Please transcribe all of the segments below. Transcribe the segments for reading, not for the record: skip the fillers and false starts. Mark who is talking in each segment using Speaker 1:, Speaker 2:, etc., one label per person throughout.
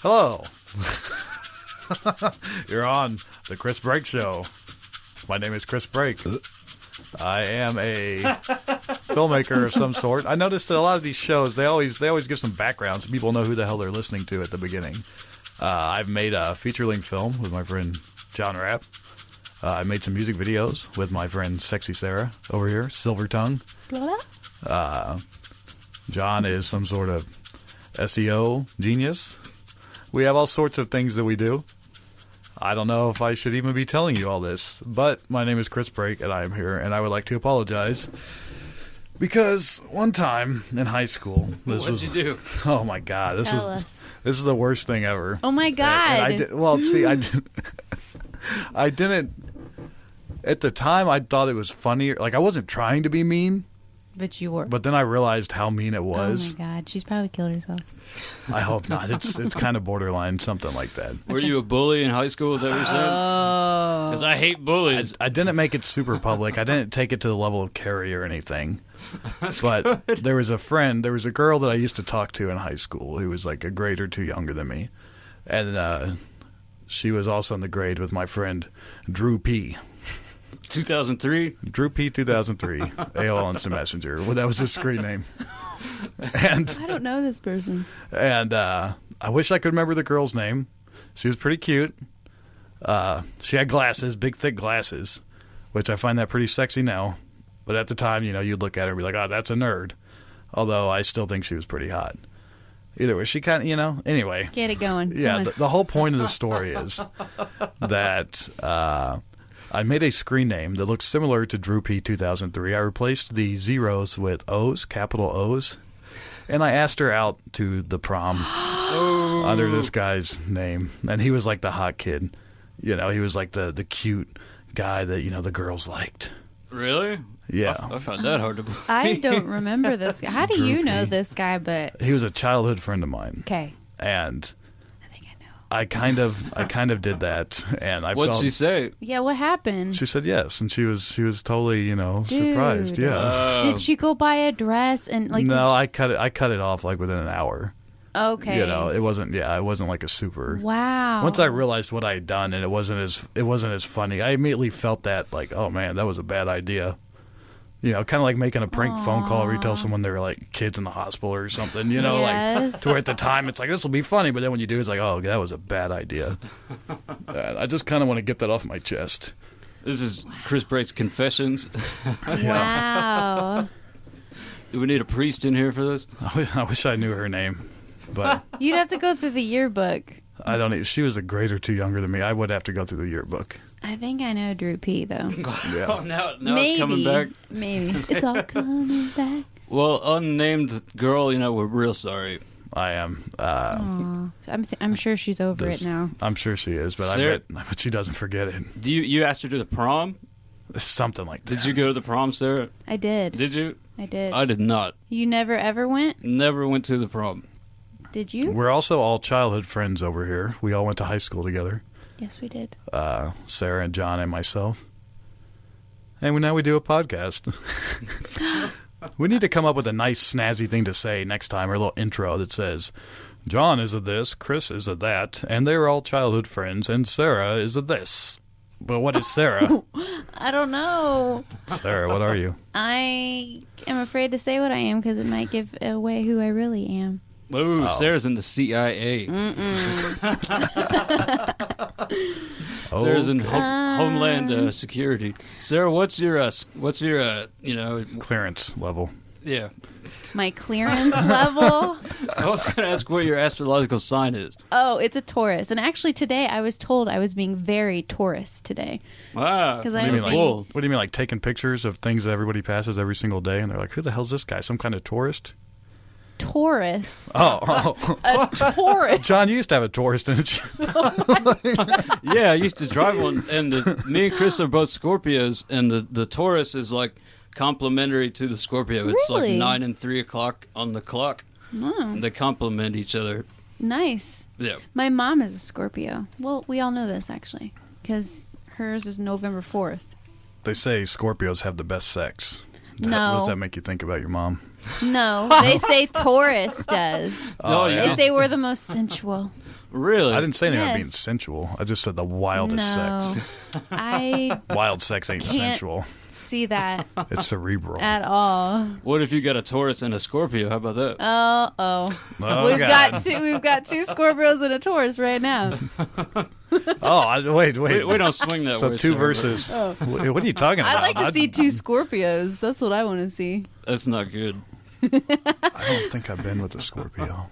Speaker 1: Hello. You're on the Chris Brake Show. My name is Chris Brake. I am a filmmaker of some sort. I noticed that a lot of these shows, they always give some background so people know who the hell they're listening to at the beginning. I've made a feature-length film with my friend John Rapp. I made some music videos with my friend Sexy Sarah over here, Silver Tongue. John is some sort of SEO genius. We have all sorts of things that we do. I don't know if I should even be telling you all this, but my name is Chris Brake, and I am here, and I would like to apologize because one time in high school,
Speaker 2: What'd you do?
Speaker 1: Oh my God, this is the worst thing ever.
Speaker 3: Oh my God!
Speaker 1: I didn't. At the time, I thought it was funny. Like I wasn't trying to be mean.
Speaker 3: But you were.
Speaker 1: But then I realized how mean it was.
Speaker 3: Oh, my God. She's probably killed herself.
Speaker 1: I hope not. It's kind of borderline, something like that.
Speaker 2: Were you a bully in high school, is that what you're saying?
Speaker 3: Oh.
Speaker 2: Because I hate bullies.
Speaker 1: I didn't make it super public. I didn't take it to the level of Carrie or anything. But
Speaker 2: good.
Speaker 1: there was a girl that I used to talk to in high school who was like a grade or two younger than me. And she was also in the grade with my friend Drew P.
Speaker 2: 2003?
Speaker 1: Drew P. 2003. AOL Instant Messenger. Well, that was his screen name. And
Speaker 3: I don't know this person.
Speaker 1: And I wish I could remember the girl's name. She was pretty cute. She had glasses, big, thick glasses, which I find that pretty sexy now. But at the time, you'd look at her and be like, oh, that's a nerd. Although I still think she was pretty hot. Either way, she kind of, anyway.
Speaker 3: Get it going.
Speaker 1: Yeah, the whole point of the story is that I made a screen name that looked similar to Drew P. 2003. I replaced the zeros with O's, capital O's, and I asked her out to the prom under this guy's name. And he was like the hot kid. He was like the cute guy that, the girls liked.
Speaker 2: Really?
Speaker 1: Yeah.
Speaker 2: I found that hard to believe.
Speaker 3: I don't remember this guy. How do you know this guy? But
Speaker 1: he was a childhood friend of mine.
Speaker 3: Okay.
Speaker 1: And
Speaker 3: I think I know.
Speaker 1: I kind of did that, and
Speaker 2: What'd she say?
Speaker 3: Yeah, what happened?
Speaker 1: She said yes, and she was totally surprised. Yeah.
Speaker 3: Did she go buy a dress and like?
Speaker 1: No, I cut it off like within an hour.
Speaker 3: Okay.
Speaker 1: It wasn't like a super.
Speaker 3: Wow.
Speaker 1: Once I realized what I had done, and it wasn't as funny, I immediately felt that like, oh man, that was a bad idea. Kind of like making a prank phone call where you tell someone they're like kids in the hospital or something,
Speaker 3: Yes.
Speaker 1: like to where at the time it's like, this will be funny, but then when you do, it's like, oh, that was a bad idea. I just kind of want to get that off my chest.
Speaker 2: This is Chris Brake's Confessions.
Speaker 3: Wow.
Speaker 2: Do we need a priest in here for this?
Speaker 1: I wish I knew her name, but
Speaker 3: You'd have to go through the yearbook.
Speaker 1: I don't. She was a grade or two younger than me. I would have to go through the yearbook.
Speaker 3: I think I know Drew P. though.
Speaker 1: Yeah.
Speaker 2: Oh, now
Speaker 3: Maybe.
Speaker 2: it's coming back.
Speaker 3: Maybe. It's all coming back.
Speaker 2: Well, unnamed girl, we're real sorry.
Speaker 1: I am.
Speaker 3: Aw. I'm sure she's over it now.
Speaker 1: I'm sure she is, but
Speaker 2: Sarah,
Speaker 1: I bet she doesn't forget it.
Speaker 2: Do you asked her to the prom?
Speaker 1: Something like that.
Speaker 2: Did you go to the prom, Sarah?
Speaker 3: I did.
Speaker 2: Did you?
Speaker 3: I did.
Speaker 2: I did not.
Speaker 3: You never ever went?
Speaker 2: Never went to the prom.
Speaker 3: Did you?
Speaker 1: We're also all childhood friends over here. We all went to high school together.
Speaker 3: Yes, we did.
Speaker 1: Sarah and John and myself. And now we do a podcast. We need to come up with a nice, snazzy thing to say next time, or a little intro that says, John is a this, Chris is a that, and they're all childhood friends, and Sarah is a this. But what is Sarah?
Speaker 3: I don't know.
Speaker 1: Sarah, what are you?
Speaker 3: I am afraid to say what I am because it might give away who I really am.
Speaker 2: Ooh, Sarah's in the CIA. Sarah's in Homeland Security. Sarah, what's your
Speaker 1: Clearance level.
Speaker 2: Yeah.
Speaker 3: My clearance level?
Speaker 2: I was going to ask what your astrological sign is.
Speaker 3: Oh, it's a Taurus. And actually today I was told I was being very Taurus today.
Speaker 2: Wow.
Speaker 3: Because
Speaker 1: What
Speaker 3: I
Speaker 1: do
Speaker 3: was
Speaker 1: you mean,
Speaker 3: being...
Speaker 1: what do you mean, like taking pictures of things that everybody passes every single day, and they're like, who the hell's this guy? Some kind of tourist?
Speaker 3: Taurus.
Speaker 1: Oh.
Speaker 3: A Taurus.
Speaker 1: John, you used to have a Taurus, didn't you?
Speaker 2: Yeah, I used to drive one, and me and Chris are both Scorpios, and the Taurus is like complementary to the Scorpio. It's
Speaker 3: Really?
Speaker 2: like 9 and 3 o'clock on the clock.
Speaker 3: Oh,
Speaker 2: They complement each other.
Speaker 3: nice.
Speaker 2: Yeah.
Speaker 3: My mom is a Scorpio. Well, we all know this, actually, because hers is November 4th.
Speaker 1: They say Scorpios have the best sex.
Speaker 3: No.
Speaker 1: What does that make you think about your mom?
Speaker 3: No, they say Taurus does.
Speaker 1: Oh,
Speaker 2: yeah.
Speaker 3: They say we're the most sensual.
Speaker 2: Really?
Speaker 1: I didn't say anything about
Speaker 3: Yes.
Speaker 1: being sensual. I just said the wildest
Speaker 3: No,
Speaker 1: sex.
Speaker 3: I
Speaker 1: Wild sex ain't
Speaker 3: Can't-
Speaker 1: sensual.
Speaker 3: see that
Speaker 1: It's cerebral.
Speaker 3: at all.
Speaker 2: What if you got a Taurus and a Scorpio? How about that?
Speaker 3: Oh,
Speaker 1: Oh,
Speaker 3: we've
Speaker 1: God.
Speaker 3: got two Scorpios and a Taurus right now.
Speaker 1: Wait.
Speaker 2: We don't swing that
Speaker 1: So
Speaker 2: way.
Speaker 1: two
Speaker 2: Sarah,
Speaker 1: versus. What are you talking about?
Speaker 3: I'd like to see two Scorpios. That's what I want to see.
Speaker 2: That's not good.
Speaker 1: I don't think I've been with a Scorpio.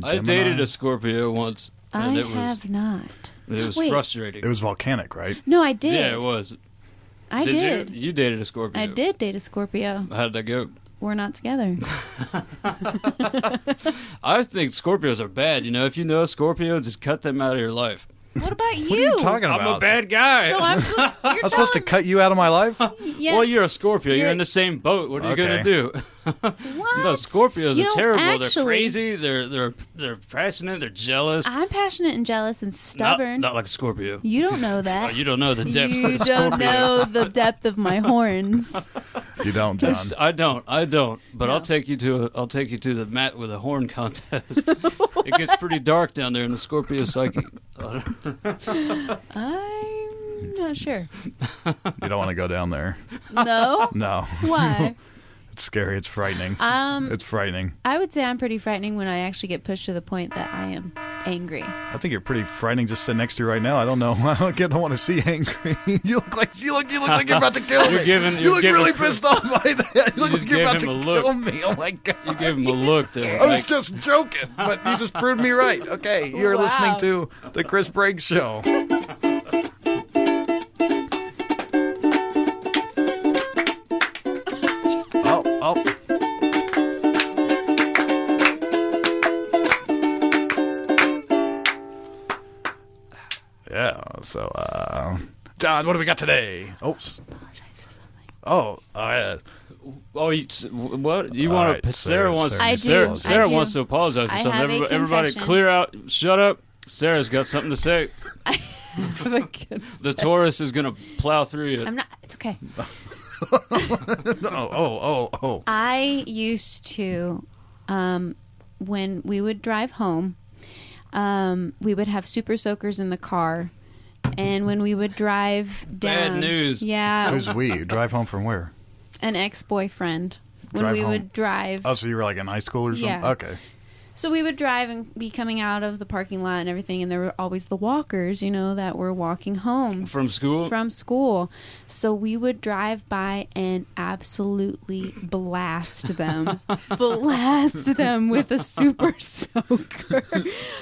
Speaker 1: A
Speaker 2: I
Speaker 1: Gemini?
Speaker 2: dated a Scorpio once,
Speaker 3: I
Speaker 2: and it
Speaker 3: have not.
Speaker 2: was
Speaker 3: Wait.
Speaker 2: frustrating.
Speaker 1: It was volcanic, right?
Speaker 3: No, I did.
Speaker 2: Yeah, it was.
Speaker 3: I did.
Speaker 2: You dated a Scorpio.
Speaker 3: I did date a Scorpio.
Speaker 2: How did that go?
Speaker 3: We're not together.
Speaker 2: I think Scorpios are bad. You know, if you know a Scorpio, just cut them out of your life.
Speaker 3: What about you?
Speaker 1: What are you talking
Speaker 2: I'm
Speaker 1: about?
Speaker 2: a bad guy.
Speaker 3: So I'm
Speaker 1: I'm supposed to cut you out of my life?
Speaker 3: yeah.
Speaker 2: Well, you're a Scorpio. You're
Speaker 3: You're-
Speaker 2: in the same boat. What are you
Speaker 1: Okay.
Speaker 2: going to do?
Speaker 3: what?
Speaker 2: No, Scorpios
Speaker 3: You
Speaker 2: are
Speaker 3: know,
Speaker 2: terrible.
Speaker 3: actually-
Speaker 2: They're crazy. They're passionate. They're jealous.
Speaker 3: I'm passionate and jealous and stubborn.
Speaker 2: Not like a Scorpio.
Speaker 3: You don't know that.
Speaker 2: Oh, you don't know the depth
Speaker 3: You
Speaker 2: of a
Speaker 3: don't
Speaker 2: Scorpio.
Speaker 3: know the depth of my horns.
Speaker 1: You don't, John.
Speaker 2: I don't. But
Speaker 3: No.
Speaker 2: I'll take you to the mat with a horn contest. It gets pretty dark down there in the Scorpio psyche.
Speaker 3: I'm not sure.
Speaker 1: You don't want to go down there.
Speaker 3: No?
Speaker 1: No.
Speaker 3: Why?
Speaker 1: It's scary. It's frightening.
Speaker 3: Um,
Speaker 1: It's frightening.
Speaker 3: I would say I'm pretty frightening when I actually get pushed to the point that I am angry.
Speaker 1: I think you're pretty frightening just sitting next to you right now. I don't know. I don't want to see angry. You look like you're about to kill me.
Speaker 2: You're
Speaker 1: you look
Speaker 2: giving
Speaker 1: really
Speaker 2: Chris-
Speaker 1: pissed off by that. You look
Speaker 2: just
Speaker 1: like you're
Speaker 2: gave
Speaker 1: about to
Speaker 2: him a look.
Speaker 1: kill me. Oh my god.
Speaker 2: You gave him a look there.
Speaker 1: I was just joking, but you just proved me right. Okay, you're
Speaker 3: Wow.
Speaker 1: listening to the Chris Briggs Show. Oh. Yeah, so, John, what do we got today? Oops.
Speaker 3: Apologize for something.
Speaker 1: Oh,
Speaker 2: Oh, what? You
Speaker 1: All
Speaker 2: want
Speaker 1: right,
Speaker 2: to?
Speaker 1: Sarah,
Speaker 2: Sarah wants.
Speaker 1: Sarah,
Speaker 3: I
Speaker 2: Sarah,
Speaker 3: do,
Speaker 2: Sarah
Speaker 3: I do.
Speaker 2: wants to apologize for
Speaker 3: I
Speaker 2: something.
Speaker 3: have a
Speaker 2: Everybody,
Speaker 3: confession.
Speaker 2: clear out. Shut up. Sarah's got something to say. The Taurus is going to plow through you.
Speaker 3: I'm not. It's okay.
Speaker 1: oh.
Speaker 3: I used to, when we would drive home, we would have super soakers in the car. And when we would drive down...
Speaker 2: Bad news.
Speaker 3: Yeah.
Speaker 1: Who's we? You drive home from where?
Speaker 3: An ex-boyfriend. When
Speaker 1: Drive
Speaker 3: we
Speaker 1: home.
Speaker 3: would drive...
Speaker 1: Oh, so you were like in high school or something?
Speaker 3: Yeah.
Speaker 1: Okay.
Speaker 3: So we would drive and be coming out of the parking lot and everything, and there were always the walkers, that were walking home
Speaker 2: From school?
Speaker 3: from school. So we would drive by and absolutely blast them. Blast them with a super soaker.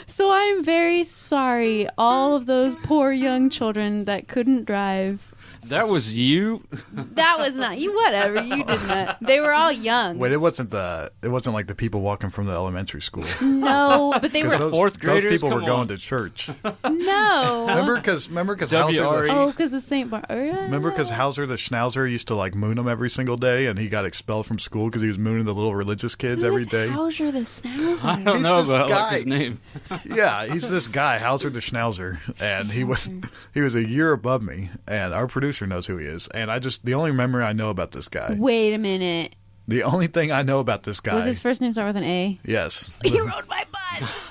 Speaker 3: So I'm very sorry, all of those poor young children that couldn't drive.
Speaker 2: That was you?
Speaker 3: That was not you. Whatever, you did not. They were all young.
Speaker 1: Wait, it wasn't like the people walking from the elementary school.
Speaker 3: No, but they were.
Speaker 1: Because
Speaker 2: Fourth
Speaker 1: those
Speaker 2: graders?
Speaker 1: people were
Speaker 2: Come
Speaker 1: going
Speaker 2: on.
Speaker 1: to church.
Speaker 3: No.
Speaker 1: Remember because
Speaker 2: WRE.
Speaker 3: Oh, because of St. Bar.
Speaker 1: Remember because Hauser the Schnauzer used to like moon them every single day, and he got expelled from school because he was mooning the little religious kids every day.
Speaker 3: Hauser the Schnauzer?
Speaker 2: I don't
Speaker 1: He's
Speaker 2: know
Speaker 1: this
Speaker 2: about
Speaker 1: guy.
Speaker 2: his name.
Speaker 1: Yeah, he's this guy, Hauser the Schnauzer, and he was a year above me, and our producer knows who he is. And the only memory I know about this guy,
Speaker 3: Wait a minute.
Speaker 1: the only thing I know about this guy,
Speaker 3: Was his first name start with an A?
Speaker 1: yes,
Speaker 3: He rode my bus.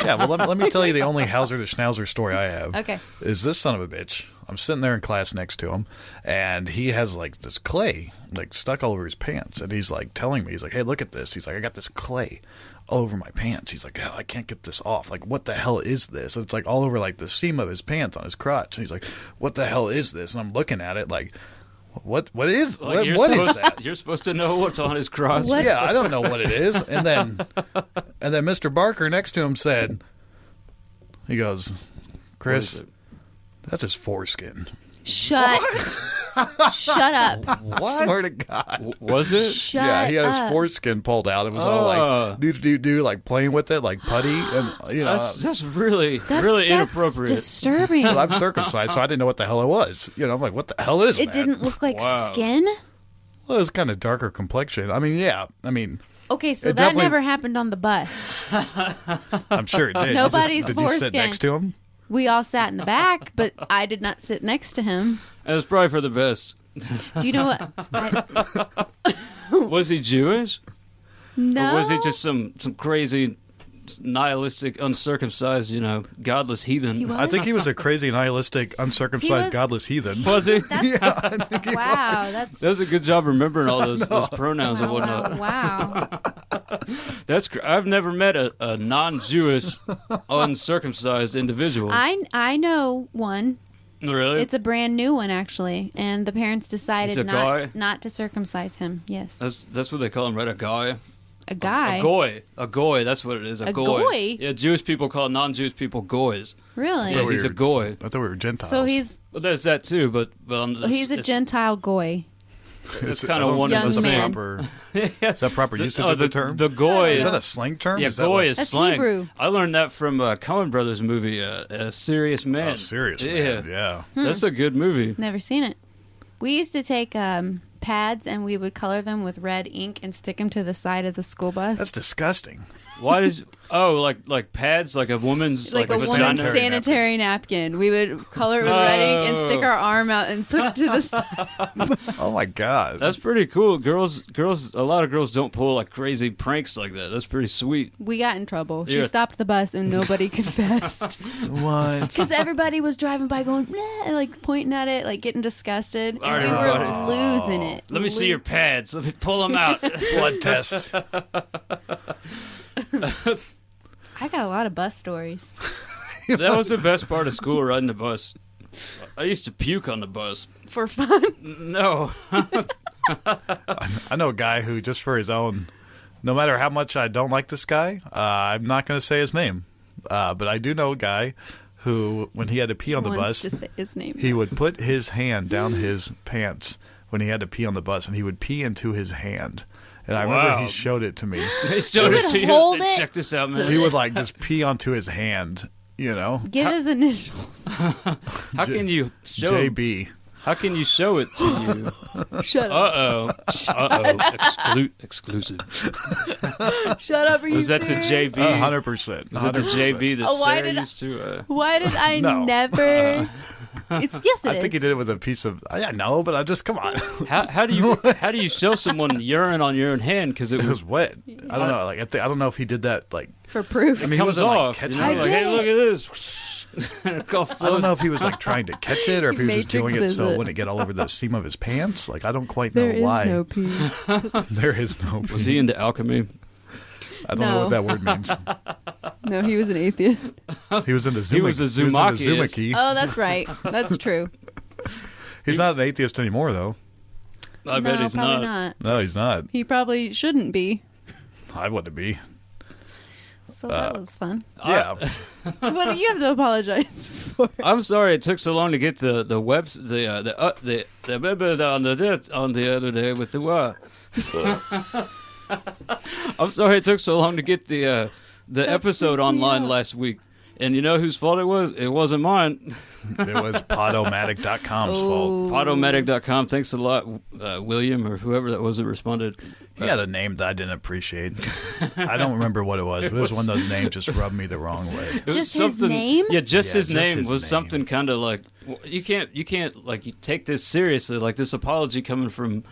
Speaker 1: yeah. Well, let me tell you the only Hauser the Schnauzer story I have.
Speaker 3: Okay.
Speaker 1: Is this son of a bitch? I'm sitting there in class next to him, and he has like this clay like stuck all over his pants, and he's like telling me, he's like, "Hey, look at this." He's like, "I got this clay all over my pants." He's like, "Oh, I can't get this off. Like, what the hell is this?" And it's like all over like the seam of his pants on his crotch. And he's like, "What the hell is this?" And I'm looking at it like, what is
Speaker 2: Like,
Speaker 1: what is that?
Speaker 2: You're supposed to know what's on his crotch.
Speaker 3: What?
Speaker 1: Yeah, I don't know what it is. And then Mr. Barker next to him said, he goes, "Chris,
Speaker 2: What is it?
Speaker 1: that's his foreskin."
Speaker 3: Shut up.
Speaker 1: I
Speaker 2: What?
Speaker 1: swear to God.
Speaker 2: Was it?
Speaker 3: Shut
Speaker 1: Yeah, he had his
Speaker 3: up.
Speaker 1: foreskin pulled out. It was all like do like playing with it like putty, and
Speaker 2: That's really
Speaker 3: That's
Speaker 2: inappropriate.
Speaker 3: disturbing.
Speaker 1: well, I'm circumcised, so I didn't know what the hell it was. I'm like, what the hell is
Speaker 3: It
Speaker 1: that?
Speaker 3: didn't look like
Speaker 2: Wow.
Speaker 3: skin?
Speaker 1: Well, it was kind of darker complexion. I mean, yeah. I mean,
Speaker 3: Okay, so
Speaker 1: It
Speaker 3: that
Speaker 1: definitely-
Speaker 3: never happened on the bus.
Speaker 1: I'm sure it did.
Speaker 3: Nobody's
Speaker 1: did you sit
Speaker 3: foreskin.
Speaker 1: next to him?
Speaker 3: We all sat in the back, but I did not sit next to him.
Speaker 2: It was probably for the best.
Speaker 3: Do you know what?
Speaker 2: Was he Jewish?
Speaker 3: No.
Speaker 2: Or was he just some crazy, nihilistic, uncircumcised, godless heathen?
Speaker 3: He was?
Speaker 1: I think he was a crazy, nihilistic, uncircumcised, godless heathen.
Speaker 2: Was he?
Speaker 3: Wow,
Speaker 2: That was a good job remembering all those pronouns and
Speaker 3: wow,
Speaker 2: whatnot.
Speaker 3: wow.
Speaker 2: I've never met a non-Jewish, uncircumcised individual.
Speaker 3: I know one.
Speaker 2: Really?
Speaker 3: It's a brand new one, actually, and the parents decided
Speaker 2: It's a guy?
Speaker 3: not to circumcise him. Yes,
Speaker 2: That's what they call him, right? A guy?
Speaker 3: a guy.
Speaker 2: A goy. That's what it is. A goy.
Speaker 3: goy?
Speaker 2: Yeah, Jewish people call non-Jewish people goys.
Speaker 3: Really?
Speaker 2: Yeah, he's a goy.
Speaker 1: I thought we were Gentiles.
Speaker 3: So he's
Speaker 2: Well, there's that too, but
Speaker 3: he's a Gentile goy.
Speaker 2: It's
Speaker 1: I
Speaker 2: kind
Speaker 1: don't
Speaker 2: of one
Speaker 1: know
Speaker 2: and
Speaker 1: if
Speaker 2: the
Speaker 1: that's
Speaker 3: Young
Speaker 2: same.
Speaker 3: man.
Speaker 1: Is that proper usage of the term?
Speaker 2: The goy
Speaker 1: Is that a slang term?
Speaker 2: Yeah,
Speaker 1: Is that
Speaker 2: goy
Speaker 1: what-
Speaker 2: is
Speaker 3: That's
Speaker 2: slang.
Speaker 3: Hebrew.
Speaker 2: I learned that from a Coen Brothers movie, A Serious Man.
Speaker 1: Oh, serious man. Yeah.
Speaker 2: That's a good movie.
Speaker 3: Never seen it. We used to take pads and we would color them with red ink and stick them to the side of the school bus.
Speaker 1: That's disgusting.
Speaker 2: Why did? Like pads, like a woman's,
Speaker 3: like a
Speaker 2: vagina?
Speaker 3: woman's sanitary napkin. We would color it with red ink and stick our arm out and put it to the side.
Speaker 1: Oh my god.
Speaker 2: That's pretty cool. Girls. A lot of girls don't pull like crazy pranks like that. That's pretty sweet.
Speaker 3: We got in trouble. She
Speaker 2: Yeah.
Speaker 3: stopped the bus and nobody confessed.
Speaker 1: What?
Speaker 3: Because everybody was driving by going, "Bleh," and like pointing at it, like getting disgusted. And
Speaker 2: Alright,
Speaker 3: we were
Speaker 2: everybody.
Speaker 3: losing it.
Speaker 2: Let me see your pads. Let me pull them out.
Speaker 1: Blood test.
Speaker 3: I got a lot of bus stories.
Speaker 2: That was the best part of school, riding the bus. I used to puke on the bus.
Speaker 3: For fun.
Speaker 2: No.
Speaker 1: I know a guy who, just for his own, no matter how much I don't like this guy, I'm not going to say his name. But I do know a guy who, when he had to pee on the
Speaker 3: Wants
Speaker 1: bus,
Speaker 3: to say his name.
Speaker 1: he would put his hand down his pants when he had to pee on the bus, and he would pee into his hand. And I remember
Speaker 2: Wow.
Speaker 1: he showed it to me.
Speaker 2: They showed
Speaker 3: He
Speaker 2: it
Speaker 3: would
Speaker 2: to you.
Speaker 3: hold
Speaker 2: Hey,
Speaker 3: it.
Speaker 2: check this out, man.
Speaker 1: He would like just pee onto his hand, you know?
Speaker 3: Give his initials.
Speaker 2: How can you show?
Speaker 1: JB.
Speaker 2: How can you show it to you?
Speaker 3: Shut up.
Speaker 2: Exclusive.
Speaker 3: Shut up. Are you
Speaker 2: Was that the
Speaker 3: serious?
Speaker 2: JB?
Speaker 1: 100%.
Speaker 2: Was it the JB that
Speaker 3: Oh, why
Speaker 2: Sarah
Speaker 3: did I-
Speaker 2: used to?
Speaker 3: Why did I
Speaker 1: No.
Speaker 3: never? Yes, it is.
Speaker 1: I think he did it with a piece of. I know, but I just come on.
Speaker 2: How do you show someone urine on your own hand? Because it
Speaker 1: It
Speaker 2: was
Speaker 1: was wet. I don't know. Like I don't know if he did that. Like
Speaker 3: For proof.
Speaker 1: I mean, he
Speaker 2: comes
Speaker 1: wasn't like
Speaker 2: off.
Speaker 1: catching
Speaker 2: You know,
Speaker 1: it.
Speaker 2: like,
Speaker 3: I
Speaker 2: hey,
Speaker 3: did
Speaker 2: look at this. And it all
Speaker 1: I don't
Speaker 2: flows.
Speaker 1: know if he was like trying to catch it or if he was just doing it
Speaker 3: Matrixes
Speaker 1: so it
Speaker 3: it.
Speaker 1: wouldn't get all over the seam of his pants. Like I don't quite know
Speaker 3: There is
Speaker 1: why.
Speaker 3: no pee.
Speaker 1: There is no.
Speaker 2: Was he into alchemy?
Speaker 1: I don't know
Speaker 3: No.
Speaker 1: what that word means.
Speaker 3: No, he was an atheist.
Speaker 1: He was into Zuma.
Speaker 2: He was a Zumakiist.
Speaker 1: Zumaki.
Speaker 3: Oh, that's right. That's true.
Speaker 1: He's not an atheist anymore, though.
Speaker 2: I
Speaker 3: no,
Speaker 2: bet he's
Speaker 3: probably
Speaker 2: not.
Speaker 3: not.
Speaker 1: No, he's not.
Speaker 3: He probably shouldn't be.
Speaker 1: I wouldn't be.
Speaker 3: So that was fun.
Speaker 1: Yeah.
Speaker 3: What do you have to apologize for?
Speaker 2: I'm sorry it took so long to get the webs the on the other day with the I'm sorry it took so long to get the episode online last week. And you know whose fault it was? It wasn't mine.
Speaker 1: It was Podomatic.com's fault.
Speaker 2: Podomatic.com. Thanks a lot, William, or whoever that was that responded.
Speaker 1: He had a name that I didn't appreciate. I don't remember what it was. But it was one of those names just rubbed me the wrong way.
Speaker 2: It was
Speaker 3: Just his name?
Speaker 2: Yeah, just
Speaker 1: Yeah,
Speaker 2: his
Speaker 1: just
Speaker 2: name
Speaker 1: his
Speaker 2: was
Speaker 1: name.
Speaker 2: something kind of like you can't like you take this seriously. Like this apology coming from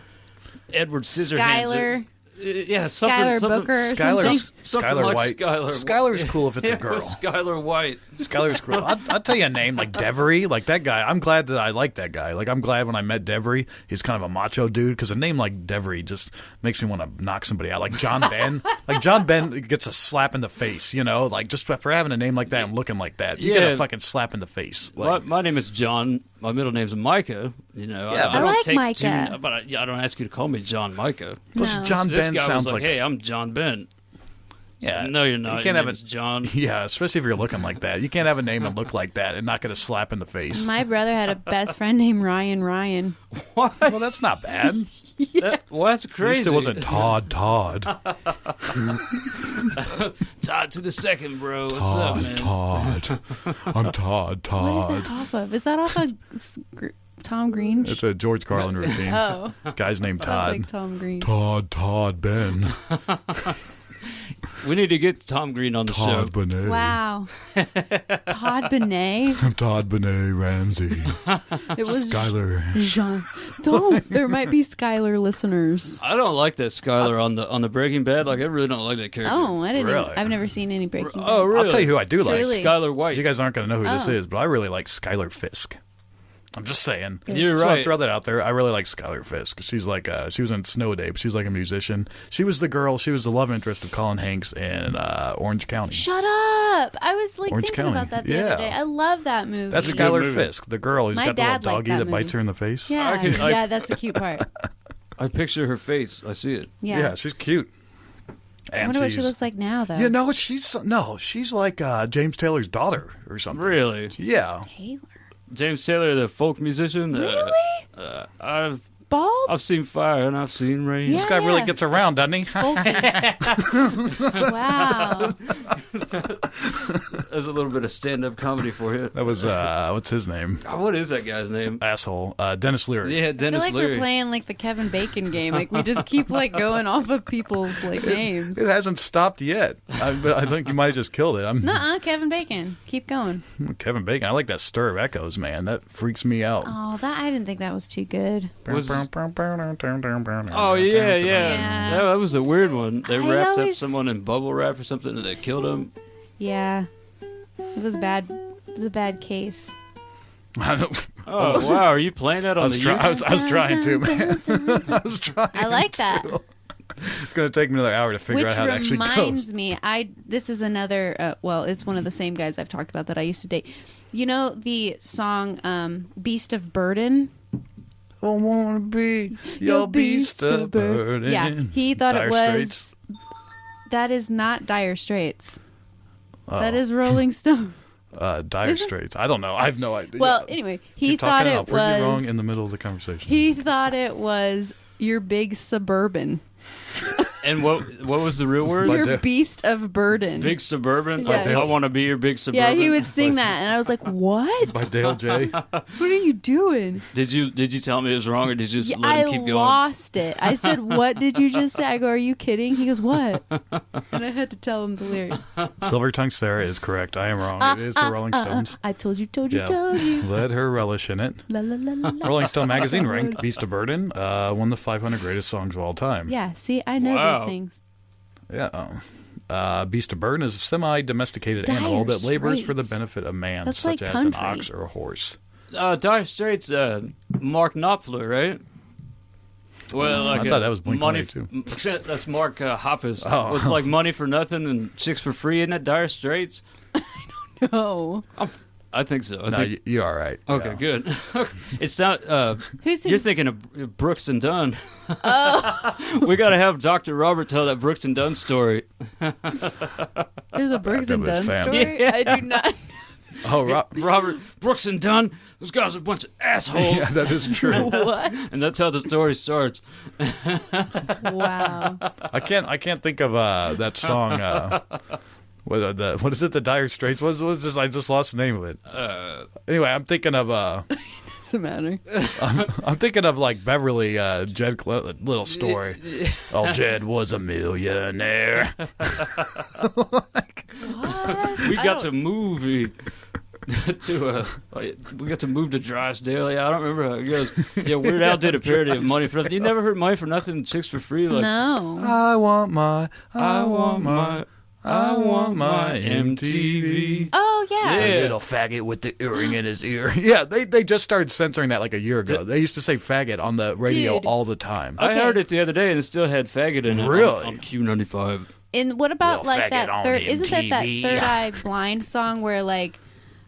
Speaker 2: Edward Scissorhands.
Speaker 3: Skylar.
Speaker 2: Yeah,
Speaker 3: Skylar
Speaker 2: something,
Speaker 3: Booker or
Speaker 1: Skylar's,
Speaker 2: something
Speaker 1: Skylar
Speaker 2: like
Speaker 1: White.
Speaker 2: Skylar.
Speaker 1: Skylar's cool if it's
Speaker 2: Yeah,
Speaker 1: a girl.
Speaker 2: Skylar White.
Speaker 1: Skylar's cool. I'll tell you a name like Devery. Like that guy. I'm glad that I like that guy. Like I'm glad when I met Devery. He's kind of a macho dude because a name like Devery just makes me want to knock somebody out. Like John Ben. Like John Ben gets a slap in the face. You know, like just for having a name like that and looking like that, you get
Speaker 2: Yeah.
Speaker 1: a fucking slap in the face. Like,
Speaker 2: My name is John. My middle name's Micah. You know,
Speaker 1: Yeah,
Speaker 2: I
Speaker 1: but-
Speaker 2: don't
Speaker 3: I like
Speaker 2: take
Speaker 3: Micah.
Speaker 2: But I don't ask you to call me John Micah.
Speaker 1: plus
Speaker 3: No.
Speaker 1: John
Speaker 2: This
Speaker 1: Ben
Speaker 2: guy
Speaker 1: sounds
Speaker 2: was like,
Speaker 1: like
Speaker 2: hey, I'm John Ben.
Speaker 1: yeah.
Speaker 2: No, you're not.
Speaker 1: You can't
Speaker 2: Your
Speaker 1: have
Speaker 2: name is John.
Speaker 1: Yeah, especially if you're looking like that. You can't have a name and look like that and not get a slap in the face.
Speaker 3: My brother had a best friend named Ryan.
Speaker 2: What?
Speaker 1: Well, that's not bad.
Speaker 2: Well, that's
Speaker 1: At
Speaker 2: crazy.
Speaker 1: least it wasn't Todd.
Speaker 2: Todd to the second, bro. What's up, man?
Speaker 1: Todd. I'm Todd.
Speaker 3: What is that off of? Is that off of Tom Green?
Speaker 1: It's a George Carlin routine.
Speaker 3: Oh,
Speaker 1: Guy's named
Speaker 3: sounds
Speaker 1: Todd.
Speaker 3: like Tom Green.
Speaker 1: Todd Ben.
Speaker 2: We need to get Tom Green on the show.
Speaker 1: Todd Bonet.
Speaker 3: Wow. Todd Bonet.
Speaker 1: Todd Bonet Ramsey.
Speaker 3: It was
Speaker 1: Skylar.
Speaker 3: Jean. Don't. There might be Skylar listeners.
Speaker 2: I don't like that Skylar on the Breaking Bad. Like, I really don't like that character.
Speaker 3: Oh, I didn't.
Speaker 1: Really?
Speaker 3: I've never seen any Breaking Bad.
Speaker 2: Oh, really?
Speaker 1: I'll tell you who I do like.
Speaker 3: Really?
Speaker 2: Skylar White.
Speaker 1: You guys aren't going to know who this
Speaker 3: Oh.
Speaker 1: is, but I really like Skylar Fisk. I'm just saying.
Speaker 2: You're
Speaker 1: Just want
Speaker 2: right.
Speaker 1: to throw that out there. I really like Skylar Fisk. She's like, she was in Snow Day, but she's like a musician. She was the love interest of Colin Hanks in Orange County.
Speaker 3: Shut up! I was like
Speaker 1: Orange
Speaker 3: thinking
Speaker 1: County.
Speaker 3: about that the
Speaker 1: Yeah.
Speaker 3: other day. I love that movie.
Speaker 1: That's
Speaker 2: a good
Speaker 1: Skylar
Speaker 2: movie.
Speaker 1: Fisk, the girl who's
Speaker 3: My
Speaker 1: got the
Speaker 3: dad
Speaker 1: little
Speaker 3: liked
Speaker 1: doggy
Speaker 3: that
Speaker 1: that bites
Speaker 3: movie.
Speaker 1: her in the face.
Speaker 3: yeah,
Speaker 2: I-
Speaker 3: yeah. That's the cute part.
Speaker 2: I picture her face. I see it.
Speaker 3: Yeah.
Speaker 1: She's cute.
Speaker 3: I
Speaker 1: And
Speaker 3: wonder what she
Speaker 1: she's-
Speaker 3: looks like now, though.
Speaker 1: You know, she's like James Taylor's daughter or something.
Speaker 2: Really?
Speaker 1: Yeah.
Speaker 3: Taylor.
Speaker 2: James Taylor, the folk musician.
Speaker 3: Really? Bald?
Speaker 2: I've seen fire and I've seen rain.
Speaker 3: Yeah.
Speaker 1: This guy really gets around, doesn't he?
Speaker 3: Wow.
Speaker 2: There's a little bit of stand-up comedy for you.
Speaker 1: That was what's his name?
Speaker 2: God, what is that guy's name?
Speaker 1: Asshole. Dennis Leary.
Speaker 2: Yeah,
Speaker 3: I feel
Speaker 2: Dennis
Speaker 3: like
Speaker 2: Leary.
Speaker 3: we're playing like the Kevin Bacon game. Like we just keep like going off of people's like names.
Speaker 1: It hasn't stopped yet. But I think you might have just killed it. I'm
Speaker 3: Nuh-uh, Kevin Bacon. Keep going.
Speaker 1: Kevin Bacon. I like that stir of echoes, man. That freaks me out.
Speaker 3: Oh, I didn't think that was too good.
Speaker 2: Was-
Speaker 1: Oh
Speaker 2: Oh, yeah, yeah.
Speaker 3: Yeah.
Speaker 2: That was a weird one. They
Speaker 3: I
Speaker 2: wrapped up
Speaker 3: always-
Speaker 2: someone in bubble wrap or something and they killed him.
Speaker 3: Yeah. It was bad. It was a bad case.
Speaker 2: Oh, wow. Are you playing that on the YouTube?
Speaker 1: I was trying to, man. I was trying.
Speaker 3: I like that.
Speaker 1: It's going to take me another hour to figure
Speaker 3: Which
Speaker 1: out how it actually
Speaker 3: reminds
Speaker 1: goes.
Speaker 3: me, this is another. Well, it's one of the same guys I've talked about that I used to date. You know the song "Beast of Burden"?
Speaker 1: I want to be your beast of burden.
Speaker 3: Yeah, he thought
Speaker 1: Dire
Speaker 3: it was.
Speaker 1: Straits.
Speaker 3: That is not Dire Straits.
Speaker 1: Oh.
Speaker 3: That is Rolling Stone.
Speaker 1: Dire Straits. I don't know. I have no idea.
Speaker 3: Well, anyway, he
Speaker 1: Keep
Speaker 3: thought
Speaker 1: talking,
Speaker 3: it
Speaker 1: I'll prove you wrong
Speaker 3: was.
Speaker 1: in the middle of the conversation.
Speaker 3: He thought it was your big suburban.
Speaker 2: And what was the real word?
Speaker 1: But-
Speaker 3: Your
Speaker 1: Dale-
Speaker 3: beast of burden.
Speaker 2: Big Suburban?
Speaker 3: Yeah.
Speaker 2: Like, I want to be your big
Speaker 3: Yeah,
Speaker 2: Suburban?
Speaker 3: he would sing that, and I was like, "What?
Speaker 1: By Dale J.
Speaker 3: What are you doing?"
Speaker 2: Did you tell me it was wrong or did you just
Speaker 3: Yeah,
Speaker 2: let him
Speaker 3: I
Speaker 2: keep going?
Speaker 3: lost it. I said, "What did you just say?" I go, "Are you kidding?" He goes, "What?" And I had to tell him the lyrics.
Speaker 1: Silver Tongue Sarah is correct. I am wrong. It is the Rolling Stones.
Speaker 3: I told you, told you,
Speaker 1: Yeah.
Speaker 3: told you.
Speaker 1: Let her relish in it.
Speaker 3: La la la la. la.
Speaker 1: Rolling Stone magazine ranked Beast of Burden one of the 500 greatest songs of all time.
Speaker 3: Yeah, see, I know
Speaker 2: Wow.
Speaker 3: these things.
Speaker 1: Yeah. Beast of Burden is a semi-domesticated
Speaker 3: Dire
Speaker 1: animal that labors for the
Speaker 3: Straits.
Speaker 1: benefit of man,
Speaker 3: That's
Speaker 1: such
Speaker 3: like
Speaker 1: as an
Speaker 3: country.
Speaker 1: ox or a horse.
Speaker 2: Dire Straits, Mark Knopfler, right? Well, like
Speaker 1: I thought that was
Speaker 2: money.
Speaker 1: Blink-182.
Speaker 2: That's Mark Hoppus.
Speaker 1: Oh.
Speaker 2: With like money for nothing and chicks for free. Isn't that Dire Straits?
Speaker 3: No.
Speaker 2: I think so. I
Speaker 1: No,
Speaker 2: think,
Speaker 1: you're all right.
Speaker 2: okay,
Speaker 1: Yeah.
Speaker 2: good. It's not.
Speaker 3: Who's
Speaker 2: You're thinking of Brooks and Dunn. Oh. We got to have Dr. Robert tell that Brooks and Dunn story.
Speaker 3: There's a Brooks and
Speaker 1: Back up
Speaker 3: Dunn
Speaker 1: his fam.
Speaker 3: story? I do not.
Speaker 1: Oh,
Speaker 2: Robert, Brooks and Dunn, those guys are a bunch of assholes.
Speaker 1: yeah, that is true.
Speaker 3: What?
Speaker 2: And that's how the story starts.
Speaker 3: Wow.
Speaker 1: I can't think of that song. What is it? The Dire Straits. What was this? I just lost the name of it. Anyway, I'm thinking of
Speaker 3: Doesn't matter.
Speaker 1: I'm thinking of like Beverly Jed little story. Oh, Jed was a millionaire.
Speaker 2: We got to move to we got to move to Drysdale. Yeah, I don't remember how it goes. Yeah, Weird Al did a parody of Money for Nothing. You never heard Money for Nothing, Chicks for Free? Like,
Speaker 3: No.
Speaker 1: I want my
Speaker 2: MTV.
Speaker 3: Oh, yeah.
Speaker 2: Yeah.
Speaker 1: A little faggot with the earring in his ear. Yeah, they just started censoring that like a year ago. They used to say faggot on the radio
Speaker 3: Dude.
Speaker 1: all the time.
Speaker 2: I
Speaker 3: Okay.
Speaker 2: heard it the other day and it still had faggot in it.
Speaker 1: Really?
Speaker 2: On Q95.
Speaker 3: And what about
Speaker 1: Little
Speaker 3: like that
Speaker 1: faggot on
Speaker 3: third? Isn't that
Speaker 1: MTV.
Speaker 3: Third Eye Blind song where like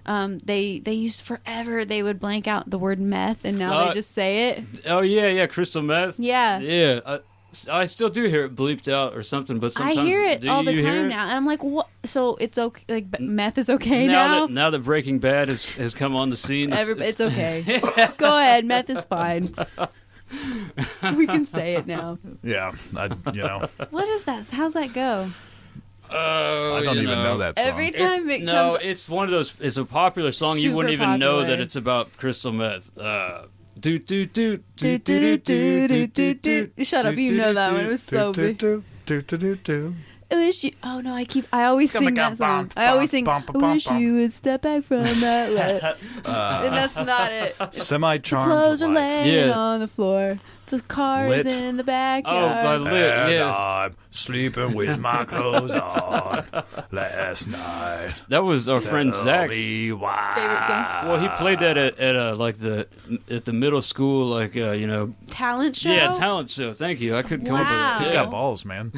Speaker 3: they used forever they would blank out the word meth and now they just say it?
Speaker 2: Oh, yeah, crystal meth.
Speaker 3: Yeah.
Speaker 2: Yeah. I still do hear it bleeped out or something, but
Speaker 3: I
Speaker 2: sometimes
Speaker 3: hear it
Speaker 2: do
Speaker 3: all the
Speaker 2: you hear
Speaker 3: time
Speaker 2: it?
Speaker 3: now, and I'm like, what? So it's okay? Like meth is okay now?
Speaker 2: Now that Breaking Bad has come on the scene,
Speaker 3: It's okay. Go ahead, meth is fine. We can say it now.
Speaker 1: Yeah,
Speaker 3: What is that? How's that go?
Speaker 1: I don't even know that song.
Speaker 3: Every time it
Speaker 2: No,
Speaker 3: comes,
Speaker 2: it's one of those. It's a popular song. You wouldn't
Speaker 3: Super
Speaker 2: even know
Speaker 3: popular.
Speaker 2: that it's about crystal meth. Do do do
Speaker 3: do
Speaker 2: do
Speaker 3: do
Speaker 2: do
Speaker 3: do do do do do. Shut up! You know that one. It was so big. wish you. Oh no, I always sing that song. I always sing. I wish you would step back from that light. And that's not it.
Speaker 1: Semi-charmed
Speaker 3: Clothes are
Speaker 1: life.
Speaker 3: laying on the floor. The car's
Speaker 1: Lit.
Speaker 3: in the
Speaker 2: Oh,
Speaker 3: backyard.
Speaker 2: by lit,
Speaker 1: And
Speaker 2: yeah.
Speaker 1: I'm sleeping with my clothes on last night.
Speaker 2: That was our friend
Speaker 1: Tell
Speaker 2: Zach's.
Speaker 1: me why.
Speaker 3: Favorite song.
Speaker 2: Well, he played that at like the middle school, like you know.
Speaker 3: Talent show.
Speaker 2: Yeah, talent show. Thank you. I couldn't come up with
Speaker 3: Wow.
Speaker 2: it.
Speaker 1: He's
Speaker 2: Yeah.
Speaker 1: got balls, man.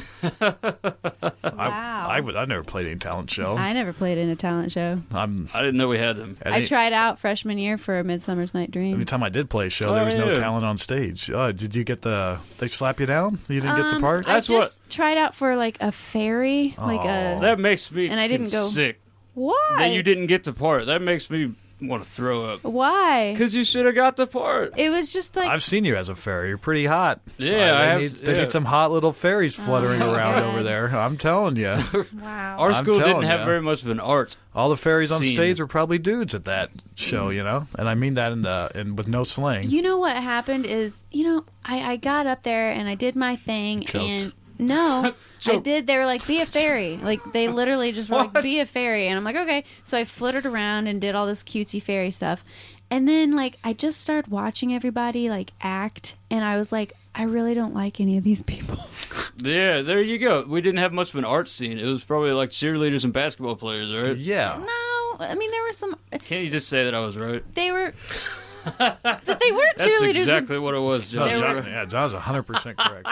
Speaker 3: Wow.
Speaker 1: I never played any talent show.
Speaker 3: I never played in a talent show.
Speaker 2: I didn't know we had them.
Speaker 3: I tried out freshman year for a Midsummer's Night Dream.
Speaker 1: Anytime I did play a show,
Speaker 2: Oh,
Speaker 1: there was no
Speaker 2: yeah.
Speaker 1: talent on stage. Did you get they slap you down? You didn't get the part?
Speaker 2: That's
Speaker 3: I just tried out for like a fairy, like a.
Speaker 2: That makes me
Speaker 3: And I didn't go-
Speaker 2: sick.
Speaker 3: Why?
Speaker 2: That you didn't get the part. That makes me want to throw up.
Speaker 3: Why?
Speaker 2: Because you should have got the part.
Speaker 3: It was just like.
Speaker 1: I've seen you as a fairy. You're pretty hot.
Speaker 2: Yeah,
Speaker 1: they need some hot little fairies fluttering around
Speaker 3: God.
Speaker 1: over there. I'm telling you.
Speaker 3: Wow.
Speaker 2: Our
Speaker 1: I'm
Speaker 2: school didn't
Speaker 1: telling
Speaker 2: have
Speaker 1: ya.
Speaker 2: very much of an art.
Speaker 1: All the fairies on
Speaker 2: Scene.
Speaker 1: stage were probably dudes at that show, you know? And I mean that in with no slang.
Speaker 3: You know what happened is, I got up there and I did my thing
Speaker 1: Choked.
Speaker 3: and no, I
Speaker 2: Choked.
Speaker 3: did. They were like, be a fairy. Like they literally just were like, be a fairy. And I'm like, okay. So I flittered around and did all this cutesy fairy stuff. And then like, I just started watching everybody like act. And I was like, I really don't like any of these people.
Speaker 2: Yeah, there you go. We didn't have much of an art scene. It was probably like cheerleaders and basketball players, right?
Speaker 1: Yeah.
Speaker 3: No, I mean, there were some,
Speaker 2: Can't you just say that I was right?
Speaker 3: they were, but they weren't
Speaker 2: That's
Speaker 3: cheerleaders.
Speaker 2: exactly what it was, John.
Speaker 3: They were-
Speaker 1: John's 100% correct.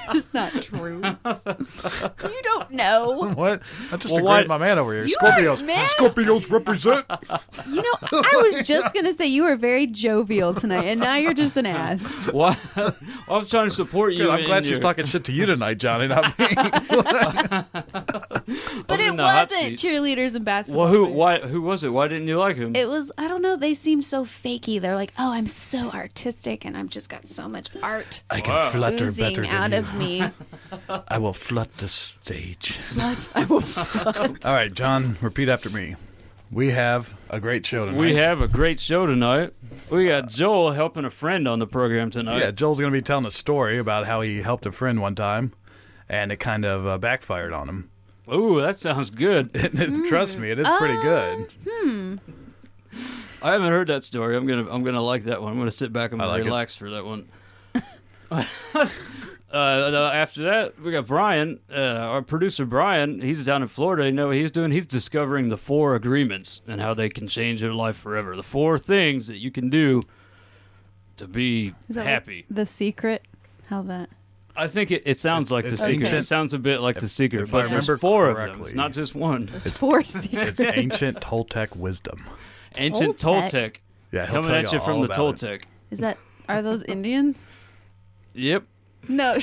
Speaker 3: It's not true. You don't know.
Speaker 1: What? I just
Speaker 2: Well,
Speaker 1: agreed
Speaker 2: why-
Speaker 1: with my man over here.
Speaker 3: You
Speaker 1: Scorpios.
Speaker 3: are mad?
Speaker 1: Scorpios represent.
Speaker 3: I was just going to say you were very jovial tonight, and now you're just an ass.
Speaker 2: Why? I was trying to support you.
Speaker 1: Dude, I'm
Speaker 2: in
Speaker 1: glad she's
Speaker 2: your-
Speaker 1: talking shit to you tonight, Johnny, not me.
Speaker 3: But it
Speaker 2: in the hot
Speaker 3: wasn't
Speaker 2: seat.
Speaker 3: cheerleaders and basketball
Speaker 2: Well, who?
Speaker 3: players.
Speaker 2: Why? Who was it? Why didn't you like him?
Speaker 3: It was, I don't know, they seemed so fakey. They're like, oh, I'm so artistic, and I've just got so much art
Speaker 1: I can flutter better
Speaker 3: oozing
Speaker 1: than
Speaker 3: out
Speaker 1: you.
Speaker 3: of me.
Speaker 1: I will flut the stage.
Speaker 3: I will float.
Speaker 1: All right, John, repeat after me. We have a great show tonight.
Speaker 2: We have a great show tonight. We got Joel helping a friend on the program tonight.
Speaker 1: Yeah, Joel's going to be telling a story about how he helped a friend one time, and it kind of backfired on him.
Speaker 2: Ooh, that sounds good.
Speaker 1: Trust me, it is pretty good.
Speaker 2: I haven't heard that story. I'm gonna like that one. I'm gonna sit back and
Speaker 1: I like it.
Speaker 2: relax for that one. After that, we got Bryan, our producer Bryan. He's down in Florida. You know what he's doing? He's discovering the 4 agreements and how they can change your life forever. The 4 things that you can do to be
Speaker 3: Is that
Speaker 2: happy.
Speaker 3: like The Secret? How that?
Speaker 2: I think it sounds like
Speaker 1: it's
Speaker 2: The Secret.
Speaker 3: ancient.
Speaker 2: It sounds a bit like The Secret,
Speaker 1: if I
Speaker 2: but there's
Speaker 1: remember
Speaker 2: 4 of them.
Speaker 1: correctly-
Speaker 2: It's not just one.
Speaker 3: There's 4 secrets.
Speaker 1: It's ancient Toltec wisdom.
Speaker 2: Ancient
Speaker 3: Toltec.
Speaker 2: Toltec.
Speaker 1: Yeah, he'll
Speaker 2: Coming
Speaker 1: tell
Speaker 2: at you from
Speaker 1: all
Speaker 2: the
Speaker 1: about it.
Speaker 2: Toltec.
Speaker 3: Are those Indians?
Speaker 2: Yep.
Speaker 3: No.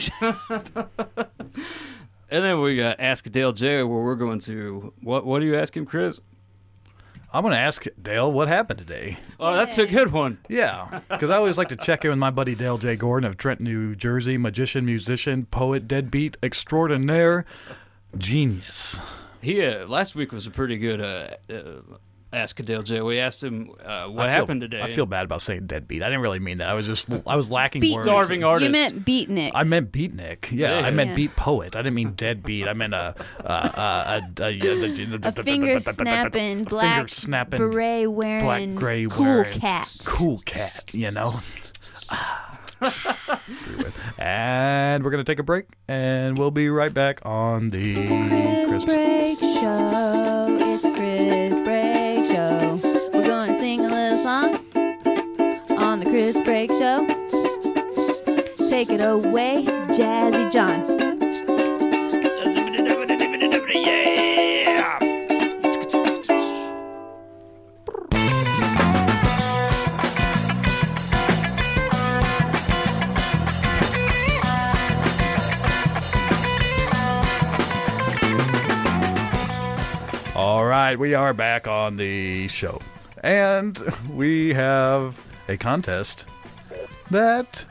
Speaker 2: And then we got Ask Dale J, where we're going to what do you ask him, Chris?
Speaker 1: I'm going to ask Dale what happened today.
Speaker 2: Oh, that's a good one.
Speaker 1: Yeah, because I always like to check in with my buddy Dale J. Gordon of Trenton, New Jersey, magician, musician, poet, deadbeat, extraordinaire, genius.
Speaker 2: He last week was a pretty good Ask Dale J. We asked him what happened today.
Speaker 1: I feel bad about saying deadbeat. I didn't really mean that. I was lacking
Speaker 3: Beat
Speaker 1: words.
Speaker 2: Starving artist.
Speaker 3: You meant beatnik.
Speaker 1: I meant beatnik. Yeah,
Speaker 2: Yeah.
Speaker 1: I meant
Speaker 3: Yeah.
Speaker 1: beat poet. I didn't mean deadbeat. I meant a
Speaker 3: finger snapping, black
Speaker 1: snapping,
Speaker 3: beret wearing,
Speaker 1: black gray
Speaker 3: cool
Speaker 1: wearing,
Speaker 3: cat.
Speaker 1: cool cat. You know. And we're gonna take a break, and we'll be right back on the
Speaker 3: Chris Break Show. It's the Chris Break Show. We're going to sing a little song on the Chris Break Show. Take it away, Jazzy John.
Speaker 1: All right, we are back on the show, and we have a contest that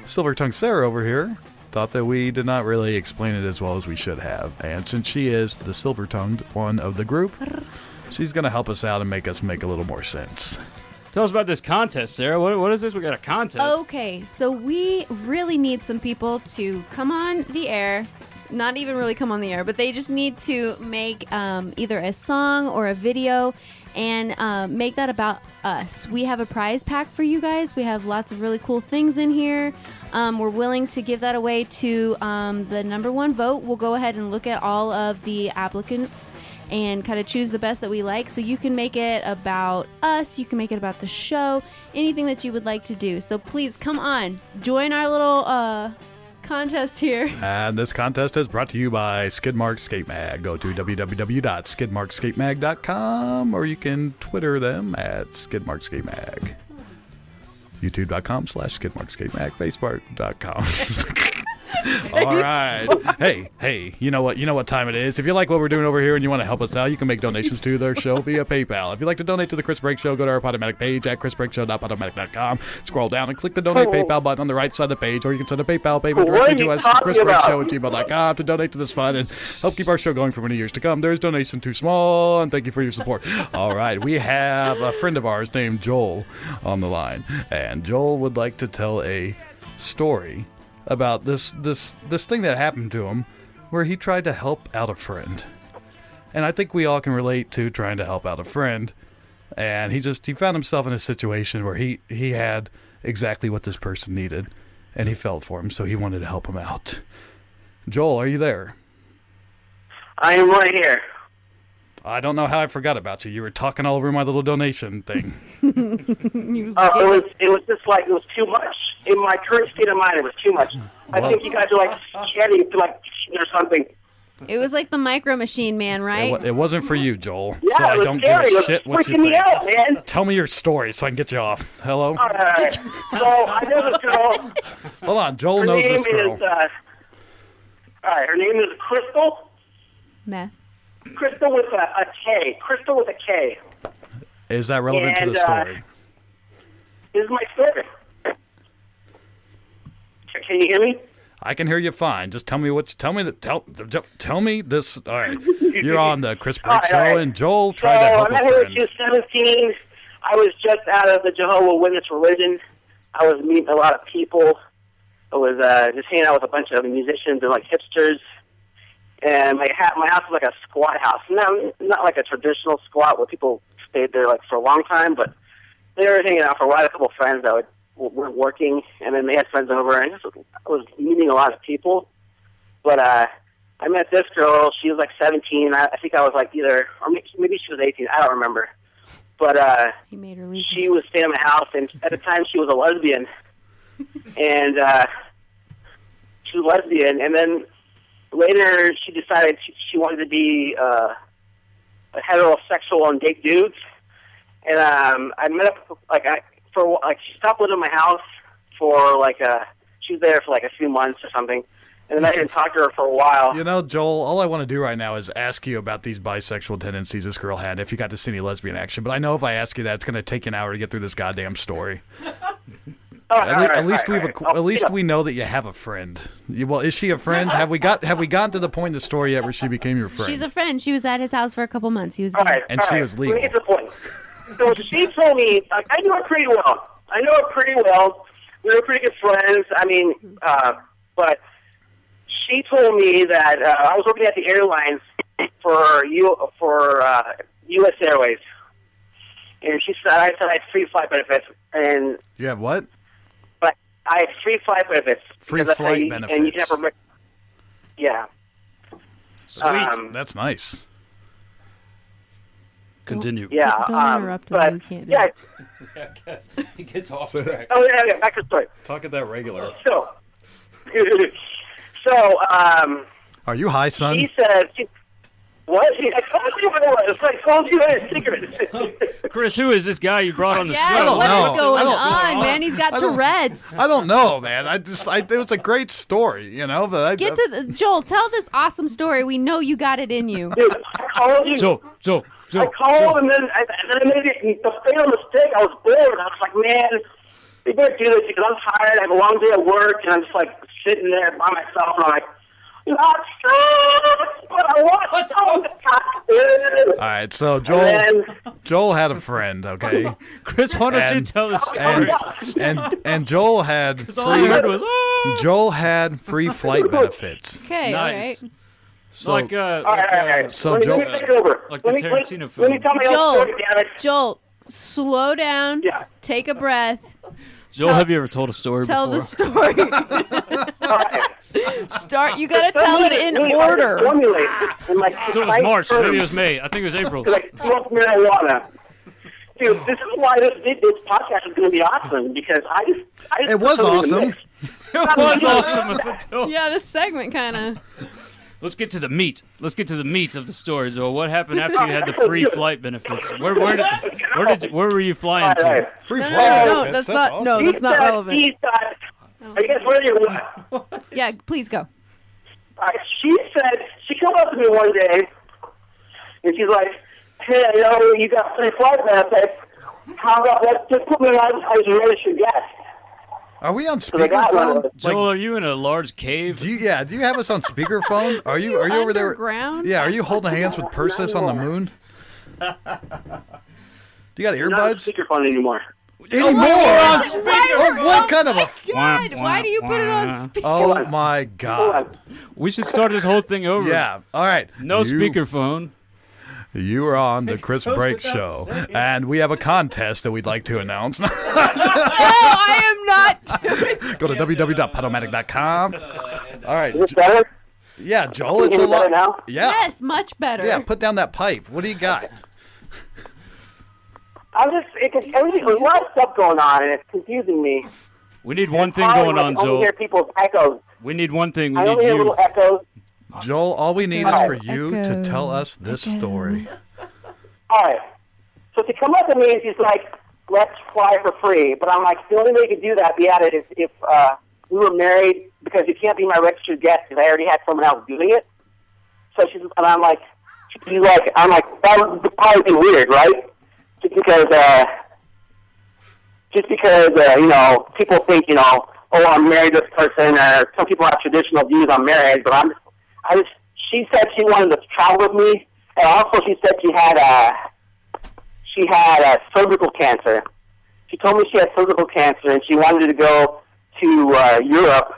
Speaker 1: Silver Tongue Sarah over here thought that we did not really explain it as well as we should have. And since she is the silver-tongued one of the group, she's going to help us out and make us make a little more sense.
Speaker 2: Tell us about this contest, Sarah. What is this? We got a contest.
Speaker 3: Okay, so we really need some people to come on the air not even really come on the air, but they just need to make either a song or a video and make that about us. We have a prize pack for you guys. We have lots of really cool things in here. We're willing to give that away to the number one vote. We'll go ahead and look at all of the applicants and kind of choose the best that we like. So you can make it about us. You can make it about the show. Anything that you would like to do. So please, come on. Join our little contest here.
Speaker 1: And this contest is brought to you by Skidmark Skate Mag. Go to www.skidmarkskatemag.com or you can Twitter them at Skidmark Skate Mag. YouTube.com/SkidmarkSkateMag. Facebook.com. All right. Hey, you know what time it is. If you like what we're doing over here and you want to help us out, you can make donations to their show via PayPal. If you'd like to donate to the Chris Break Show, go to our Podomatic page at chrisbreakshow.podomatic.com. Scroll down and click the donate PayPal button on the right side of the page, or you can send a PayPal payment directly to us at chrisbreakshow@gmail.com to donate to this fund and help keep our show going for many years to come. There's donation too small, and thank you for your support. All right, we have a friend of ours named Joel on the line, and Joel would like to tell a story about this thing that happened to him where he tried to help out a friend. And I think we all can relate to trying to help out a friend. And he found himself in a situation where he had exactly what this person needed. And he felt for him, so he wanted to help him out. Joel, are you there?
Speaker 4: I am right here.
Speaker 1: I don't know how I forgot about you. You were talking all over my little donation thing.
Speaker 4: It was just like, it was too much. In my current state of mind, it was too much. I think you guys are like chatting to like or something.
Speaker 3: It was like the Micro Machine Man, right?
Speaker 1: It wasn't for you, Joel.
Speaker 4: Yeah,
Speaker 1: so I
Speaker 4: it was
Speaker 1: don't
Speaker 4: scary.
Speaker 1: give a shit what you
Speaker 4: freaking me
Speaker 1: think.
Speaker 4: out, man.
Speaker 1: Tell me your story so I can get you off. Hello?
Speaker 4: All right. So I know this girl.
Speaker 1: Hold on, Joel
Speaker 4: Her
Speaker 1: knows
Speaker 4: name
Speaker 1: this girl.
Speaker 4: is, all right, her name is Crystal.
Speaker 3: Meth.
Speaker 4: Crystal with a K. Crystal with a K.
Speaker 1: Is that relevant to the story?
Speaker 4: This is my story. Can you hear me?
Speaker 1: I can hear you fine. Just tell me tell me this. All right, you're on the Chris Break Show,
Speaker 4: right.
Speaker 1: And Joel tried to help
Speaker 4: I'm
Speaker 1: a
Speaker 4: out here when
Speaker 1: friend.
Speaker 4: she was 17. I was just out of the Jehovah's Witness religion. I was meeting a lot of people. I was just hanging out with a bunch of musicians and like hipsters. And my house was like a squat house. Not like a traditional squat where people stayed there like for a long time, but they were hanging out for a while. I had a couple of friends that were working, and then they had friends over, and I was meeting a lot of people. But I met this girl. She was like 17. I think I was like or maybe she was 18. I don't remember. But
Speaker 3: He made her leave.
Speaker 4: she was staying in my house, and at the time she was a lesbian. And she was lesbian, and then later she decided she wanted to be a heterosexual and date dudes. And I met up she stopped living in my house for she was there for like a few months or something. And then I didn't talk to her for a while.
Speaker 1: You know, Joel, all I want to do right now is ask you about these bisexual tendencies this girl had, if you got to see any lesbian action. But I know if I ask you that, it's going to take you an hour to get through this goddamn story. At least we know that you have a friend. Well, is she a friend? Have we gotten to the point in the story yet where she became your friend?
Speaker 3: She's a friend. She was at his house for a couple months. He was
Speaker 4: All right,
Speaker 1: and she was legal.
Speaker 4: Let me get to the point. So she told me, I knew her pretty well. We were pretty good friends. I mean, but she told me that I was working at the airlines for U.S. Airways, and she said I had free flight benefits. And
Speaker 1: you have what?
Speaker 4: But I had free flight benefits.
Speaker 1: Free flight benefits.
Speaker 4: And you can have yeah.
Speaker 2: Sweet.
Speaker 1: That's nice.
Speaker 2: Continue.
Speaker 3: Don't interrupt him.
Speaker 4: But
Speaker 3: You can't do
Speaker 4: yeah.
Speaker 3: it.
Speaker 2: He gets off track.
Speaker 4: Oh yeah. Back to the story.
Speaker 1: Talk at that regular.
Speaker 4: So,
Speaker 1: Are you high, son?
Speaker 4: he said, what? I told you what it was. I told you it was a secret.
Speaker 2: Chris, who is this guy you brought on the
Speaker 3: Yeah,
Speaker 2: show?
Speaker 3: what
Speaker 1: know.
Speaker 3: is going
Speaker 1: I don't
Speaker 3: on,
Speaker 1: know.
Speaker 3: man? He's got Tourette's.
Speaker 1: I don't know, man. It was a great story, you know. But
Speaker 3: Joel, tell this awesome story. We know you got it in you.
Speaker 4: Dude, I called you.
Speaker 2: Joe.
Speaker 4: I called, and then I made it the fatal mistake. I was bored. I was like, man, we better do this because I'm tired. I have a long day at work, and I'm just like sitting there by myself, and I'm like, Not sure, but I want to
Speaker 1: All right, so Joel had a friend, okay?
Speaker 2: Chris, why don't you tell the story?
Speaker 1: And Joel had
Speaker 2: All I heard was,
Speaker 1: Joel had free flight benefits.
Speaker 3: Okay, all
Speaker 2: nice.
Speaker 3: right.
Speaker 1: So,
Speaker 2: Like,
Speaker 4: All right.
Speaker 1: So
Speaker 4: let me
Speaker 1: Joel-
Speaker 4: take it over.
Speaker 2: like the Tarantino
Speaker 4: Let
Speaker 2: film.
Speaker 4: me tell my own
Speaker 3: Joel,
Speaker 4: story, damn it.
Speaker 3: Joel, slow down.
Speaker 4: Yeah.
Speaker 3: Take a breath.
Speaker 2: Joel, have you ever told a story
Speaker 3: Tell
Speaker 2: before?
Speaker 3: the story.
Speaker 4: All right.
Speaker 3: Start. You gotta tell it in
Speaker 4: Let me
Speaker 3: order.
Speaker 4: formulate in like
Speaker 2: So it was March, maybe it was May. I think it was April.
Speaker 4: Because I smoke marijuana. Dude, this is why this podcast is going to be awesome, because I just
Speaker 1: It was
Speaker 4: totally
Speaker 1: awesome.
Speaker 4: mixed.
Speaker 2: It was awesome up until...
Speaker 3: Yeah, this segment kind of.
Speaker 2: Let's get to the meat. Let's get to the meat of the story, Joel. What happened after you had the free flight benefits? Where were you flying
Speaker 4: All right.
Speaker 2: to?
Speaker 1: free
Speaker 3: No,
Speaker 1: flight
Speaker 3: no,
Speaker 1: benefits,
Speaker 3: that's not.
Speaker 1: awesome.
Speaker 3: No, that's not relevant.
Speaker 4: She thought, are you guys ready or what?
Speaker 3: Yeah, please go.
Speaker 4: All right, she said, she came up to me one day, and she's like, hey, I know you got free flight benefits. How about let's just put me on as a registered guest?
Speaker 1: Are we on
Speaker 4: So they got one of
Speaker 1: speakerphone?
Speaker 4: those.
Speaker 2: Joel, are you in a large cave?
Speaker 1: Do you have us on speakerphone? Are you over there?
Speaker 3: Underground?
Speaker 1: Yeah, are you holding hands with Perseus on the moon? Do you got
Speaker 4: You're not on
Speaker 1: earbuds?
Speaker 4: speakerphone anymore.
Speaker 1: Anymore? Oh, what kind of a?
Speaker 3: God, why do you put it on speaker?
Speaker 1: Oh my
Speaker 4: Hold
Speaker 1: God!
Speaker 4: on.
Speaker 2: We should start this whole thing over.
Speaker 1: Yeah. All right.
Speaker 2: No speakerphone.
Speaker 1: You are on the Chris Break Show, and we have a contest that we'd like to announce.
Speaker 3: No, I am not doing.
Speaker 1: Go to www.podomatic.com. All right.
Speaker 4: Is this better?
Speaker 1: Yeah, Joel,
Speaker 4: Can
Speaker 1: it's
Speaker 4: you
Speaker 1: a
Speaker 4: hear better
Speaker 1: lot.
Speaker 4: now?
Speaker 1: Yeah.
Speaker 3: Yes, much better.
Speaker 1: Yeah, put down that pipe. What do you got?
Speaker 4: There's a lot of stuff going on, and it's confusing me.
Speaker 2: We need one thing
Speaker 4: Probably,
Speaker 2: going on,
Speaker 4: I only
Speaker 2: Joel.
Speaker 4: hear people's echoes.
Speaker 2: We need one thing. We
Speaker 4: I
Speaker 2: need
Speaker 4: only hear
Speaker 2: you.
Speaker 4: little echoes.
Speaker 1: Joel, all we need is for you to
Speaker 3: Echo.
Speaker 1: tell us this story.
Speaker 4: All right. So she come up to me and she's like, let's fly for free. But I'm like, the only way you could do that, be at it, is if we were married, because you can't be my registered guest because I already had someone else doing it. So I'm like, that would probably be weird, right? Just because, people think, oh, I'm married to this person. Some people have traditional views on marriage, but she said she wanted to travel with me, and also she said she had cervical cancer. She told me she had cervical cancer, and she wanted to go to Europe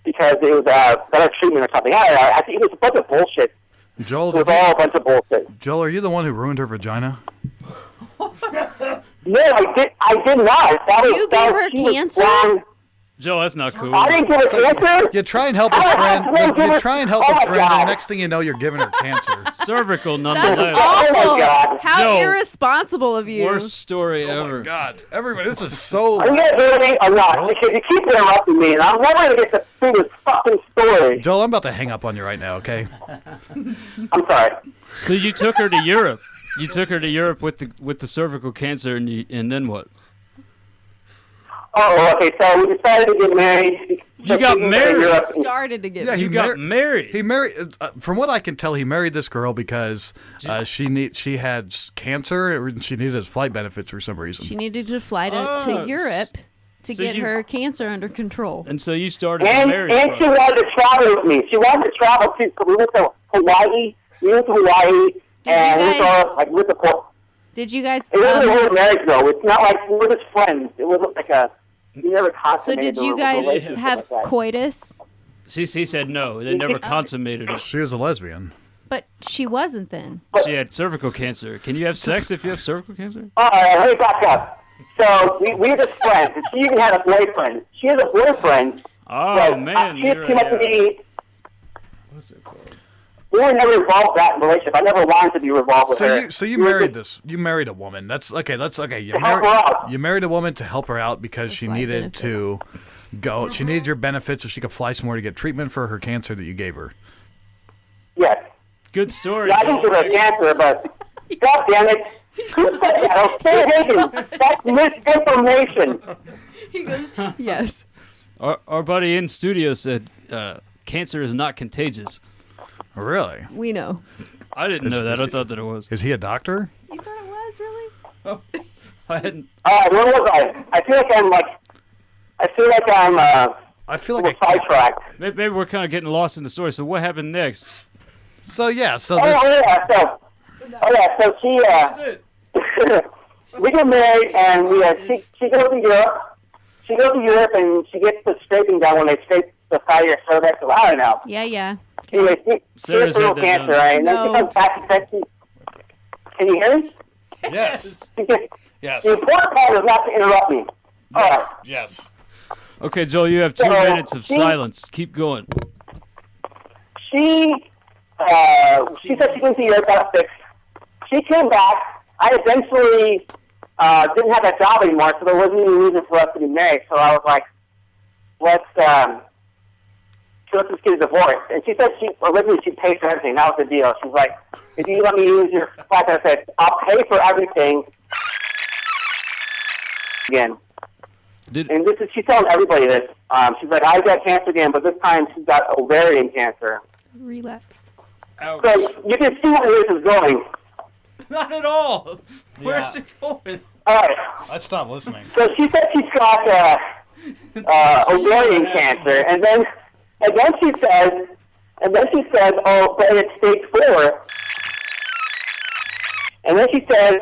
Speaker 4: because it was better treatment or something. I think it was a bunch of bullshit.
Speaker 1: Joel,
Speaker 4: It was all a bunch of bullshit.
Speaker 1: Joel, are you the one who ruined her vagina?
Speaker 4: No, I did not.
Speaker 3: You gave her
Speaker 4: she was
Speaker 3: cancer?
Speaker 4: wrong.
Speaker 2: Joel, that's not cool.
Speaker 4: I didn't give her cancer.
Speaker 1: You try and help a
Speaker 4: Oh,
Speaker 1: friend. You try and help
Speaker 4: oh
Speaker 1: a
Speaker 4: my
Speaker 1: friend, and
Speaker 4: God.
Speaker 1: the next thing you know, you're giving her cancer.
Speaker 2: Cervical,
Speaker 3: That's
Speaker 2: nonetheless.
Speaker 4: Oh my
Speaker 3: awful.
Speaker 4: God.
Speaker 3: How
Speaker 2: Joe.
Speaker 3: irresponsible of you.
Speaker 2: Worst story ever.
Speaker 1: God, everybody, this is so.
Speaker 4: Are you guys ready or not? Because you keep interrupting me, and I'm never going to get through this fucking story.
Speaker 1: Joel, I'm about to hang up on you right now. Okay.
Speaker 4: I'm sorry.
Speaker 2: So you took her to Europe. You took her to Europe with the cervical cancer, and then what?
Speaker 4: Oh, okay. So we decided to get married.
Speaker 2: You got married?
Speaker 3: Started to get
Speaker 1: Yeah,
Speaker 2: You got married.
Speaker 1: He married. From what I can tell, he married this girl because she had cancer and she needed flight benefits for some reason.
Speaker 3: She needed to fly to
Speaker 2: Oh,
Speaker 3: Europe to
Speaker 2: so
Speaker 3: get
Speaker 2: you-
Speaker 3: her cancer under control.
Speaker 2: And so you started the
Speaker 4: And
Speaker 2: marriage
Speaker 4: she
Speaker 2: process.
Speaker 4: wanted to travel with me. She wanted to travel too. So we went to Hawaii. And we went
Speaker 3: guys-
Speaker 4: to with the port.
Speaker 3: Did you guys?
Speaker 4: It wasn't a real marriage though. It's not like we're just friends. It wasn't like a. We never
Speaker 3: So
Speaker 4: consummated.
Speaker 3: did you
Speaker 4: a
Speaker 3: guys
Speaker 4: relationship
Speaker 3: have
Speaker 4: like that.
Speaker 3: coitus?
Speaker 2: He said no. They never consummated it.
Speaker 1: She was a lesbian.
Speaker 3: But she wasn't then.
Speaker 2: She had cervical cancer. Can you have sex if you have cervical cancer?
Speaker 4: All right, let me back up. So we were just friends. And she even had a boyfriend. She has a boyfriend.
Speaker 2: Oh
Speaker 4: but,
Speaker 2: man,
Speaker 4: she
Speaker 2: you're
Speaker 4: came up to me.
Speaker 2: What's it called?
Speaker 4: We were never involved that in a relationship. I never wanted to be involved with her.
Speaker 1: So you
Speaker 4: We were
Speaker 1: married
Speaker 4: just-
Speaker 1: this. You married a woman. That's okay. You
Speaker 4: To help her out.
Speaker 1: You married a woman to help her out because she
Speaker 3: flight
Speaker 1: needed
Speaker 3: benefits.
Speaker 1: to go. She needed your benefits so she could fly somewhere to get treatment for her cancer that you gave her.
Speaker 4: Yes.
Speaker 2: Good story.
Speaker 4: Yeah, I didn't give her cancer, but God damn it. Who said that? Okay, that's misinformation.
Speaker 3: He goes, yes.
Speaker 2: Our buddy in studio said cancer is not contagious.
Speaker 1: Really?
Speaker 3: We know.
Speaker 2: I didn't know that. I thought that it was.
Speaker 1: Is he a doctor?
Speaker 3: You thought it was really?
Speaker 2: I hadn't.
Speaker 4: All right, where was I? I feel like I'm
Speaker 1: I feel
Speaker 4: we're
Speaker 1: like I can't.
Speaker 4: sidetracked.
Speaker 2: Maybe we're kind of getting lost in the story. So what happened next?
Speaker 1: So yeah, so
Speaker 4: Oh
Speaker 1: this.
Speaker 4: yeah, so she we get married, and she goes to Europe. She goes to Europe, and she gets the scraping done when they scrape the side of your cervix. I don't know.
Speaker 3: Yeah.
Speaker 4: Anyway, she
Speaker 2: Sarah's
Speaker 4: gets a little
Speaker 2: had that
Speaker 4: cancer,
Speaker 2: done.
Speaker 4: right? And then
Speaker 3: No.
Speaker 4: she comes back and says, can you hear me?
Speaker 1: Yes. Yes.
Speaker 4: The important part is not to interrupt me. All right.
Speaker 1: Yes.
Speaker 2: Okay, Joel, you have 2
Speaker 4: So,
Speaker 2: minutes of
Speaker 4: she-
Speaker 2: silence. Keep going.
Speaker 4: She said she went to Europe, got it fixed. She came back. I eventually didn't have that job anymore, so there wasn't any reason for us to be married. So I was like, let's just get a divorce. And she said originally she'd pay for everything. That was the deal. She's like, if you let me use your flat, I said, I'll pay for everything. Again. And she's telling everybody this. She's like, I got cancer again, but this time she's got ovarian cancer.
Speaker 3: Relapse.
Speaker 2: Ouch.
Speaker 4: So you can see where this is going.
Speaker 2: Not at all. Where's
Speaker 1: Yeah.
Speaker 2: it going?
Speaker 4: All right.
Speaker 1: I stopped listening.
Speaker 4: So she said she's got ovarian cancer, and then she says, oh, but it's stage 4. And then she says,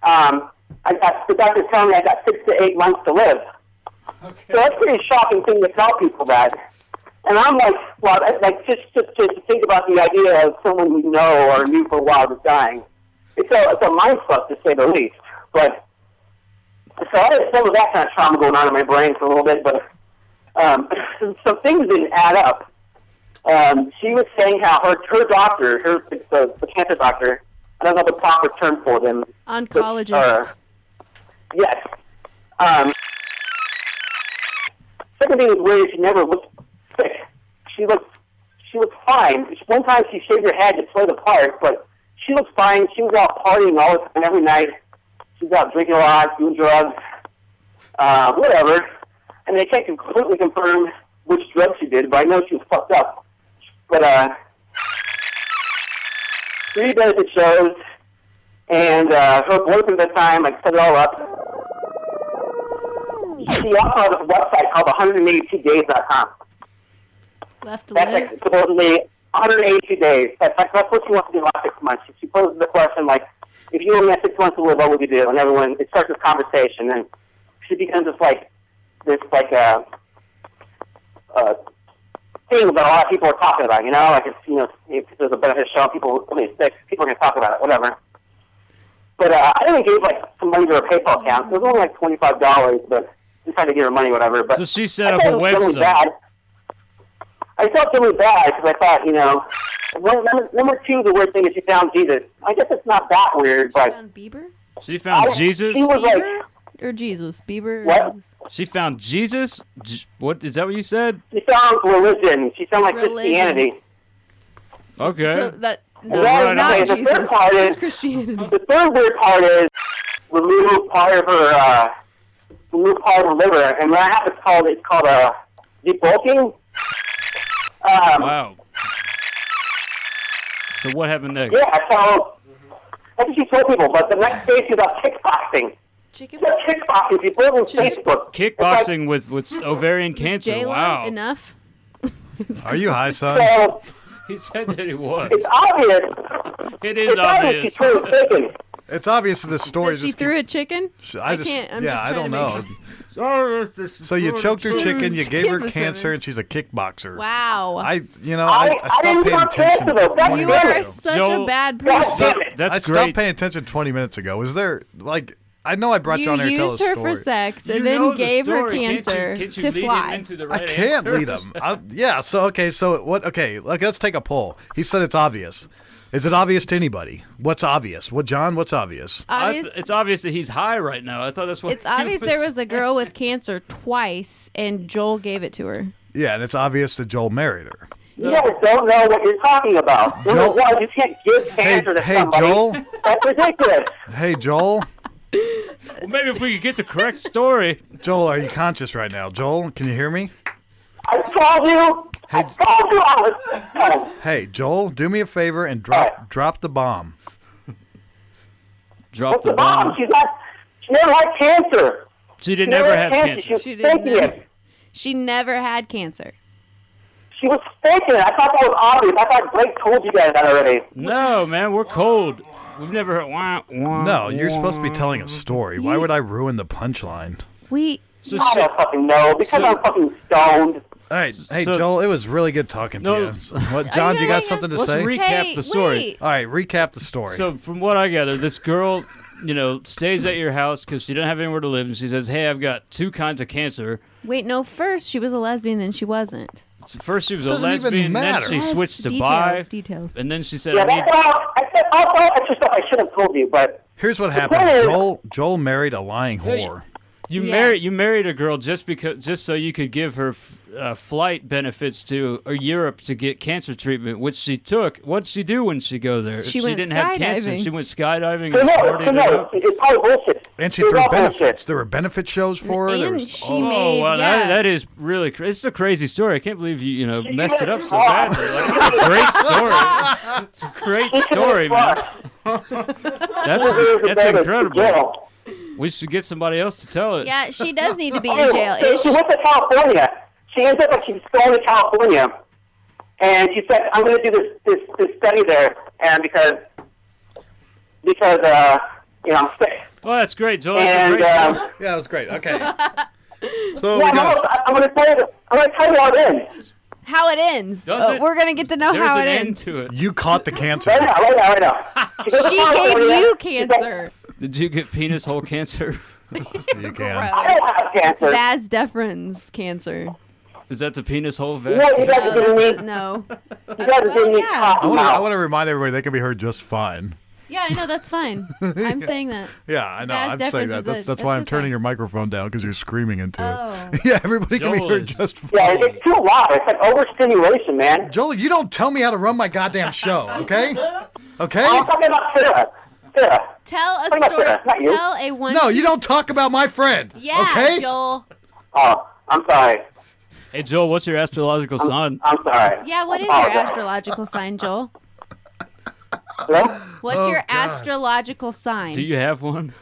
Speaker 4: the doctor's telling me I got 6 to 8 months to live.
Speaker 2: Okay.
Speaker 4: So that's a pretty shocking thing to tell people that. And I'm like, well, just to think about the idea of someone we know or knew for a while that's dying. It's a mind fuck, to say the least. But so I had some of that kind of trauma going on in my brain for a little bit, but some things didn't add up. She was saying how her doctor, the cancer doctor, I don't know the proper term for them.
Speaker 3: Oncologist.
Speaker 4: Yes. Second thing was weird. She never looked sick. She looked fine. One time she shaved her head to play the part, but she looked fine. She was out partying all the time, every night. She was out drinking a lot, doing drugs, whatever. And they can't completely confirm which drugs she did, but I know she was fucked up. But 3 benefit shows, and her boyfriend at the time, I set it all up. She also has a website called 182days.com.
Speaker 3: Left to
Speaker 4: That's
Speaker 3: live.
Speaker 4: like supposedly 182 days. That's what she wants to do in the last 6 months. She poses the question like, if you only have 6 months to live, what would you do? And everyone, it starts this conversation, and she becomes this thing that a lot of people are talking about. Like if there's a benefit show, people are going to talk about it, whatever. But I didn't give some money to her PayPal account. It was only like $25, but I'm trying to give her money, whatever. But
Speaker 2: So she set up
Speaker 4: I
Speaker 2: a
Speaker 4: thought it was really
Speaker 2: website.
Speaker 4: bad. I felt really bad because I thought, number 2, the weird thing is she found Jesus. I guess it's not that weird, but
Speaker 3: Found Bieber?
Speaker 2: She found Jesus?
Speaker 4: She was like,
Speaker 3: Bieber? Or Jesus? Bieber? Or
Speaker 4: What?
Speaker 3: Jesus?
Speaker 2: She found Jesus? What, is that what you said?
Speaker 4: she found religion. She found
Speaker 3: Religion.
Speaker 4: Christianity.
Speaker 2: Okay.
Speaker 3: So that
Speaker 4: And then,
Speaker 3: not
Speaker 4: okay, the
Speaker 3: Jesus,
Speaker 4: third part is
Speaker 3: just Christianity.
Speaker 4: the third weird part is remove part of her liver, and what happens it's called debulking.
Speaker 2: Wow. So what happened next?
Speaker 4: Yeah, so that's what she told people. But the next stage is kickboxing.
Speaker 3: Chicken?
Speaker 4: She said kickboxing. She put it on Facebook.
Speaker 2: Kickboxing with ovarian cancer.
Speaker 3: J-Lo?
Speaker 2: Wow.
Speaker 3: Enough?
Speaker 1: Are you high, son?
Speaker 4: So
Speaker 2: He said that it was.
Speaker 4: it's obvious.
Speaker 2: It is
Speaker 4: It's
Speaker 2: obvious.
Speaker 4: She threw a chicken.
Speaker 1: It's obvious in this story.
Speaker 3: That she
Speaker 1: just
Speaker 3: threw a chicken?
Speaker 1: I just,
Speaker 3: can't. I'm
Speaker 1: yeah,
Speaker 3: just
Speaker 1: I
Speaker 3: trying
Speaker 1: don't
Speaker 3: to
Speaker 1: know.
Speaker 3: make
Speaker 1: So you choked her chicken, you gave her
Speaker 3: Give us
Speaker 1: cancer,
Speaker 3: a-
Speaker 1: and she's a kickboxer.
Speaker 3: Wow.
Speaker 1: I
Speaker 4: I
Speaker 1: stopped
Speaker 4: didn't
Speaker 1: paying
Speaker 4: want cancer,
Speaker 1: attention.
Speaker 4: though. That's
Speaker 1: 20
Speaker 3: you
Speaker 1: minutes
Speaker 3: are
Speaker 1: ago.
Speaker 3: such
Speaker 2: Joel-
Speaker 3: a bad
Speaker 4: God
Speaker 3: person.
Speaker 4: damn it.
Speaker 2: That's
Speaker 1: I
Speaker 2: great.
Speaker 1: stopped paying attention 20 minutes ago. Was there I know I brought you on here to tell a
Speaker 3: used her
Speaker 1: story.
Speaker 3: for sex
Speaker 2: You
Speaker 3: and
Speaker 2: know
Speaker 3: then
Speaker 2: the
Speaker 3: gave her
Speaker 2: story.
Speaker 3: cancer
Speaker 2: Can't you
Speaker 3: to
Speaker 2: lead him
Speaker 3: fly.
Speaker 2: into the
Speaker 1: I
Speaker 2: right
Speaker 1: can't
Speaker 2: answer?
Speaker 1: lead him. Yeah. So what? Okay. Let's take a poll. He said it's obvious. Is it obvious to anybody? What's obvious? John? What's obvious?
Speaker 2: It's obvious that he's high right now. I thought that's what.
Speaker 3: It's obvious there was a girl with cancer twice, and Joel gave it to her.
Speaker 1: Yeah, and it's obvious that Joel married her.
Speaker 4: You guys don't know what you're talking about.
Speaker 1: Joel-
Speaker 4: Number 1, you can't give cancer to
Speaker 1: Hey,
Speaker 4: somebody.
Speaker 1: Joel.
Speaker 4: That's ridiculous.
Speaker 1: Hey, Joel.
Speaker 2: Well, maybe if we could get the correct story.
Speaker 1: Joel, are you conscious right now? Joel, can you hear me?
Speaker 4: I told you. I told you I was.
Speaker 1: Hey, Joel, do me a favor and drop the bomb.
Speaker 2: Drop
Speaker 4: What's
Speaker 2: the
Speaker 4: the bomb?
Speaker 2: bomb.
Speaker 4: She never had cancer.
Speaker 2: She did never have
Speaker 4: She
Speaker 2: cancer.
Speaker 4: was
Speaker 3: She didn't
Speaker 4: faking
Speaker 3: know.
Speaker 4: it.
Speaker 3: She never had cancer.
Speaker 4: She was faking it. I thought that was obvious. I thought Blake told you guys that already.
Speaker 2: No, man, we're cold. We've never heard. Wah, wah,
Speaker 1: No, you're supposed to be
Speaker 2: wah.
Speaker 1: telling a story. Why would I ruin the punchline?
Speaker 2: So
Speaker 4: I don't fucking know because I'm fucking stoned.
Speaker 1: All right. Hey,
Speaker 2: So-
Speaker 1: Joel, it was really good talking to you. What, John, you got something to
Speaker 2: Let's
Speaker 1: say?
Speaker 2: recap the story.
Speaker 3: Wait.
Speaker 1: All right, recap the story.
Speaker 2: So from what I gather, this girl, stays at your house because she didn't have anywhere to live, and she says, "Hey, I've got 2 kinds of cancer."
Speaker 3: Wait, no. First, she was a lesbian, then she wasn't.
Speaker 2: So first, she was a
Speaker 1: Doesn't even
Speaker 2: lesbian, then
Speaker 1: matter.
Speaker 2: she
Speaker 3: Yes,
Speaker 2: switched to
Speaker 3: details,
Speaker 2: bi,
Speaker 3: details.
Speaker 2: and then she said,
Speaker 4: Yeah,
Speaker 2: "I need."
Speaker 4: that's all. I said all extra stuff I should have told you, but
Speaker 1: Here's what
Speaker 4: point
Speaker 1: happened.
Speaker 4: is-
Speaker 1: Joel married a lying
Speaker 2: Hey.
Speaker 1: whore.
Speaker 2: You
Speaker 3: Yes.
Speaker 2: married a girl just so you could give her flight benefits to Europe to get cancer treatment, which she took. What'd she do when she go there? If
Speaker 3: She went
Speaker 2: didn't have cancer.
Speaker 3: skydiving.
Speaker 2: She went skydiving.
Speaker 4: so
Speaker 2: and partied it
Speaker 4: no,
Speaker 2: up.
Speaker 4: it's probably bullshit.
Speaker 1: And she
Speaker 4: It was
Speaker 1: threw
Speaker 4: all
Speaker 1: benefits.
Speaker 4: bullshit.
Speaker 1: There were benefit shows for her. There
Speaker 3: And
Speaker 1: was,
Speaker 3: she
Speaker 1: oh,
Speaker 3: made,
Speaker 2: wow,
Speaker 3: yeah.
Speaker 2: that is really it's a crazy story. I can't believe you messed it up so
Speaker 4: Oh.
Speaker 2: badly. Like, it's a great story. It's a great story, man. That's incredible.
Speaker 4: Jail.
Speaker 2: We should get somebody else to tell it.
Speaker 3: Yeah, she does need to be in jail.
Speaker 4: So
Speaker 3: Is
Speaker 4: she
Speaker 3: she-
Speaker 4: went to California. She ended up she's going to California, and she said, "I'm going to do this study there," and because I'm sick.
Speaker 2: Well, that's great, Joel. That's a
Speaker 4: And
Speaker 2: great story.
Speaker 1: yeah, it was great. Okay. So
Speaker 4: yeah,
Speaker 1: we got.
Speaker 4: I'm going to tell you. I'm going to tell you how it ends.
Speaker 3: how it ends?
Speaker 2: Does it?
Speaker 3: We're gonna get to know
Speaker 2: There's
Speaker 3: how
Speaker 2: an
Speaker 3: it
Speaker 2: end
Speaker 3: ends.
Speaker 2: to it.
Speaker 1: You caught the cancer.
Speaker 4: Right now. She, goes to
Speaker 3: She gave
Speaker 4: California.
Speaker 3: you
Speaker 4: She said,
Speaker 3: cancer.
Speaker 2: Did you get penis hole cancer?
Speaker 1: You can.
Speaker 3: Gross.
Speaker 4: I don't have cancer.
Speaker 3: Vas deferens cancer.
Speaker 2: Is that the penis hole
Speaker 4: You know, you guys are giving me.
Speaker 3: No.
Speaker 4: You guys are giving me
Speaker 3: yeah.
Speaker 4: cotton
Speaker 1: I
Speaker 4: mouth.
Speaker 1: want to remind everybody they can be heard just fine.
Speaker 3: Yeah, I know that's fine. I'm saying that.
Speaker 1: Yeah, I know.
Speaker 3: Vas
Speaker 1: I'm saying
Speaker 3: deferens
Speaker 1: that.
Speaker 3: is
Speaker 1: That's
Speaker 3: that's
Speaker 1: why I'm
Speaker 3: okay.
Speaker 1: turning your microphone down because you're screaming into
Speaker 3: Oh.
Speaker 1: it. Yeah, everybody can be
Speaker 2: Joel
Speaker 1: heard
Speaker 2: is-
Speaker 1: just
Speaker 4: Yeah,
Speaker 1: fine.
Speaker 4: it's too loud. It's like overstimulation, man.
Speaker 1: Joel, you don't tell me how to run my goddamn show, okay? Okay?
Speaker 4: I'm talking about Sarah. Sarah.
Speaker 3: Tell a
Speaker 4: Talking about
Speaker 3: story.
Speaker 4: that, not you.
Speaker 3: Tell a one.
Speaker 1: No, you don't talk about my friend.
Speaker 3: Yeah,
Speaker 1: okay?
Speaker 3: Joel.
Speaker 4: Oh, I'm sorry.
Speaker 2: Hey, Joel, what's your astrological sign?
Speaker 4: I'm sorry.
Speaker 3: Yeah, what is your
Speaker 4: Apologize.
Speaker 3: astrological sign, Joel?
Speaker 4: Hello?
Speaker 3: What's
Speaker 1: Oh,
Speaker 3: your
Speaker 1: God.
Speaker 3: astrological sign?
Speaker 2: Do you have one?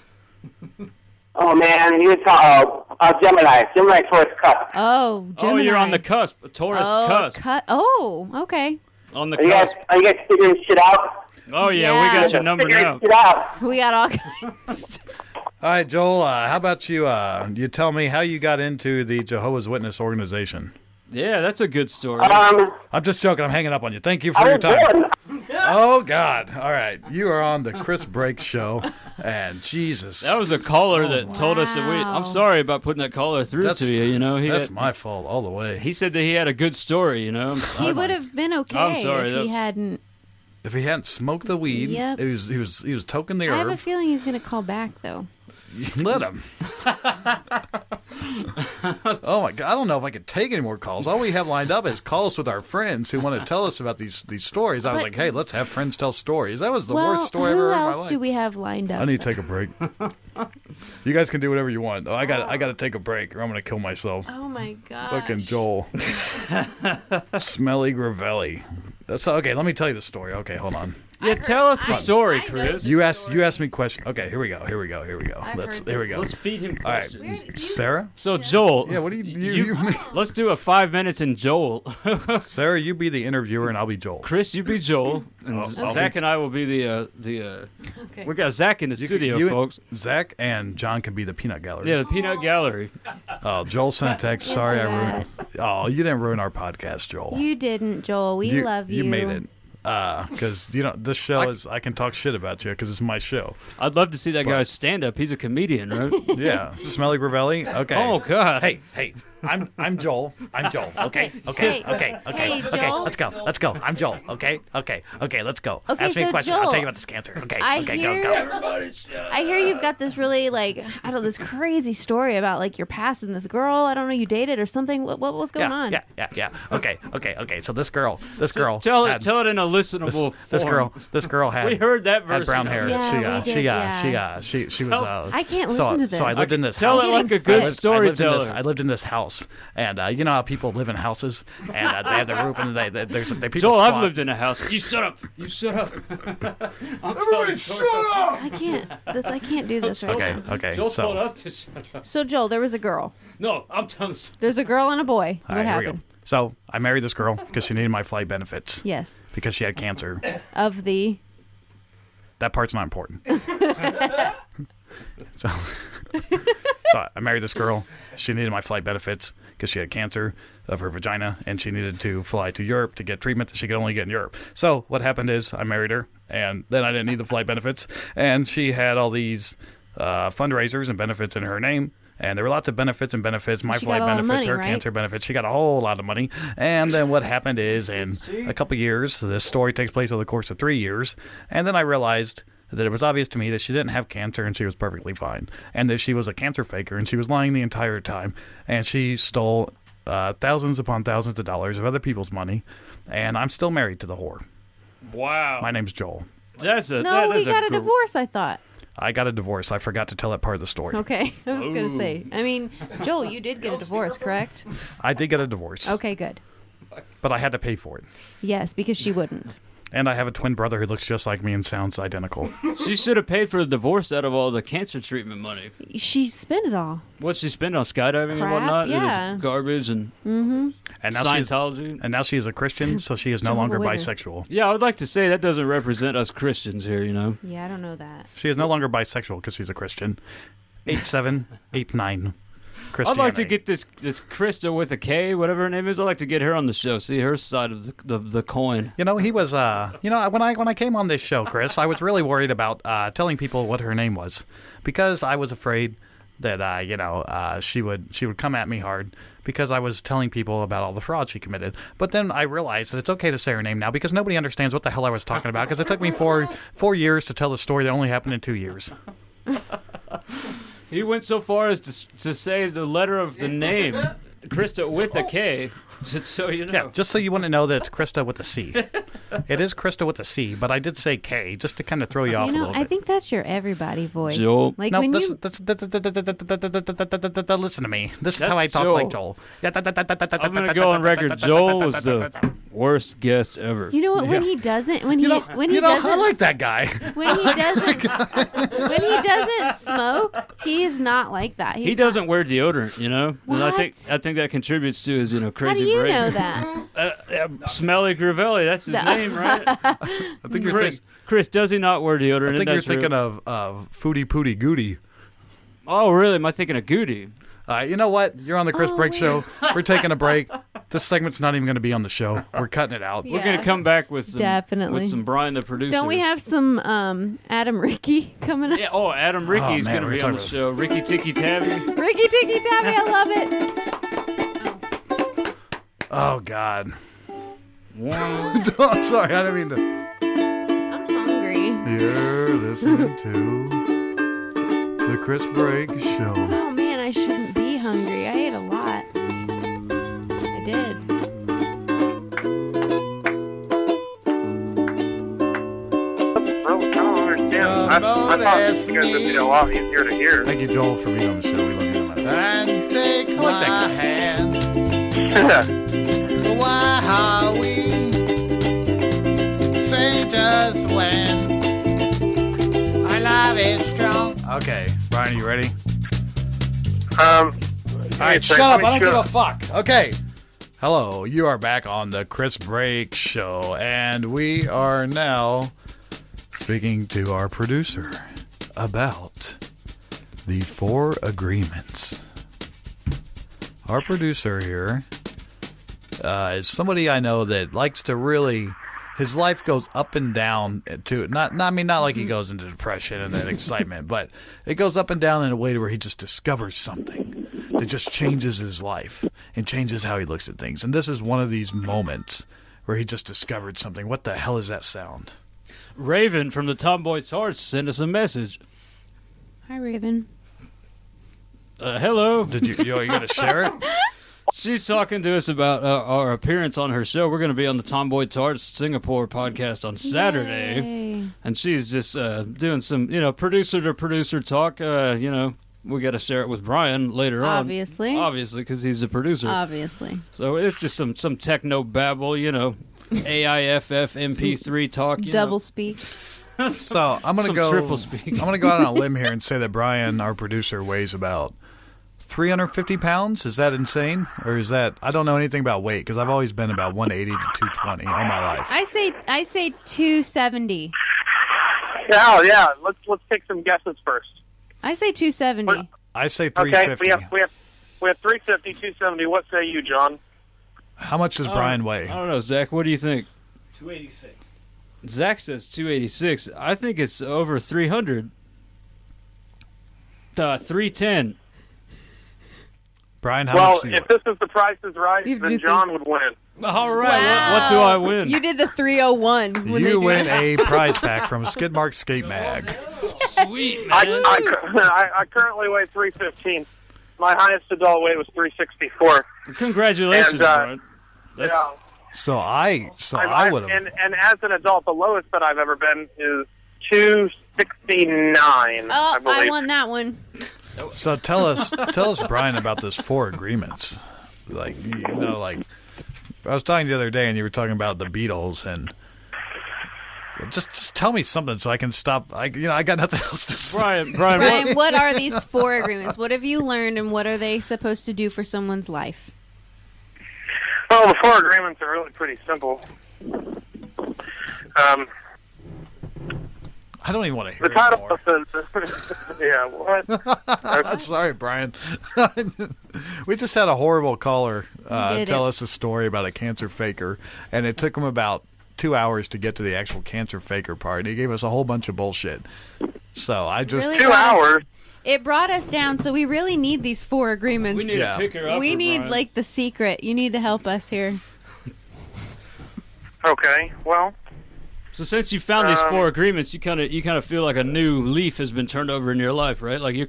Speaker 4: Oh, man. You talk. Gemini. Gemini Taurus Cup.
Speaker 3: Oh, Gemini.
Speaker 2: Oh, you're on the cusp. Taurus cusp.
Speaker 3: Oh, okay.
Speaker 2: On the
Speaker 4: Are you guys,
Speaker 2: cusp.
Speaker 4: are you guys figuring shit out?
Speaker 2: Oh, yeah,
Speaker 3: Yeah.
Speaker 2: we got your number
Speaker 4: Figuring
Speaker 2: now.
Speaker 4: shit out.
Speaker 3: We got all kinds.
Speaker 1: All right, Joel, how about you you tell me how you got into the Jehovah's Witness organization?
Speaker 2: Yeah, that's a good story.
Speaker 1: I'm just joking. I'm hanging up on you. Thank you for
Speaker 4: I
Speaker 1: your
Speaker 4: was
Speaker 1: time.
Speaker 4: born.
Speaker 1: Oh, God. All right. You are on the Chris Breaks show, and Jesus.
Speaker 2: That was a caller that told us that
Speaker 3: Wow.
Speaker 2: I'm sorry about putting that caller through
Speaker 1: That's-
Speaker 2: to you.
Speaker 1: That's my fault all the way.
Speaker 2: He said that he had a good story.
Speaker 3: He would have been okay
Speaker 2: I'm sorry,
Speaker 3: if he
Speaker 2: that-
Speaker 3: hadn't.
Speaker 1: If he hadn't smoked the weed,
Speaker 3: Yep.
Speaker 1: he was toking the
Speaker 3: I have a
Speaker 1: herb.
Speaker 3: feeling he's gonna call back though.
Speaker 1: Let him. Oh my God! I don't know if I could take any more calls. All we have lined up is calls with our friends who want to tell us about these stories. I was
Speaker 3: But-
Speaker 1: like, hey, let's have friends tell stories. That was the
Speaker 3: well,
Speaker 1: worst story
Speaker 3: who
Speaker 1: ever in my
Speaker 3: else
Speaker 1: life.
Speaker 3: do we have lined up?
Speaker 1: I need to take a break. You guys can do whatever you want. Oh, I got to take a break, or I'm gonna kill myself.
Speaker 3: Oh my god.
Speaker 1: Fucking Joel. Smelly Gravelli. That's okay. Let me tell you the story. Okay, hold on.
Speaker 2: Yeah, tell us the story,
Speaker 3: I know
Speaker 2: Chris.
Speaker 3: the
Speaker 1: You asked
Speaker 3: story.
Speaker 1: me question. Okay, here we go.
Speaker 3: I've heard
Speaker 1: Here we
Speaker 3: this.
Speaker 1: go.
Speaker 2: Let's feed him
Speaker 1: All right,
Speaker 2: questions.
Speaker 1: Sarah.
Speaker 2: So, Joel.
Speaker 1: Yeah, what do you
Speaker 2: Let's do a 5 minutes in Joel.
Speaker 1: Sarah, you be the interviewer, and I'll be Joel.
Speaker 2: Chris, you be Joel, and
Speaker 1: I'll
Speaker 2: Zach
Speaker 1: be-
Speaker 2: and I will be the.
Speaker 3: Okay.
Speaker 2: We got Zach in the studio,
Speaker 1: You-
Speaker 2: folks.
Speaker 1: Zach and John can be the peanut gallery.
Speaker 2: Yeah, the Peanut Gallery.
Speaker 1: Oh, Joel sent a text.
Speaker 3: It's
Speaker 1: Sorry, I
Speaker 3: bad.
Speaker 1: ruined. Oh, you didn't ruin our podcast, Joel.
Speaker 3: You didn't, Joel. We love you.
Speaker 1: You made it. Because this show is I can talk shit about you because it's my show.
Speaker 2: I'd love to see that guy's stand up. He's a comedian, right?
Speaker 1: Yeah, Smelly Gravelli. Okay.
Speaker 2: Oh, God.
Speaker 1: Hey, I'm Joel. I'm Joel. Okay.
Speaker 3: Hey, Joel?
Speaker 1: Let's go. I'm Joel. Okay. Let's go.
Speaker 3: Okay,
Speaker 1: Ask me a
Speaker 3: so
Speaker 1: question. I'll
Speaker 3: Joel,
Speaker 1: tell you about this cancer. Okay.
Speaker 3: I
Speaker 1: Okay.
Speaker 3: hear-
Speaker 1: Go.
Speaker 3: I hear you've got this really this crazy story about like your past and this girl. I don't know, you dated or something. What was going on?
Speaker 1: Yeah. Okay. So this girl.
Speaker 2: Tell
Speaker 1: had-
Speaker 2: it in a listenable
Speaker 1: This girl had
Speaker 2: we heard that version.
Speaker 1: had brown hair.
Speaker 3: Yeah,
Speaker 1: She was.
Speaker 3: I can't listen to this.
Speaker 1: So I lived in this.
Speaker 2: Tell
Speaker 1: house.
Speaker 2: it like a good storyteller.
Speaker 1: I lived in this house, and you know how people live in houses, and they have the roof, and they people
Speaker 2: Joel,
Speaker 1: squat.
Speaker 2: I've lived in a house. You shut up. You shut up.
Speaker 1: Everybody shut up!
Speaker 3: I can't do this right now.
Speaker 1: Okay.
Speaker 2: Joel told us to shut up.
Speaker 3: So Joel, there was a girl.
Speaker 2: No, I'm telling the story.
Speaker 3: There's a girl and a boy.
Speaker 1: All
Speaker 3: What
Speaker 1: right, here we go.
Speaker 3: happened?
Speaker 1: So I married this girl because she needed my flight benefits.
Speaker 3: Yes.
Speaker 1: Because she had cancer.
Speaker 3: Of the.
Speaker 1: That part's not important. So I married this girl. She needed my flight benefits because she had cancer of her vagina, and she needed to fly to Europe to get treatment that she could only get in Europe. So what happened is I married her, and then I didn't need the flight benefits, and she had all these fundraisers and benefits in her name. And there were lots of benefits and benefits. My flight benefits,
Speaker 3: money,
Speaker 1: her
Speaker 3: right?
Speaker 1: cancer benefits. She got a whole lot of money. And then what happened is, in a couple years, this story takes place over the course of 3 years. And then I realized that it was obvious to me that she didn't have cancer and she was perfectly fine. And that she was a cancer faker and she was lying the entire time. And she stole thousands upon thousands of dollars of other people's money. And I'm still married to the whore.
Speaker 2: Wow.
Speaker 1: My name's Joel.
Speaker 3: No, he got a divorce, I thought.
Speaker 1: I got a divorce. I forgot to tell that part of the story.
Speaker 3: Okay, I was going to say. I mean, Joel, you did get a divorce, correct?
Speaker 1: I did get a divorce.
Speaker 3: Okay, good.
Speaker 1: But I had to pay for it.
Speaker 3: Yes, because she wouldn't.
Speaker 1: And I have a twin brother who looks just like me and sounds identical.
Speaker 2: She should have paid for the divorce out of all the cancer treatment money.
Speaker 3: She spent it all.
Speaker 2: What'd she spend on skydiving and
Speaker 3: Crap,
Speaker 2: whatnot?
Speaker 3: yeah.
Speaker 2: It was garbage and
Speaker 1: And now
Speaker 2: Scientology.
Speaker 1: And now she is a Christian, so she is no
Speaker 3: Jehovah's
Speaker 1: longer
Speaker 3: Witness.
Speaker 1: bisexual.
Speaker 2: Yeah, I would like to say that doesn't represent us Christians here, you know.
Speaker 3: Yeah, I don't know that.
Speaker 1: She is no longer bisexual because she's a Christian. 8789.
Speaker 2: I'd like to get this Krista with a K, whatever her name is. I'd like to get her on the show, see her side of the coin.
Speaker 1: You know, he was. You know, when I came on this show, Chris, I was really worried about telling people what her name was because I was afraid that she would come at me hard because I was telling people about all the fraud she committed. But then I realized that it's okay to say her name now because nobody understands what the hell I was talking about because it took me four years to tell the story that only happened in 2 years.
Speaker 2: He went so far as to say the letter of the name, Krista with a K, just so you know.
Speaker 1: Yeah, just so you want to know that it's Krista with a C. It is Krista with a C, but I did say K just to kind of throw you off a little bit.
Speaker 3: I think that's your everybody voice.
Speaker 2: Joel.
Speaker 3: Like
Speaker 1: No,
Speaker 3: when
Speaker 1: listen to me. This is how I talk like Joel.
Speaker 2: I'm going to go on record. Joel was the worst guest ever.
Speaker 3: You know what? When he doesn't, when he doesn't,
Speaker 1: I like that guy.
Speaker 3: when he doesn't smoke, he's not like that.
Speaker 2: He doesn't wear deodorant, you know. And I
Speaker 3: What?
Speaker 2: think that contributes to his crazy
Speaker 3: How do you
Speaker 2: break.
Speaker 3: know that?
Speaker 2: Smelly Gravelli, that's his name, right?
Speaker 1: I think you're
Speaker 2: Chris, does he not wear deodorant?
Speaker 1: I think you're
Speaker 2: That's true.
Speaker 1: thinking of Foodie Pootie Goody.
Speaker 2: Oh, really? Am I thinking of Goody?
Speaker 1: You know what? You're on the Chris Break Show. We're taking a break. This segment's not even going to be on the show. We're cutting it out.
Speaker 2: We're going to come back with some,
Speaker 3: Definitely.
Speaker 2: with some Bryan the Producer.
Speaker 3: Don't we have some Adam Ricky coming up?
Speaker 2: Yeah, Adam Ricky's
Speaker 1: man,
Speaker 2: going to
Speaker 1: we're
Speaker 2: be on the
Speaker 1: talking
Speaker 2: show. Ricky Tikki Tabby.
Speaker 3: Ricky Tikki Tabby, I love it.
Speaker 1: Oh, God.
Speaker 2: Wow.
Speaker 1: Oh, sorry, I didn't mean to.
Speaker 3: I'm hungry.
Speaker 1: You're listening to the Chris Break Show.
Speaker 3: Oh man, I shouldn't be hungry. I ate a lot. I did.
Speaker 4: Bro, I don't understand. I thought you guys would be a lot easier to hear.
Speaker 1: Thank you, Joel, for being on the show. We love you so much.
Speaker 5: And take
Speaker 1: I like that
Speaker 5: my
Speaker 1: guy.
Speaker 5: hand. Why are we strangers when our love is strong?
Speaker 1: Okay, Brian, are you ready?
Speaker 5: All right, shut up. I don't give a fuck.
Speaker 1: Okay. Hello, you are back on the Chris Break Show, and we are now speaking to our producer about the 4 agreements. Our producer here is somebody I know that likes to really. His life goes up and down to not like he goes into depression and then excitement, but it goes up and down in a way where he just discovers something that just changes his life and changes how he looks at things. And this is one of these moments where he just discovered something. What the hell is that sound?
Speaker 2: Raven from the Tomboy's Hearts sent us a message.
Speaker 3: Hi, Raven.
Speaker 2: Hello.
Speaker 1: Did you gonna share it?
Speaker 2: She's talking to us about our appearance on her show. We're going to be on the Tomboy Tarts Singapore podcast on Saturday.
Speaker 3: Yay.
Speaker 2: And she's just doing some, producer to producer talk. We got to share it with Bryan later on.
Speaker 3: Obviously,
Speaker 2: because he's a producer.
Speaker 3: Obviously.
Speaker 2: So it's just some techno babble, AIFF MP3 talk.
Speaker 3: Double speak.
Speaker 1: So I'm gonna go.
Speaker 2: Triple speak.
Speaker 1: I'm gonna go out on a limb here and say that Bryan, our producer, weighs about 350 pounds. Is that insane, or is that? I don't know anything about weight because I've always been about 180 to 220 all my life.
Speaker 3: I say 270.
Speaker 5: Yeah. Let's take some guesses first.
Speaker 3: I say 270.
Speaker 1: I say 350.
Speaker 5: Okay, we have 350, 270. What say you, John?
Speaker 1: How much does Bryan weigh?
Speaker 2: I don't know, Zach. What do you think?
Speaker 6: 286.
Speaker 2: Zach says 286. I think it's over 300. 310.
Speaker 1: Bryan, how much do you
Speaker 5: if this is the Price is Right,
Speaker 3: You
Speaker 5: then
Speaker 3: do
Speaker 5: John would win.
Speaker 2: All right.
Speaker 3: Wow.
Speaker 2: What do I win?
Speaker 3: You did the 301.
Speaker 1: You win a prize pack from Skidmark Skate Mag.
Speaker 2: Sweet, man.
Speaker 5: I currently weigh 315. My highest adult weight was 364.
Speaker 2: Congratulations,
Speaker 5: And,
Speaker 2: Bryan.
Speaker 5: Yeah.
Speaker 1: So I would have.
Speaker 5: And as an adult, the lowest that I've ever been is 269. I believe.
Speaker 3: I won that one.
Speaker 1: So tell us, Bryan, about those 4 agreements. Like I was talking the other day, and you were talking about the Beatles, and just tell me something so I can stop. I got nothing else to say.
Speaker 2: Bryan,
Speaker 3: What are these 4 agreements? What have you learned, and what are they supposed to do for someone's life?
Speaker 5: Well, the 4 agreements are really pretty simple.
Speaker 1: I don't even want to hear
Speaker 5: The title
Speaker 1: anymore.
Speaker 5: of the yeah, what?
Speaker 1: Sorry, Bryan. We just had a horrible caller tell us a story about a cancer faker, and it took him about 2 hours to get to the actual cancer faker part, and he gave us a whole bunch of bullshit. So I just...
Speaker 3: Really?
Speaker 5: 2 hours?
Speaker 3: It brought us down, so we really need these 4 agreements.
Speaker 2: we need to pick her up.
Speaker 3: We need, the secret. You need to help us here.
Speaker 5: Okay, well...
Speaker 2: So since you found these 4 agreements, you kind of feel like a new leaf has been turned over in your life, right? Like you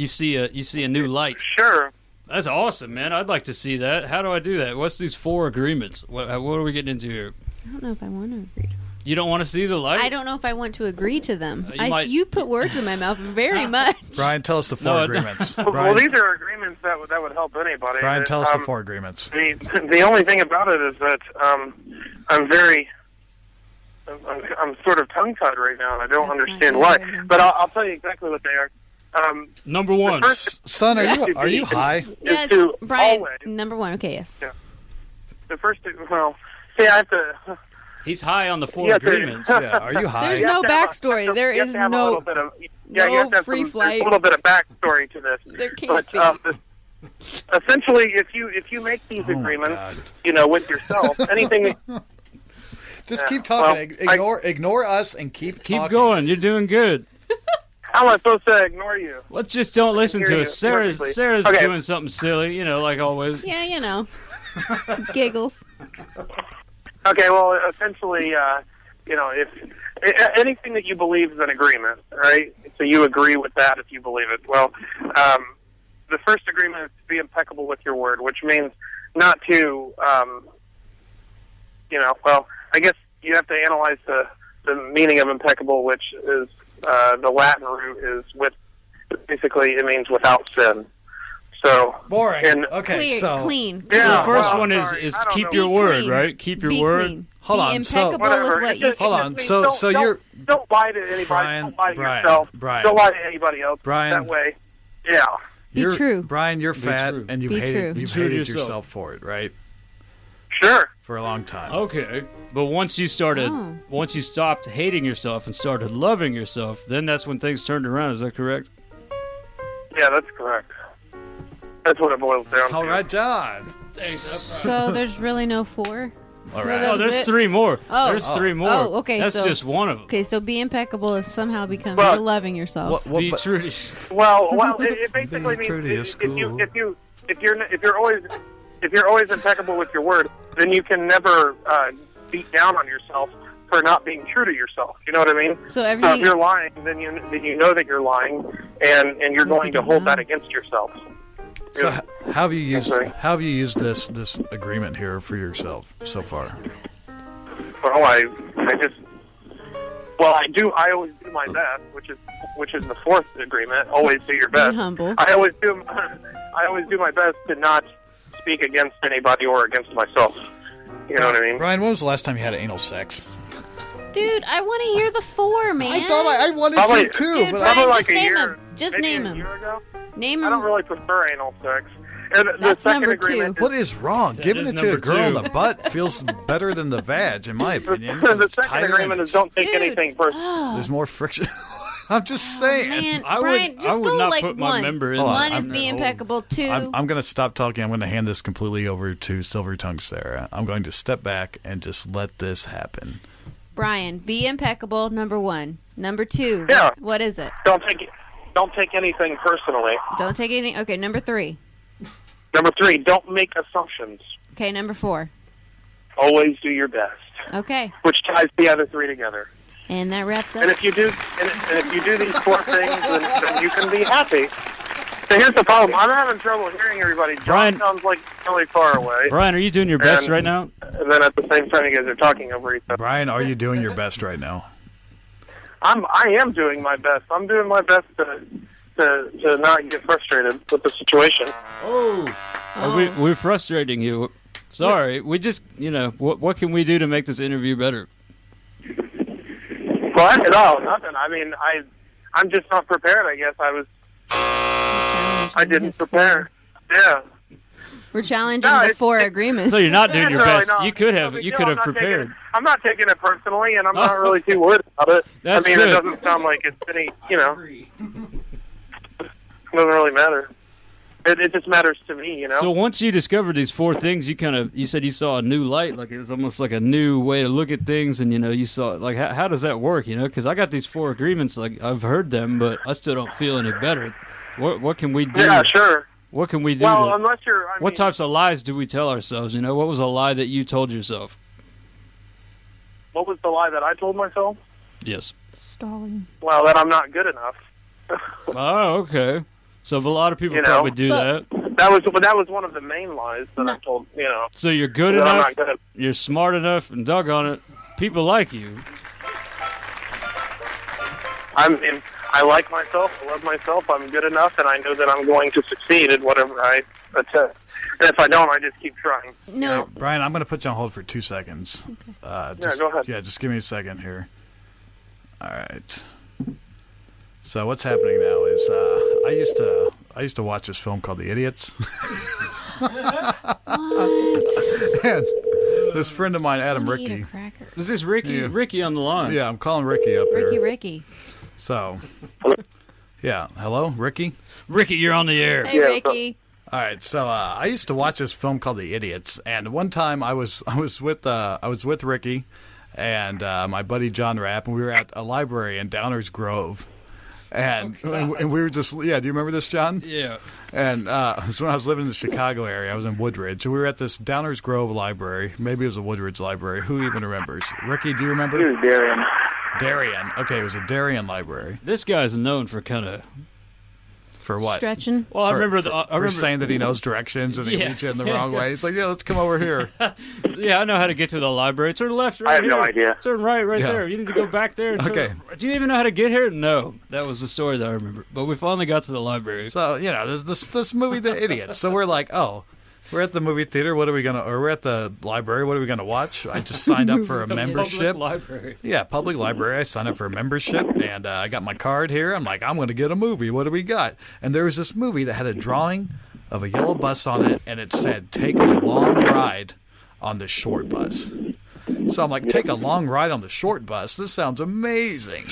Speaker 2: see a new light.
Speaker 5: Sure.
Speaker 2: That's awesome, man. I'd like to see that. How do I do that? What's these 4 agreements? What are we getting into here?
Speaker 3: I don't know if I want to agree.
Speaker 2: You don't want to see the light?
Speaker 3: I don't know if I want to agree to them.
Speaker 2: You
Speaker 3: You put words in my mouth very much.
Speaker 1: Bryan, tell us the 4 agreements.
Speaker 5: Well,
Speaker 1: Bryan,
Speaker 5: these are agreements that would help anybody.
Speaker 1: Bryan, tell us the 4 agreements.
Speaker 5: The only thing about it is that I'm sort of tongue-tied right now, and I don't understand why. But I'll tell you exactly what they are.
Speaker 2: Number 1.
Speaker 1: Son, are you high?
Speaker 3: Yes,
Speaker 5: to
Speaker 3: Bryan,
Speaker 5: always-
Speaker 3: number 1. Okay, yes.
Speaker 5: Yeah. The first, see, I have to...
Speaker 2: He's high on the 4
Speaker 5: Yeah,
Speaker 2: agreements.
Speaker 1: Yeah, are you high?
Speaker 3: There's no
Speaker 5: You have to
Speaker 3: backstory.
Speaker 5: have a-
Speaker 3: There
Speaker 5: you have
Speaker 3: is
Speaker 5: to have a
Speaker 3: no
Speaker 5: little bit of, you have to have
Speaker 3: free
Speaker 5: there's
Speaker 3: flight.
Speaker 5: a little bit of backstory to this.
Speaker 3: There can't
Speaker 5: But,
Speaker 3: be.
Speaker 5: essentially, if you make these agreements, with yourself, anything...
Speaker 1: Just
Speaker 5: Yeah,
Speaker 1: keep talking.
Speaker 5: well,
Speaker 1: Ignore us and keep
Speaker 2: Keep
Speaker 1: talking.
Speaker 2: going. You're doing good.
Speaker 5: How am I supposed to ignore you?
Speaker 2: Well, just don't listen
Speaker 5: hear
Speaker 2: to
Speaker 5: you
Speaker 2: us. Sarah's
Speaker 5: perfectly. Okay.
Speaker 2: doing something silly, like always.
Speaker 3: Yeah, giggles.
Speaker 5: Okay, well, essentially, if anything that you believe is an agreement, right? So you agree with that if you believe it. Well, the first agreement is to be impeccable with your word, which means not to, I guess you have to analyze the meaning of impeccable, which is the Latin root is basically it means without sin. So
Speaker 1: boring.
Speaker 5: And,
Speaker 1: Okay,
Speaker 3: clean.
Speaker 2: So
Speaker 5: Yeah,
Speaker 2: the first
Speaker 5: well,
Speaker 2: one is
Speaker 5: sorry, I don't
Speaker 2: keep
Speaker 5: know.
Speaker 2: your
Speaker 3: Be
Speaker 2: word,
Speaker 3: clean.
Speaker 2: right? Keep your
Speaker 3: Be
Speaker 2: word.
Speaker 3: clean.
Speaker 1: Hold
Speaker 3: Be
Speaker 1: on, so-
Speaker 3: impeccable
Speaker 5: whatever.
Speaker 3: with what you
Speaker 1: Hold
Speaker 3: say.
Speaker 1: on. So you're
Speaker 5: don't lie to anybody.
Speaker 1: Bryan,
Speaker 5: don't lie to
Speaker 1: Bryan,
Speaker 5: yourself.
Speaker 1: Bryan.
Speaker 5: Don't lie to anybody else.
Speaker 1: Bryan.
Speaker 5: That way, yeah.
Speaker 3: Be true.
Speaker 1: Bryan, you're fat,
Speaker 2: true.
Speaker 1: and you've
Speaker 3: Be
Speaker 1: hated
Speaker 3: true.
Speaker 1: you've
Speaker 2: True to
Speaker 1: hated
Speaker 2: yourself.
Speaker 1: yourself for it, right?
Speaker 5: Sure.
Speaker 1: For a long time.
Speaker 2: Okay, but once you stopped hating yourself and started loving yourself, then that's when things turned around. Is that correct?
Speaker 5: Yeah, that's correct. That's what it boils down to.
Speaker 1: All right, John.
Speaker 3: So there's really no 4?
Speaker 1: All
Speaker 3: No,
Speaker 1: right.
Speaker 3: that
Speaker 2: Oh,
Speaker 3: was
Speaker 2: there's
Speaker 3: it?
Speaker 2: 3 more.
Speaker 3: Oh.
Speaker 2: There's 3 more.
Speaker 3: Oh, okay,
Speaker 2: That's
Speaker 3: so-
Speaker 2: just one of them.
Speaker 3: Okay, so be impeccable is somehow becoming
Speaker 5: But-
Speaker 3: loving yourself.
Speaker 1: What,
Speaker 2: Be
Speaker 1: but-
Speaker 2: true to
Speaker 5: Well, it basically
Speaker 1: Being true to
Speaker 5: means
Speaker 1: your
Speaker 5: if you're always impeccable with your word, then you can never beat down on yourself for not being true to yourself. You know what I mean?
Speaker 3: So
Speaker 5: If
Speaker 3: everything.
Speaker 5: you're lying, then you know that you're lying, and you're going to hold that against yourself.
Speaker 1: So how have you used
Speaker 5: Sorry.
Speaker 1: this agreement here for yourself so far?
Speaker 5: Well, I always do my best, which is the fourth agreement. Always do your best.
Speaker 3: Be humble.
Speaker 5: I always do my best to not speak against anybody or against myself. You know what I mean?
Speaker 1: Bryan, when was the last time you had anal sex?
Speaker 3: Dude, I want to hear the four, man.
Speaker 1: I thought I wanted
Speaker 5: Probably-
Speaker 1: to too,
Speaker 3: Dude,
Speaker 1: but
Speaker 3: Bryan,
Speaker 5: Probably
Speaker 3: just
Speaker 5: like a
Speaker 3: name
Speaker 5: year.
Speaker 3: him. Just
Speaker 5: maybe
Speaker 3: name
Speaker 5: a
Speaker 3: him.
Speaker 5: year ago.
Speaker 3: Name
Speaker 5: I don't
Speaker 3: him.
Speaker 5: really prefer anal sex. And
Speaker 3: That's
Speaker 5: the second
Speaker 3: number two.
Speaker 5: agreement
Speaker 1: what is wrong?
Speaker 2: That
Speaker 1: Giving
Speaker 2: is
Speaker 1: it to a
Speaker 2: number
Speaker 1: girl in
Speaker 2: two.
Speaker 1: the butt feels better than the vag, in my opinion.
Speaker 5: the
Speaker 1: It's
Speaker 5: second
Speaker 1: tighter
Speaker 5: agreement
Speaker 1: and
Speaker 5: is don't take
Speaker 3: Dude.
Speaker 5: anything personal.
Speaker 3: Oh,
Speaker 1: there's more friction. I'm just saying.
Speaker 3: man.
Speaker 2: I
Speaker 3: Brian,
Speaker 2: would,
Speaker 3: just
Speaker 2: I would
Speaker 3: go
Speaker 2: not
Speaker 3: like
Speaker 2: put my
Speaker 3: one.
Speaker 2: member in.
Speaker 1: Hold on,
Speaker 3: One
Speaker 2: that
Speaker 3: is be
Speaker 2: hole.
Speaker 3: impeccable. Two.
Speaker 1: I'm going to stop talking. I'm going to hand this completely over to Silver Tongue Sarah. I'm going to step back and just let this happen.
Speaker 3: Brian, be impeccable. Number one. Number two.
Speaker 5: Yeah.
Speaker 3: What is it?
Speaker 5: Don't take anything personally.
Speaker 3: Don't take anything. Okay, number three.
Speaker 5: Number 3, don't make assumptions.
Speaker 3: Okay, number 4.
Speaker 5: Always do your best,
Speaker 3: Okay,
Speaker 5: which ties the other 3 together.
Speaker 3: and that wraps up.
Speaker 5: And if you do, and if you do these 4 things, then you can be happy. So here's the problem: I'm having trouble hearing everybody. John
Speaker 2: Brian-
Speaker 5: sounds like really far away,
Speaker 2: Brian, are you doing your best
Speaker 5: And-
Speaker 2: right now?
Speaker 5: and then at the same time, you guys are talking over each other.
Speaker 1: Bryan, are you doing your best right now?
Speaker 5: I am doing my best. I'm doing my best to not get frustrated with the situation.
Speaker 2: We're frustrating you. Sorry, we just, what can we do to make this interview better?
Speaker 5: Well, nothing. I mean, I'm just not prepared. I guess I didn't prepare. Yeah.
Speaker 3: We're challenging
Speaker 5: No,
Speaker 3: the
Speaker 5: it's-
Speaker 3: 4
Speaker 5: it's-
Speaker 3: agreements.
Speaker 2: So you're not doing your
Speaker 5: Really
Speaker 2: best.
Speaker 5: not.
Speaker 2: You could
Speaker 5: No
Speaker 2: have,
Speaker 5: big
Speaker 2: you
Speaker 5: deal.
Speaker 2: could have
Speaker 5: I'm not
Speaker 2: prepared.
Speaker 5: I'm not taking it personally, and I'm not really too worried about it.
Speaker 2: That's
Speaker 5: I mean,
Speaker 2: good.
Speaker 5: it doesn't sound like it's any, it doesn't really matter. It just matters to me,
Speaker 2: So once you discovered these 4 things, you said you saw a new light, like it was almost like a new way to look at things, and you saw like how does that work? Because I got these 4 agreements, like I've heard them, but I still don't feel any better. What can we do?
Speaker 5: Yeah, sure.
Speaker 2: What can we do?
Speaker 5: Well, unless you're.
Speaker 2: What types of lies do we tell ourselves? What was a lie that you told yourself?
Speaker 5: What was the lie that I told myself?
Speaker 2: Yes.
Speaker 3: Stalling.
Speaker 5: Well, that I'm not good enough.
Speaker 2: Oh, okay. So a lot of people
Speaker 5: You know,
Speaker 2: probably do
Speaker 3: but-
Speaker 2: that.
Speaker 5: That was one of the main lies that I told.
Speaker 2: So you're good
Speaker 5: that I'm
Speaker 2: enough,
Speaker 5: not good.
Speaker 2: you're smart enough, and doggone it, people like you.
Speaker 5: I like myself. I love myself. I'm good enough, and I know that I'm going to succeed at whatever I attempt. And if I don't, I just keep trying.
Speaker 3: No.
Speaker 1: Bryan, I'm going to put you on hold for 2 seconds.
Speaker 5: Yeah, go ahead.
Speaker 1: Yeah, just give me a second here. All right. So what's happening now is I used to watch this film called The Idiots. And this friend of mine, Adam
Speaker 3: Eat a
Speaker 1: Ricky.
Speaker 3: cracker.
Speaker 2: Is this Ricky?
Speaker 1: Yeah.
Speaker 2: Ricky on the line.
Speaker 1: Yeah, I'm calling Ricky up here.
Speaker 3: Ricky.
Speaker 1: So, yeah, hello, Ricky.
Speaker 2: Ricky, you're on the air.
Speaker 3: Hey,
Speaker 5: Yeah,
Speaker 3: Ricky.
Speaker 1: All right, so I used to watch this film called The Idiots, and one time I was with Ricky and my buddy John Rapp, and we were at a library in Downers Grove, and we were just do you remember this, John?
Speaker 2: Yeah.
Speaker 1: And it was when I was living in the Chicago area. I was in Woodridge, and we were at this Downers Grove library. Maybe it was a Woodridge library. Who even remembers? Ricky, do you remember?
Speaker 4: He was Darian.
Speaker 1: Darien. Okay, it was a Darien library.
Speaker 2: This guy's known for kind of.
Speaker 1: For what?
Speaker 3: Stretching.
Speaker 2: Well, I
Speaker 1: For-
Speaker 2: remember.
Speaker 1: for,
Speaker 2: I
Speaker 1: for
Speaker 2: remember
Speaker 1: saying that he knows directions and he
Speaker 2: Yeah.
Speaker 1: leads you in the wrong way. He's like, yeah, let's come over here.
Speaker 2: Yeah, I know how to get to the library. Turn left, right
Speaker 4: I have
Speaker 2: here.
Speaker 4: no idea.
Speaker 2: Turn right
Speaker 1: Yeah.
Speaker 2: there. You need to go back there. And turn-
Speaker 1: Okay.
Speaker 2: Do you even know how to get here? No. That was the story that I remember. But we finally got to the library.
Speaker 1: So, there's this movie, The Idiots. So we're like, oh, we're at the movie theater. What are we or we're at the library. What are we going to watch? I just signed up for a
Speaker 2: The
Speaker 1: membership.
Speaker 2: public library.
Speaker 1: Yeah, public library. I signed up for a membership, and I got my card here. I'm like, I'm going to get a movie. What do we got? And there was this movie that had a drawing of a yellow bus on it, and it said, take a long ride on the short bus. So I'm like, take a long ride on the short bus? This sounds amazing.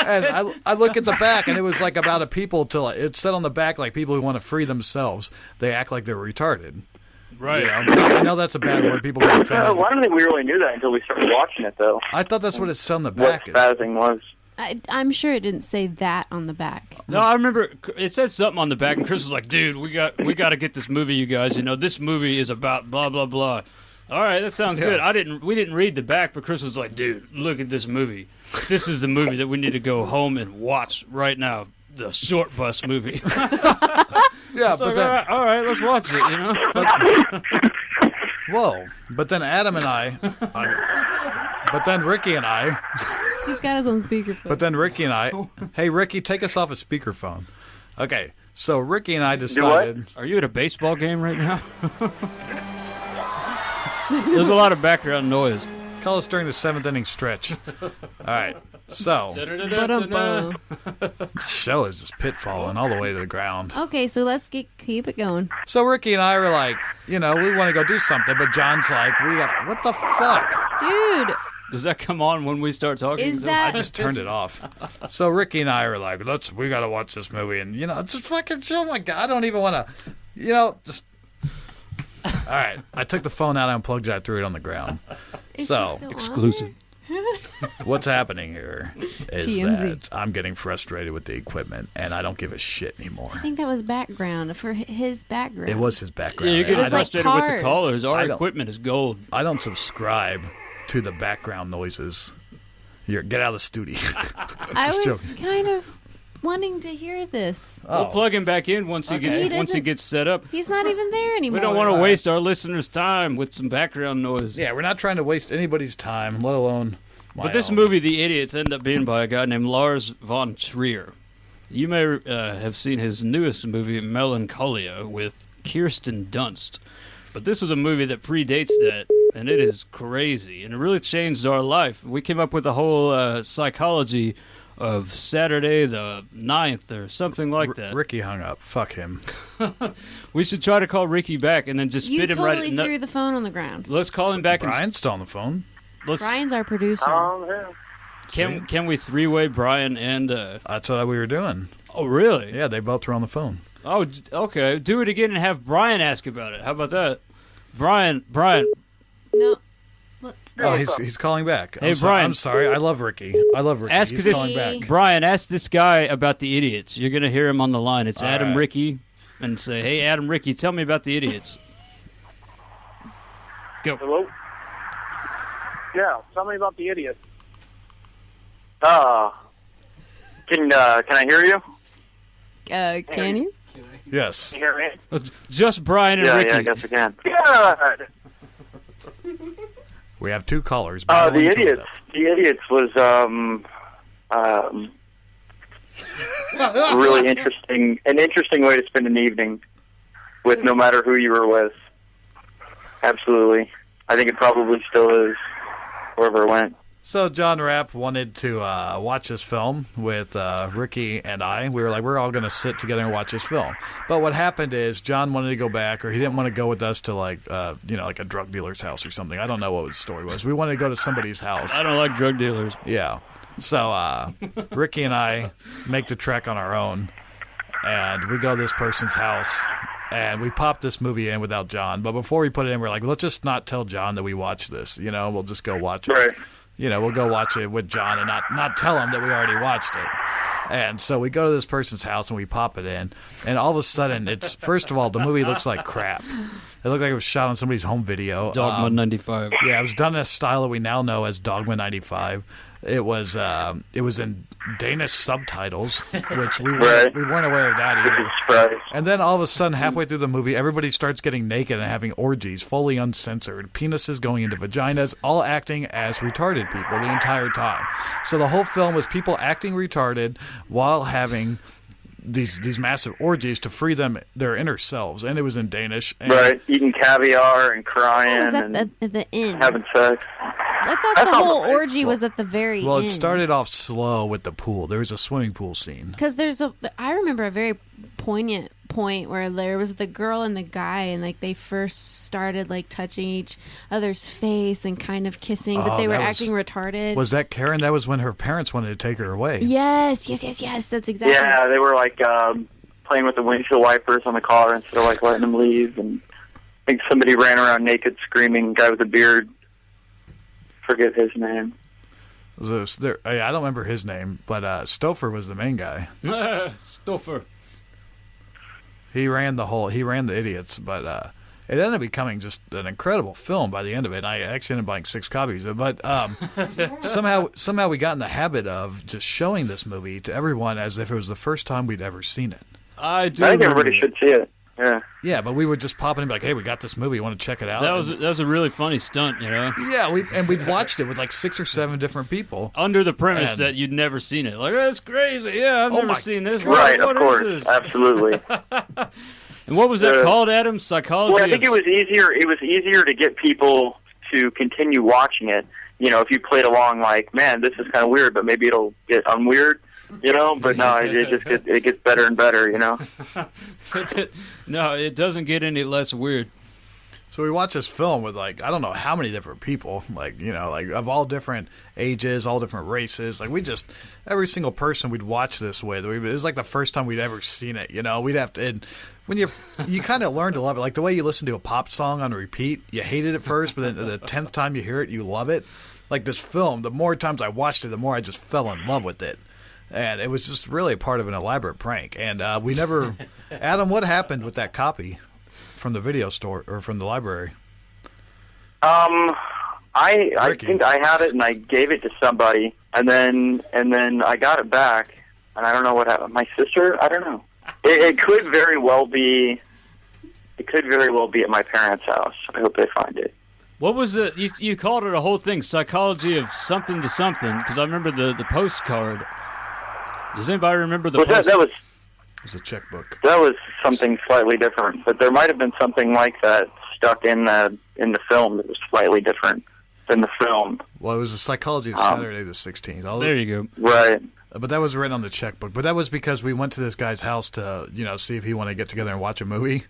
Speaker 1: And I look at the back, and it was like about a people it said on the back, like people who want to free themselves. They act like they're retarded.
Speaker 2: Right.
Speaker 1: I know that's a bad word. People get offended.
Speaker 4: Well, I don't think we really knew that until we started watching it, though.
Speaker 1: I thought that's what it said on the
Speaker 4: What
Speaker 1: back.
Speaker 4: spazzing was.
Speaker 3: I'm sure it didn't say that on the back.
Speaker 2: No, I remember it said something on the back, and Chris was like, "Dude, we got to get this movie, you guys. This movie is about blah blah blah." All right, that sounds good. We didn't read the back, but Chris was like, "Dude, look at this movie. This is the movie that we need to go home and watch right now. The short bus movie."
Speaker 1: Yeah,
Speaker 2: It's
Speaker 1: but
Speaker 2: like,
Speaker 1: then
Speaker 2: all right, let's watch it. You know.
Speaker 1: whoa. But then Adam and but then Ricky and I.
Speaker 3: He's got us on speakerphone.
Speaker 1: But then Ricky and I. Hey, Ricky, take us off a speakerphone. Okay, so Ricky and I decided.
Speaker 2: Are you at a baseball game right now? There's a lot of background noise.
Speaker 1: Call us during the 7th inning stretch. All right, so
Speaker 3: Ba-dum-bum.
Speaker 1: the show is just pitfalling all the way to the ground.
Speaker 3: Okay, so let's keep it going.
Speaker 1: So Ricky and I were like, we want to go do something, but John's like, what the fuck?
Speaker 3: Dude,
Speaker 2: Does that come on when we start talking?
Speaker 3: Is
Speaker 2: to
Speaker 3: that-
Speaker 1: I just turned it off. So Ricky and I were like, we got to watch this movie, and just fucking, oh my God, I don't even want to, just. All right, I took the phone out, I unplugged it, I threw it on the ground.
Speaker 3: is
Speaker 1: So,
Speaker 3: he still on
Speaker 2: Exclusive.
Speaker 1: what's happening here is
Speaker 3: TMZ.
Speaker 1: that I'm getting frustrated with the equipment, and I don't give a shit anymore.
Speaker 3: I think that was background for his background.
Speaker 1: It was his background.
Speaker 2: Yeah, you're
Speaker 1: and
Speaker 2: getting
Speaker 3: was like
Speaker 2: frustrated with the
Speaker 3: cars.
Speaker 2: callers. Our
Speaker 1: I don't-
Speaker 2: equipment is gold.
Speaker 1: I don't subscribe to the background noises. Get out of the studio.
Speaker 3: I
Speaker 1: Just
Speaker 3: was kind of wanting to hear this.
Speaker 2: We'll plug him back in once he
Speaker 3: He
Speaker 2: gets
Speaker 3: doesn't-
Speaker 2: gets set up.
Speaker 3: He's not even there anymore.
Speaker 2: We don't want to waste our listeners' time with some background noise.
Speaker 1: Yeah, we're not trying to waste anybody's time, let alone my
Speaker 2: But this
Speaker 1: own.
Speaker 2: movie, The Idiots, ended up being by a guy named Lars Von Trier. You may have seen his newest movie, Melancholia, with Kirsten Dunst. But this is a movie that predates that, and it is crazy. And it really changed our life. We came up with the whole psychology of Saturday the 9th or something like that.
Speaker 1: Ricky hung up. Fuck him.
Speaker 2: We should try to call Ricky back and then just
Speaker 3: You
Speaker 2: spit him
Speaker 3: totally
Speaker 2: right.
Speaker 3: threw the phone on the ground.
Speaker 2: Let's call him back
Speaker 1: Brian's still on the phone.
Speaker 2: let's.
Speaker 3: Brian's our producer.
Speaker 5: Yeah.
Speaker 2: Can we three-way Brian and?
Speaker 1: That's what we were doing.
Speaker 2: Oh, really?
Speaker 1: Yeah, they both were on the phone.
Speaker 2: Oh, okay. Do it again and have Brian ask about it. How about that? Brian.
Speaker 3: No.
Speaker 1: Oh, he's calling back.
Speaker 2: Hey, Brian.
Speaker 1: I'm sorry. I love Ricky.
Speaker 2: Ask
Speaker 1: He's
Speaker 2: this-
Speaker 1: calling back.
Speaker 2: Brian, ask this guy about the idiots. You're gonna hear him on the line. It's
Speaker 1: All
Speaker 2: Adam
Speaker 1: right.
Speaker 2: Ricky, and say, "Hey, Adam Ricky, tell me about the idiots." Go.
Speaker 5: Hello? Yeah, tell me about the idiot.
Speaker 4: Can I hear you?
Speaker 3: Can you?
Speaker 1: Yes.
Speaker 5: Can you hear me?
Speaker 2: Just Brian and
Speaker 4: Yeah,
Speaker 2: Ricky.
Speaker 4: I guess I can.
Speaker 5: Good.
Speaker 1: We have two callers.
Speaker 4: The
Speaker 1: battling to
Speaker 4: idiots. The idiots was really interesting. An interesting way to spend an evening with no matter who you were with. Absolutely. I think it probably still is. Wherever it went.
Speaker 1: So John Rapp wanted to watch this film with Ricky and I. We were like, we're all going to sit together and watch this film. But what happened is John wanted to go back, or he didn't want to go with us to like a drug dealer's house or something. I don't know what his story was. We wanted to go to somebody's house.
Speaker 2: I don't like drug dealers.
Speaker 1: Yeah. So Ricky and I make the trek on our own, and we go to this person's house, and we pop this movie in without John. But before we put it in, we're like, let's just not tell John that we watched this. We'll just go watch it.
Speaker 4: Right.
Speaker 1: We'll go watch it with John and not tell him that we already watched it. And so we go to this person's house and we pop it in, and all of a sudden, first of all, the movie looks like crap. It looked like it was shot on somebody's home video.
Speaker 2: Dogma 95.
Speaker 1: Yeah, it was done in a style that we now know as Dogma 95. It was in Danish subtitles, which we weren't aware of that either.
Speaker 4: Surprise.
Speaker 1: And then all of a sudden, halfway through the movie, everybody starts getting naked and having orgies, fully uncensored, penises going into vaginas, all acting as retarded people the entire time. So the whole film was people acting retarded while having these massive orgies to free their inner selves, and it was in Danish. And
Speaker 4: Right. Eating caviar and
Speaker 3: That
Speaker 4: crying
Speaker 3: was at
Speaker 4: and
Speaker 3: the end.
Speaker 4: having sex.
Speaker 3: I thought the whole orgy was at the very end.
Speaker 1: Well, it started off slow with the pool. There was a swimming pool scene.
Speaker 3: Because I remember a very poignant point where there was the girl and the guy, and like they first started like touching each other's face and kind of kissing, but
Speaker 1: Oh,
Speaker 3: they were
Speaker 1: that was-
Speaker 3: acting retarded.
Speaker 1: Was that Karen? That was when her parents wanted to take her away.
Speaker 3: Yes. That's exactly.
Speaker 4: Yeah, they were like playing with the windshield wipers on the car instead of like letting them leave. And I think somebody ran around naked screaming, guy with a beard. Forget his name.
Speaker 1: I don't remember his name, but Stouffer was the main guy.
Speaker 2: Stoffer.
Speaker 1: He ran the idiots, but it ended up becoming just an incredible film by the end of it. I actually ended up buying 6 copies of it, but somehow we got in the habit of just showing this movie to everyone as if it was the first time we'd ever seen it.
Speaker 2: I do.
Speaker 5: I think
Speaker 2: remember
Speaker 5: everybody should see it. Yeah.
Speaker 1: Yeah, but we would just pop in and be like, "Hey, we got this movie. You want to check it out?"
Speaker 2: That was a really funny stunt, you know.
Speaker 1: Yeah, we'd watched it with like 6 or 7 different people.
Speaker 2: Under the premise
Speaker 1: And-
Speaker 2: that you'd never seen it. Like, that's crazy. Yeah, I've
Speaker 1: Oh
Speaker 2: never
Speaker 1: my
Speaker 2: seen this.
Speaker 5: Right,
Speaker 2: What
Speaker 5: of
Speaker 2: is
Speaker 5: course,
Speaker 2: this?
Speaker 5: absolutely.
Speaker 2: And what was that called, Adam? Psychology.
Speaker 5: Well, I think
Speaker 2: of-
Speaker 5: it was easier. It was easier to get people to continue watching it. You know, if you played along, like, man, this is kind of weird, but maybe it'll get unweird. You know, but no, it gets better and better. You know.
Speaker 2: No, it doesn't get any less weird.
Speaker 1: So we watched this film with like I don't know how many different people, like like of all different ages, all different races. Like we just every single person we'd watch this with. It was like the first time we'd ever seen it. You know, we'd have to. And when you kind of learn to love it, like the way you listen to a pop song on repeat. You hate it at first, but then the 10th time you hear it, you love it. Like this film, the more times I watched it, the more I just fell in love with it. And it was just really part of an elaborate prank. And we never... Adam, what happened with that copy from the video store or from the library?
Speaker 5: I think I had it and I gave it to somebody, and then I got it back, and I don't know what happened. My sister? I don't know. It could very well be... It could very well be at my parents' house. I hope they find it.
Speaker 2: What was it? You called it a whole thing, Psychology of something to something, because I remember the postcard. Does anybody remember the postcard?
Speaker 5: That was...
Speaker 1: It was a checkbook.
Speaker 5: That was something slightly different, but there might have been something like that stuck in the film that was slightly different than the film.
Speaker 1: Well, it was a Psychology of Saturday the 16th.
Speaker 2: There you go.
Speaker 5: Right.
Speaker 1: But that was written on the checkbook. But that was because we went to this guy's house to, see if he wanted to get together and watch a movie.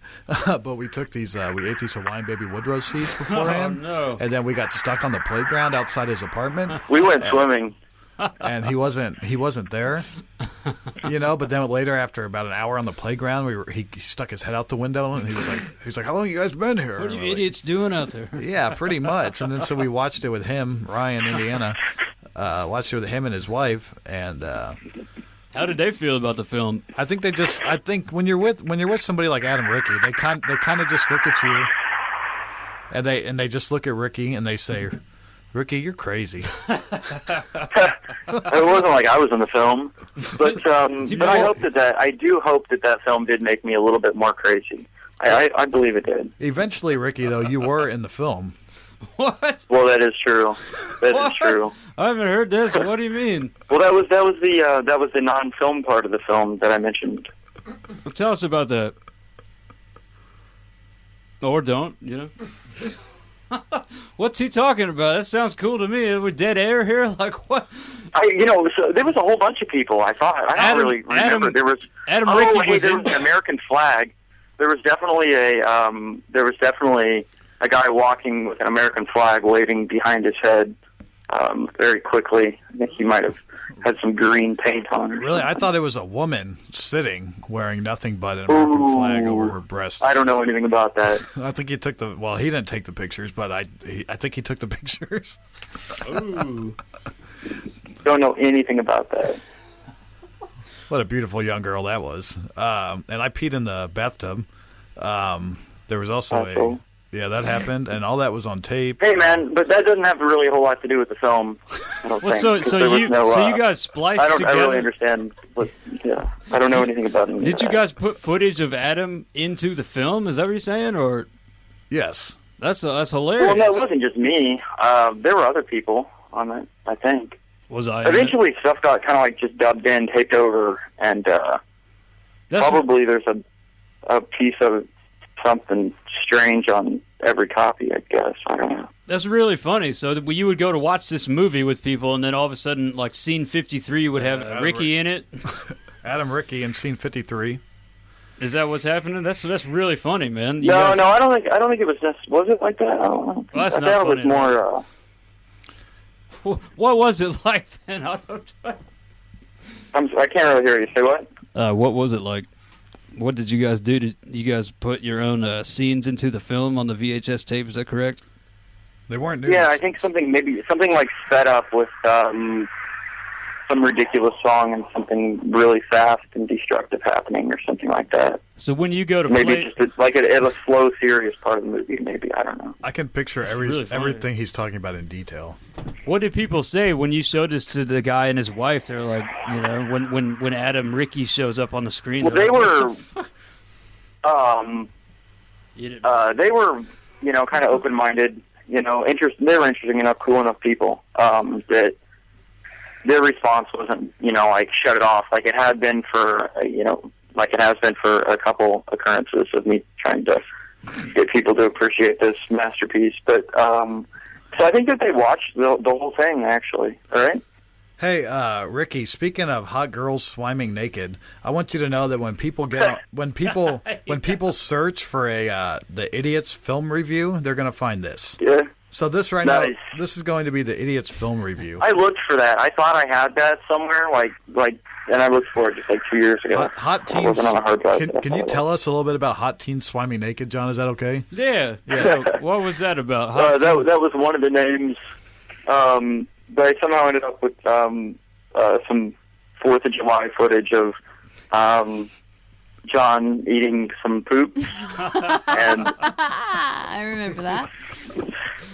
Speaker 1: But we took these, we ate these Hawaiian Baby Woodrow seeds beforehand.
Speaker 2: Oh, no.
Speaker 1: And then we got stuck on the playground outside his apartment.
Speaker 5: We went swimming.
Speaker 1: And he wasn't there, But then later, after about an hour on the playground, he stuck his head out the window and he was like, "How long have you guys been here?"
Speaker 2: What are you idiots doing out there?
Speaker 1: Yeah, pretty much. And then so we watched it with him, Ryan, Indiana. Watched it with him and his wife, and
Speaker 2: how did they feel about the film?
Speaker 1: I think when you're with somebody like Adam Ricky, they kind of just look at you, and they just look at Ricky and they say, "Ricky, you're crazy."
Speaker 5: It wasn't like I was in the film, but I do hope that film did make me a little bit more crazy. I believe it did.
Speaker 1: Eventually, Ricky, though, you were in the film.
Speaker 2: What?
Speaker 5: Well, that is true. That is true.
Speaker 2: I haven't heard this. What do you mean?
Speaker 5: Well, that was the non-film part of the film that I mentioned.
Speaker 2: Well, tell us about that. Or don't, What's he talking about? That sounds cool to me. With dead air here, like what?
Speaker 5: So there was a whole bunch of people. I don't really remember. There was
Speaker 2: Ricky was
Speaker 5: there
Speaker 2: in
Speaker 5: was an American flag. There was definitely a guy walking with an American flag waving behind his head very quickly. I think he might have had some green paint on.
Speaker 1: Really, I thought it was a woman sitting wearing nothing but an American flag over her breast.
Speaker 5: I don't know anything about that.
Speaker 1: I think he took he didn't take the pictures, but I think he took the pictures.
Speaker 2: Ooh.
Speaker 5: Don't know anything about that.
Speaker 1: What a beautiful young girl that was. And I peed in the bathtub. There was also yeah, that happened, and all that was on tape.
Speaker 5: Hey, man, but that doesn't have really a whole lot to do with the film. I don't think.
Speaker 2: So you guys spliced together?
Speaker 5: I don't really understand. I don't know anything about it.
Speaker 2: Did you guys put footage of Adam into the film? Is that what you're saying, or?
Speaker 1: Yes.
Speaker 2: That's hilarious.
Speaker 5: Well, no, it wasn't just me. There were other people on it, I think.
Speaker 2: Was I?
Speaker 5: Eventually, stuff got kind of like just dubbed in, taped over, and probably there's a piece of something strange on every copy, I guess. I don't know.
Speaker 2: That's really funny. So you would go to watch this movie with people, and then all of a sudden, like scene 53 would have Ricky in it.
Speaker 1: Adam Ricky in scene 53.
Speaker 2: Is that what's happening? That's really funny, man.
Speaker 5: No, I don't think it was just. Was it like that? I don't know.
Speaker 2: Well, that's
Speaker 5: I
Speaker 2: not
Speaker 5: thought
Speaker 2: funny.
Speaker 5: it was more.
Speaker 2: What was it like then? I
Speaker 5: can't really hear you. Say what?
Speaker 2: What was it like? What did you guys do? Did you guys put your own scenes into the film on the VHS tape? Is that correct?
Speaker 1: They weren't nudes.
Speaker 5: Yeah, I think something like set up with
Speaker 6: some ridiculous song and something really fast and destructive happening or something like that.
Speaker 2: So when you go to
Speaker 6: maybe just like a slow, serious part of the movie. Maybe, I don't know.
Speaker 1: I can picture everything he's talking about in detail.
Speaker 2: What did people say when you showed this to the guy and his wife? They're like, you know, when Adam Ricky shows up on the screen.
Speaker 6: Well, they were, they were, you know, kind of open-minded. You know, they were interesting enough, cool enough people that their response wasn't, you know, like shut it off, like it had been for, you know, like it has been for a couple occurrences of me trying to get people to appreciate this masterpiece. But so I think that they watched the whole thing, actually. All right.
Speaker 1: Hey, Ricky. Speaking of hot girls swimming naked, I want you to know that when people search for the Idiot's film review, they're going to find this.
Speaker 6: Yeah.
Speaker 1: So this now, this is going to be the Idiot's film review.
Speaker 6: I looked for that. I thought I had that somewhere, like, and I looked for it just like 2 years ago.
Speaker 1: Hot teens.
Speaker 6: On a hard drive,
Speaker 1: can you tell us a little bit about hot teens swimming naked, John? Is that okay?
Speaker 2: Yeah. What was that about?
Speaker 6: That was one of the names. But I somehow ended up with some 4th of July footage of John eating some poop, and
Speaker 3: I remember that.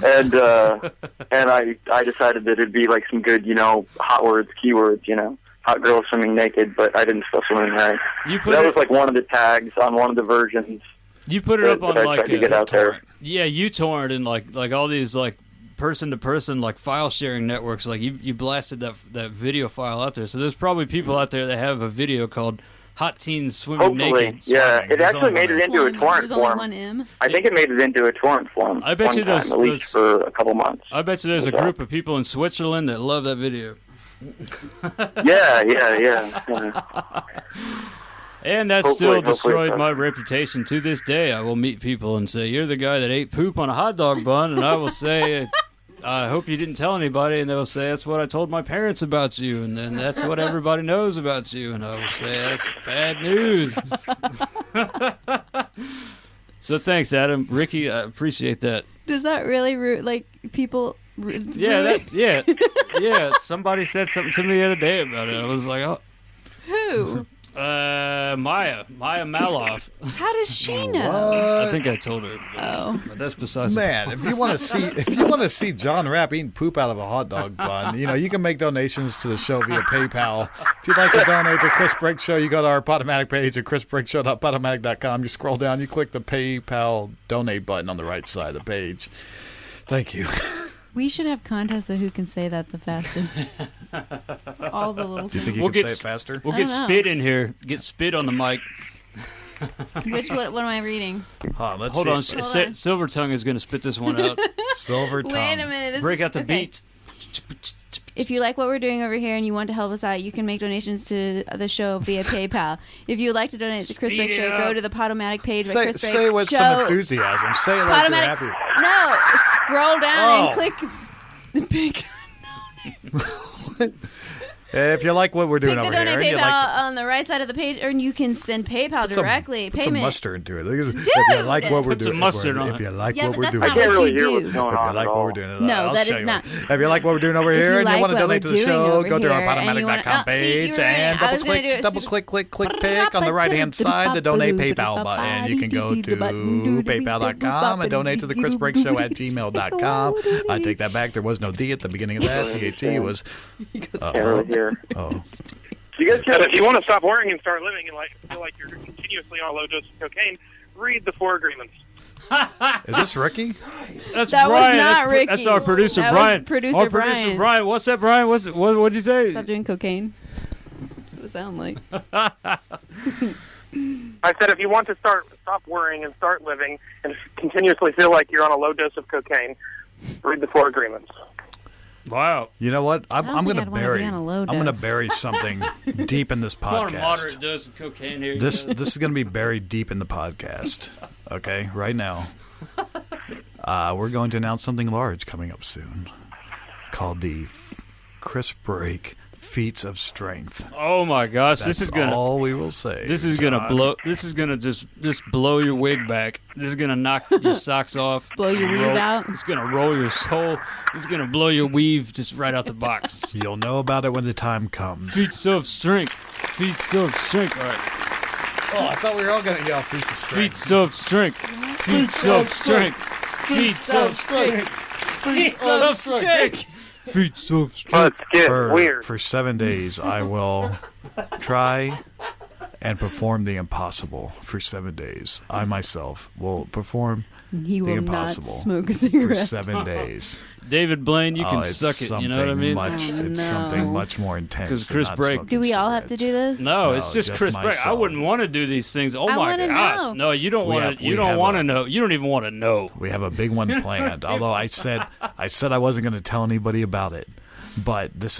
Speaker 6: And I decided that it'd be like some good, you know, hot words, keywords, you know, hot girls swimming naked, but I didn't spell swimming right. That was like one of the tags on one of the versions.
Speaker 2: You put it up on like
Speaker 6: to get out there.
Speaker 2: Yeah, uTorrent and like all these like person-to-person like file sharing networks. Like you blasted that video file out there. So there's probably people out there that have a video called Hot Teens Swimming Naked.
Speaker 6: Yeah, it actually made it into a torrent form. I think it made it into a torrent form.
Speaker 2: I bet you there's
Speaker 6: at least for a couple months.
Speaker 2: I bet you there's a group of people in Switzerland that love that video.
Speaker 6: Yeah.
Speaker 2: And that still destroyed my reputation to this day. I will meet people and say, "You're the guy that ate poop on a hot dog bun," and I will say, "I hope you didn't tell anybody," and they'll say, "That's what I told my parents about you," and then that's what everybody knows about you, and I will say, "That's bad news." So thanks, Adam. Ricky, I appreciate that.
Speaker 3: Does that really like people?
Speaker 2: Yeah. Somebody said something to me the other day about it. I was like, "Oh,
Speaker 3: who?"
Speaker 2: Maya Maloff.
Speaker 3: How does she know?
Speaker 2: I think I told her. But that's besides.
Speaker 1: Man, if you want to see John Rapp eating poop out of a hot dog bun, you know, you can make donations to the show via PayPal. If you'd like to donate to Chris Briggs Show, you go to our Podomatic page at chrisbriggshow.podomatic.com. You scroll down, you click the PayPal donate button on the right side of the page. Thank you.
Speaker 3: We should have contests of who can say that the fastest. All the little.
Speaker 1: Do you think you can say it faster?
Speaker 2: We'll get spit in here. Get spit on the mic.
Speaker 3: What am I reading?
Speaker 2: Hold on. Silver Tongue is going to spit this one out.
Speaker 1: Silver Tongue.
Speaker 3: Wait a minute.
Speaker 2: Break out the beat.
Speaker 3: If you like what we're doing over here and you want to help us out, you can make donations to the show via PayPal. If you would like to donate to Chris Briggs Show, go to the Podomatic page.
Speaker 1: Say it with some enthusiasm. Say it like you're happy.
Speaker 3: No, scroll down and click the big.
Speaker 1: If you like what we're doing over here,
Speaker 3: donate PayPal on the right side of the page, or you can send PayPal directly.
Speaker 1: Put some mustard into it.
Speaker 3: Dude!
Speaker 1: If you like what we're doing,
Speaker 2: if
Speaker 1: you like what we're doing,
Speaker 6: I can't really hear what's going on.
Speaker 1: If you like what we're doing,
Speaker 3: no, that is not.
Speaker 1: If you like what we're doing over here and you want to donate to the show, go to our Podomatic.com page and double click pick on the right hand side the donate PayPal button. You can go to PayPal.com and donate to the Chris Briggs Show at gmail.com. I take that back. There was no D at the beginning of that. THT was. Oh.
Speaker 5: You guys, if you want to stop worrying and start living and feel like you're continuously on a low dose of cocaine, read the 4 agreements.
Speaker 1: Is this Ricky?
Speaker 3: That Brian. Was not Ricky.
Speaker 2: That's our producer, Brian. Producer Brian. What's that, Brian? What'd you say?
Speaker 3: Stop doing cocaine. What does it sound like?
Speaker 5: I said if you want to stop worrying and start living and continuously feel like you're on a low dose of cocaine, read the 4 agreements.
Speaker 2: Wow.
Speaker 1: You know what? I'm going to bury something deep in this podcast.
Speaker 2: A moderate dose of cocaine here.
Speaker 1: This is going to be buried deep in the podcast. Okay, right now. We're going to announce something large coming up soon called the Chris Break feats of strength.
Speaker 2: Oh my gosh,
Speaker 1: That's
Speaker 2: this is gonna
Speaker 1: all we will say.
Speaker 2: This is gonna blow. This is gonna just blow your wig back. This is gonna knock your socks off.
Speaker 3: Blow your weave out.
Speaker 2: It's gonna roll your soul. It's gonna blow your weave just right out the box.
Speaker 1: You'll know about it when the time comes.
Speaker 2: Feats of strength. Feats of strength. All right.
Speaker 1: Oh, I thought we were all gonna yell feats of strength.
Speaker 2: Feats of strength. Feats of strength. Feats of strength. Feats of strength. Feats of strength.
Speaker 5: Let's get weird.
Speaker 1: For 7 days, I will try and perform the impossible for 7 days. I myself will perform
Speaker 3: He
Speaker 1: the
Speaker 3: will not
Speaker 1: impossible
Speaker 3: smoke a
Speaker 1: for
Speaker 3: cigarette.
Speaker 1: 7 days.
Speaker 2: David Blaine, you can
Speaker 1: it's
Speaker 2: suck it. You know what I mean?
Speaker 1: It's
Speaker 3: no.
Speaker 1: something much more intense.
Speaker 2: 'Cause
Speaker 1: than
Speaker 2: Chris
Speaker 1: not
Speaker 2: Brake-
Speaker 1: smoking
Speaker 3: Do we all have to do
Speaker 1: cigarettes.
Speaker 3: this?
Speaker 2: No,
Speaker 1: No,
Speaker 2: it's just Chris Brake. I
Speaker 1: myself.
Speaker 2: wouldn't want to do these things. Oh
Speaker 3: I
Speaker 2: my
Speaker 3: wanna
Speaker 2: gosh!
Speaker 3: know.
Speaker 2: No, you don't
Speaker 1: We
Speaker 2: want
Speaker 1: have-
Speaker 2: to. You
Speaker 1: we
Speaker 2: don't
Speaker 1: have
Speaker 2: want
Speaker 1: a-
Speaker 2: to know. You don't even want to know.
Speaker 1: We have a big one planned. Although I said I wasn't going to tell anybody about it. But this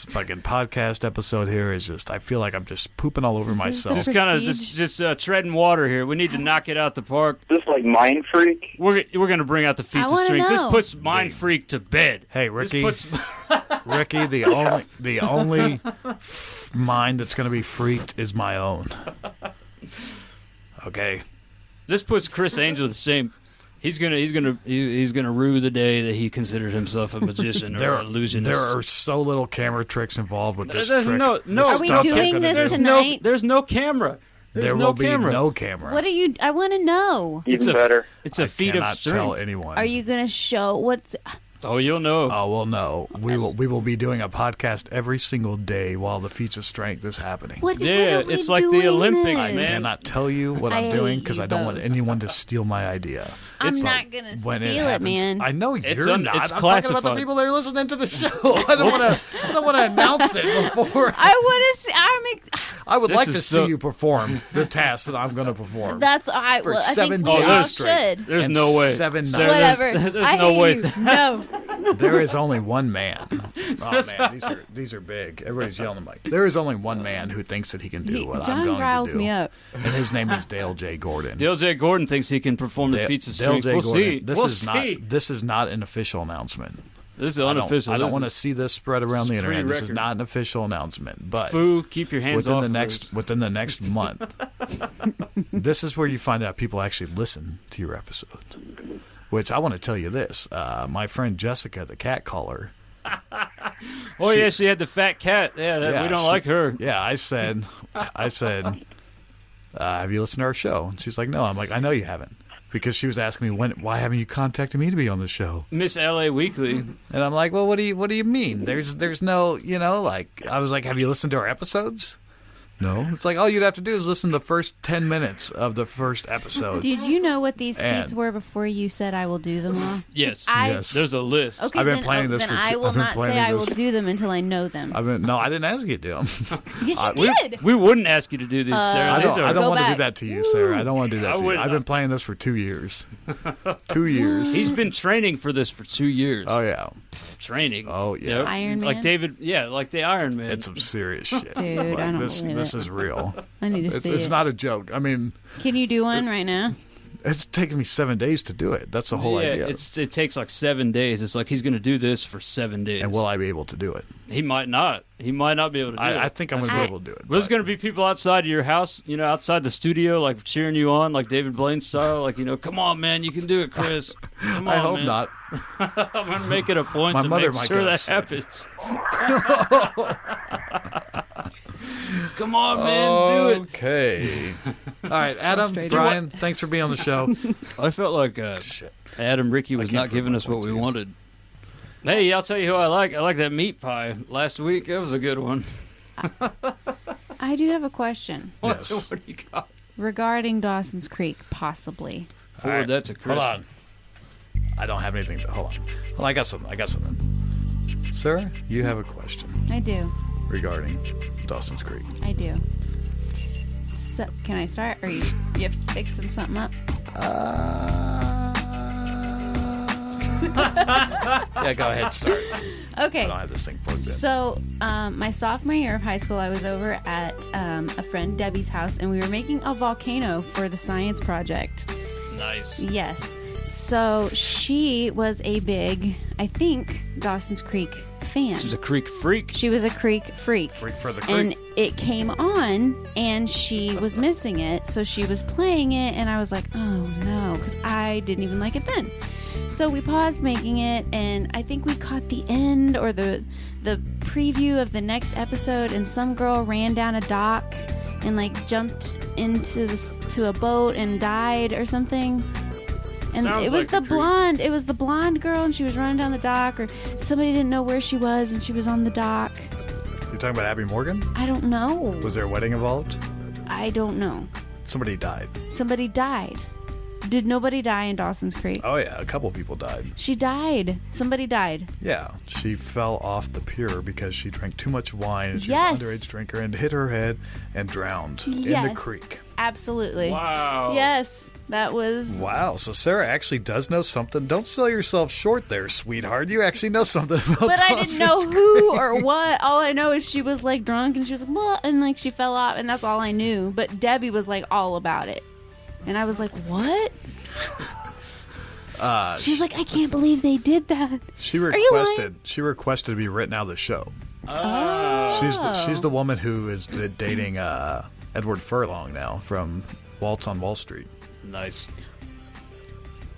Speaker 1: fucking podcast episode here is just, I feel like I'm just pooping all over myself.
Speaker 2: Just kind of
Speaker 3: Prestige.
Speaker 2: just treading water here. We need to knock it out the park.
Speaker 6: Just like Mind Freak.
Speaker 2: We're gonna bring out the feats of
Speaker 3: wanna
Speaker 2: strength. This
Speaker 3: know.
Speaker 2: puts Mind Freak to bed.
Speaker 1: Hey,
Speaker 2: This
Speaker 1: Ricky,
Speaker 2: puts
Speaker 1: Ricky, the only mind that's going to be freaked is my own. Okay.
Speaker 2: this puts Chris Angel the same. He's gonna rue the day that he considered himself a magician or an illusionist.
Speaker 1: There are so little camera tricks involved with this
Speaker 2: There's
Speaker 1: trick.
Speaker 2: no-
Speaker 1: This
Speaker 3: Are we
Speaker 1: stuff
Speaker 3: doing
Speaker 1: I'm gonna
Speaker 3: this
Speaker 1: do.
Speaker 3: tonight?
Speaker 2: There's no camera. There's
Speaker 1: There
Speaker 2: no
Speaker 1: will be
Speaker 2: camera.
Speaker 1: no camera.
Speaker 3: What are you? I want to know.
Speaker 6: Even better.
Speaker 2: It's a
Speaker 1: I
Speaker 2: feat of
Speaker 1: cannot
Speaker 2: strength.
Speaker 1: tell anyone.
Speaker 3: Are you gonna show what's?
Speaker 2: Oh, you'll know.
Speaker 1: Oh well, no. We will be doing a podcast every single day while the feats of strength is happening.
Speaker 3: What?
Speaker 2: Yeah,
Speaker 3: what are we
Speaker 2: it's like the
Speaker 3: doing
Speaker 2: Olympics,
Speaker 3: this?
Speaker 1: I
Speaker 2: man.
Speaker 1: cannot tell you what I'm
Speaker 3: I
Speaker 1: doing
Speaker 3: hate
Speaker 1: because
Speaker 3: you
Speaker 1: I don't want
Speaker 3: both.
Speaker 1: anyone to steal my idea.
Speaker 3: I'm
Speaker 2: It's
Speaker 3: not gonna
Speaker 1: When
Speaker 3: steal it,
Speaker 1: happens.
Speaker 3: man.
Speaker 1: I know you're not.
Speaker 2: it's
Speaker 1: I'm talking about the
Speaker 2: classified.
Speaker 1: people that are listening to the show. I don't want to announce it before.
Speaker 3: I want to see.
Speaker 1: I would
Speaker 2: This
Speaker 1: like
Speaker 2: is
Speaker 1: to
Speaker 2: so-
Speaker 1: see you perform the task that I'm going to perform.
Speaker 3: That's
Speaker 1: For
Speaker 3: I
Speaker 1: 7
Speaker 3: think we
Speaker 1: days
Speaker 3: all
Speaker 1: straight.
Speaker 3: should.
Speaker 2: There's
Speaker 1: And
Speaker 2: no way.
Speaker 1: 7
Speaker 2: Sarah,
Speaker 1: nights.
Speaker 3: Whatever.
Speaker 2: There's
Speaker 3: I
Speaker 2: no
Speaker 3: hate
Speaker 2: way.
Speaker 3: you. No.
Speaker 1: There is only one man. Oh man, these are big. Everybody's yelling at Mike. There is only one man who thinks that he can do what I'm
Speaker 3: John
Speaker 1: going
Speaker 3: riles
Speaker 1: to do.
Speaker 3: me up.
Speaker 1: And his name is Dale J. Gordon.
Speaker 2: Dale J. Gordon thinks he can perform the feats of
Speaker 1: Dale
Speaker 2: strength.
Speaker 1: J.
Speaker 2: We'll
Speaker 1: Gordon.
Speaker 2: see.
Speaker 1: This
Speaker 2: We'll
Speaker 1: is
Speaker 2: see.
Speaker 1: This is not an official announcement.
Speaker 2: This is unofficial.
Speaker 1: I don't
Speaker 2: This
Speaker 1: want to
Speaker 2: is
Speaker 1: see this spread around the internet. This is
Speaker 2: pre-record.
Speaker 1: not an official announcement. But
Speaker 2: Foo, keep your hands
Speaker 1: within
Speaker 2: off
Speaker 1: the
Speaker 2: of
Speaker 1: next
Speaker 2: those.
Speaker 1: within the next month, this is where you find out people actually listen to your episode. Which I want to tell you this: my friend Jessica, the cat caller.
Speaker 2: Oh yeah, she had the fat cat. Yeah, we don't like her.
Speaker 1: Yeah, I said, have you listened to our show? And she's like, no. I'm like, I know you haven't, because she was asking me why haven't you contacted me to be on the show?
Speaker 2: Miss LA Weekly.
Speaker 1: And I'm like, well, what do you mean? There's no, like, I was like, have you listened to our episodes? No. It's like, all you'd have to do is listen to the first 10 minutes of the first episode.
Speaker 3: Did you know what these feats
Speaker 1: And-
Speaker 3: were before you said I will do them all?
Speaker 2: Yes.
Speaker 1: Yes.
Speaker 2: There's a list.
Speaker 3: Okay,
Speaker 1: I've been
Speaker 3: then,
Speaker 1: planning this
Speaker 3: then
Speaker 1: for
Speaker 3: I
Speaker 1: two-
Speaker 3: will
Speaker 1: I've been
Speaker 3: not say
Speaker 1: planning
Speaker 3: I will
Speaker 1: this-
Speaker 3: do them until I know them.
Speaker 1: No, I didn't ask you to do them.
Speaker 3: Yes, you did.
Speaker 2: We wouldn't ask you to do these, Sarah.
Speaker 1: I
Speaker 2: These
Speaker 1: don't,
Speaker 2: are,
Speaker 1: I don't
Speaker 3: Go
Speaker 1: want to do
Speaker 3: back.
Speaker 1: that to you, Sarah. I don't want to do that
Speaker 2: I
Speaker 1: to you.
Speaker 2: would
Speaker 1: I've
Speaker 2: not.
Speaker 1: been planning this for 2 years. 2 years.
Speaker 2: He's been training for this for 2 years.
Speaker 1: Oh, yeah.
Speaker 2: Training.
Speaker 1: Oh, yeah.
Speaker 2: Yep.
Speaker 3: Iron Man?
Speaker 2: Like David. Yeah, like the Iron Man.
Speaker 1: It's some serious shit.
Speaker 3: Dude,
Speaker 1: Like,
Speaker 3: I don't
Speaker 1: this
Speaker 3: believe
Speaker 1: this
Speaker 3: it.
Speaker 1: is real.
Speaker 3: I need to see
Speaker 1: It's
Speaker 3: it.
Speaker 1: not a joke. I mean,
Speaker 3: Can you do one right now?
Speaker 1: it's taken me 7 days to do it. That's the whole
Speaker 2: yeah,
Speaker 1: idea.
Speaker 2: it takes like 7 days. It's like he's going to do this for 7 days.
Speaker 1: And will I be able to do it?
Speaker 2: He might not. He might not be able to do it.
Speaker 1: I think I'm going to be able to do it.
Speaker 2: There's
Speaker 1: but-
Speaker 2: going to be people outside of your house, outside the studio, like cheering you on, like David Blaine style, like, come on, man, you can do it, Chris. Come on,
Speaker 1: I hope
Speaker 2: man.
Speaker 1: not.
Speaker 2: I'm going to make it a point
Speaker 1: My
Speaker 2: to
Speaker 1: mother
Speaker 2: make
Speaker 1: might
Speaker 2: sure
Speaker 1: get
Speaker 2: that
Speaker 1: upset.
Speaker 2: happens. Come on, man, do it.
Speaker 1: Okay. All right, Adam,
Speaker 3: frustrating.
Speaker 1: Brian, thanks for being on the show.
Speaker 2: I felt like Adam Ricky was
Speaker 1: can't
Speaker 2: not giving
Speaker 1: prove
Speaker 2: us
Speaker 1: my
Speaker 2: what
Speaker 1: point
Speaker 2: we
Speaker 1: to you.
Speaker 2: wanted. Hey, I'll tell you who I like. I like that meat pie last week. That was a good one.
Speaker 3: I do have a question
Speaker 1: Yes.
Speaker 2: What do you got?
Speaker 3: regarding Dawson's Creek, possibly.
Speaker 2: Forward
Speaker 1: All right,
Speaker 2: that to Chris.
Speaker 1: Hold on. I don't have anything. Hold on. Well, I got something. Sarah, you have a question
Speaker 3: I do.
Speaker 1: regarding Dawson's Creek.
Speaker 3: I do. So, can I start? Or you fixing something up?
Speaker 1: Yeah, go ahead, start.
Speaker 3: Okay.
Speaker 1: I don't have this thing plugged in.
Speaker 3: So, my sophomore year of high school, I was over at a friend Debbie's house, and we were making a volcano for the science project.
Speaker 2: Nice.
Speaker 3: Yes. So she was a big, I think, Dawson's Creek fan.
Speaker 2: She's a creek freak.
Speaker 3: She was a creek freak.
Speaker 1: Freak for the creek.
Speaker 3: And it came on, and she was missing it, so she was playing it, and I was like, oh no, because I didn't even like it then. So we paused making it, and I think we caught the end or the preview of the next episode, and some girl ran down a dock and like jumped to a boat and died or something. And
Speaker 2: Sounds
Speaker 3: it was
Speaker 2: like
Speaker 3: it was the blonde girl, and she was running down the dock, or somebody didn't know where she was, and she was on the dock.
Speaker 1: You're talking about Abby Morgan?
Speaker 3: I don't know.
Speaker 1: Was there a wedding involved?
Speaker 3: I don't know.
Speaker 1: Somebody died.
Speaker 3: Somebody died. Did nobody die in Dawson's Creek?
Speaker 1: Oh, yeah. A couple people died.
Speaker 3: She died. Somebody died.
Speaker 1: Yeah. She fell off the pier because she drank too much wine. And she
Speaker 3: Yes.
Speaker 1: was an underage drinker and hit her head and drowned in the
Speaker 3: Yes.
Speaker 1: creek.
Speaker 3: Absolutely.
Speaker 2: Wow.
Speaker 3: Yes. That was...
Speaker 1: Wow. So Sarah actually does know something. Don't sell yourself short there, sweetheart. You actually know something about
Speaker 3: But I didn't
Speaker 1: Dawson's
Speaker 3: know who or what. All I know is she was like drunk, and she was like, "Well," and like she fell off, and that's all I knew. But Debbie was like all about it. And I was like, what? She's like, I can't believe they did that.
Speaker 1: She
Speaker 3: you
Speaker 1: requested to be written out of the show.
Speaker 3: Oh.
Speaker 1: She's the woman who is dating Edward Furlong now from Waltz on Wall Street.
Speaker 2: Nice.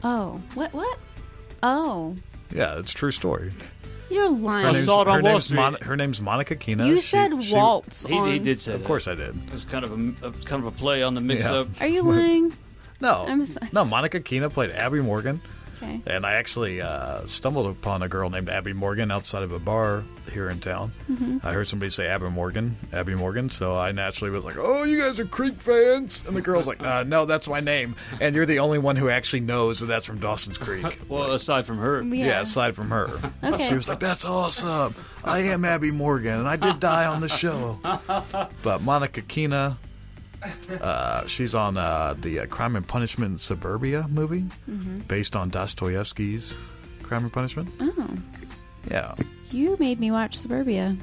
Speaker 3: Oh. What? Oh.
Speaker 1: Yeah, it's a true story.
Speaker 3: You're lying.
Speaker 2: I saw it on Wall Street.
Speaker 1: Her name's Monica Kina.
Speaker 3: You said waltz on...
Speaker 2: He did say
Speaker 1: Of
Speaker 2: that.
Speaker 1: course I did.
Speaker 2: It was kind of a play on the mix-up.
Speaker 3: Are you lying?
Speaker 1: No,
Speaker 3: I'm sorry.
Speaker 1: no. Monica Kina played Abby Morgan,
Speaker 3: Okay.
Speaker 1: and I actually stumbled upon a girl named Abby Morgan outside of a bar here in town.
Speaker 3: Mm-hmm.
Speaker 1: I heard somebody say Abby Morgan, so I naturally was like, "Oh, you guys are Creek fans," and the girl's like, "No, that's my name," and you're the only one who actually knows that that's from Dawson's Creek.
Speaker 2: Well, aside from her.
Speaker 1: Yeah, aside from her.
Speaker 3: Okay.
Speaker 1: She was like, "That's awesome. I am Abby Morgan, and I did die on the show." But Monica Kina, she's on the Crime and Punishment Suburbia movie, based on Dostoevsky's Crime and Punishment.
Speaker 3: Oh.
Speaker 1: Yeah.
Speaker 3: You made me watch Suburbia.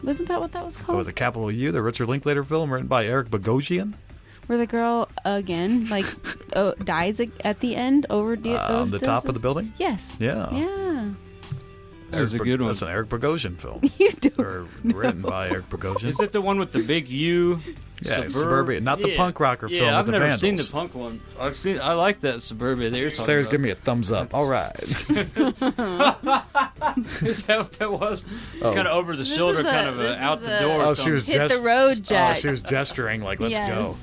Speaker 3: Wasn't that what that was
Speaker 1: It
Speaker 3: called?
Speaker 1: was a capital U, the Richard Linklater film written by Eric Bogosian.
Speaker 3: Where the girl, again, like, dies at the end over
Speaker 1: On the top of the building?
Speaker 3: Yes.
Speaker 1: Yeah.
Speaker 3: Yeah.
Speaker 2: That was a good one.
Speaker 1: That's an Eric Bogosian film.
Speaker 3: You do.
Speaker 1: Or written by Eric Bogosian.
Speaker 2: Is it the one with the big U?
Speaker 1: Yeah, Suburbia. Not the punk rocker film
Speaker 2: Yeah, I've
Speaker 1: with the
Speaker 2: never
Speaker 1: Vandals.
Speaker 2: seen the punk one. I like that Suburbia that you're talking
Speaker 1: Sarah's
Speaker 2: about.
Speaker 1: giving me a thumbs up. All right.
Speaker 2: Is that what that was?
Speaker 1: Oh.
Speaker 2: Kind of over the shoulder, kind of out the door.
Speaker 1: Oh, she was
Speaker 3: Hit the road, Jack.
Speaker 1: she was gesturing like, let's
Speaker 3: Yes.
Speaker 1: go.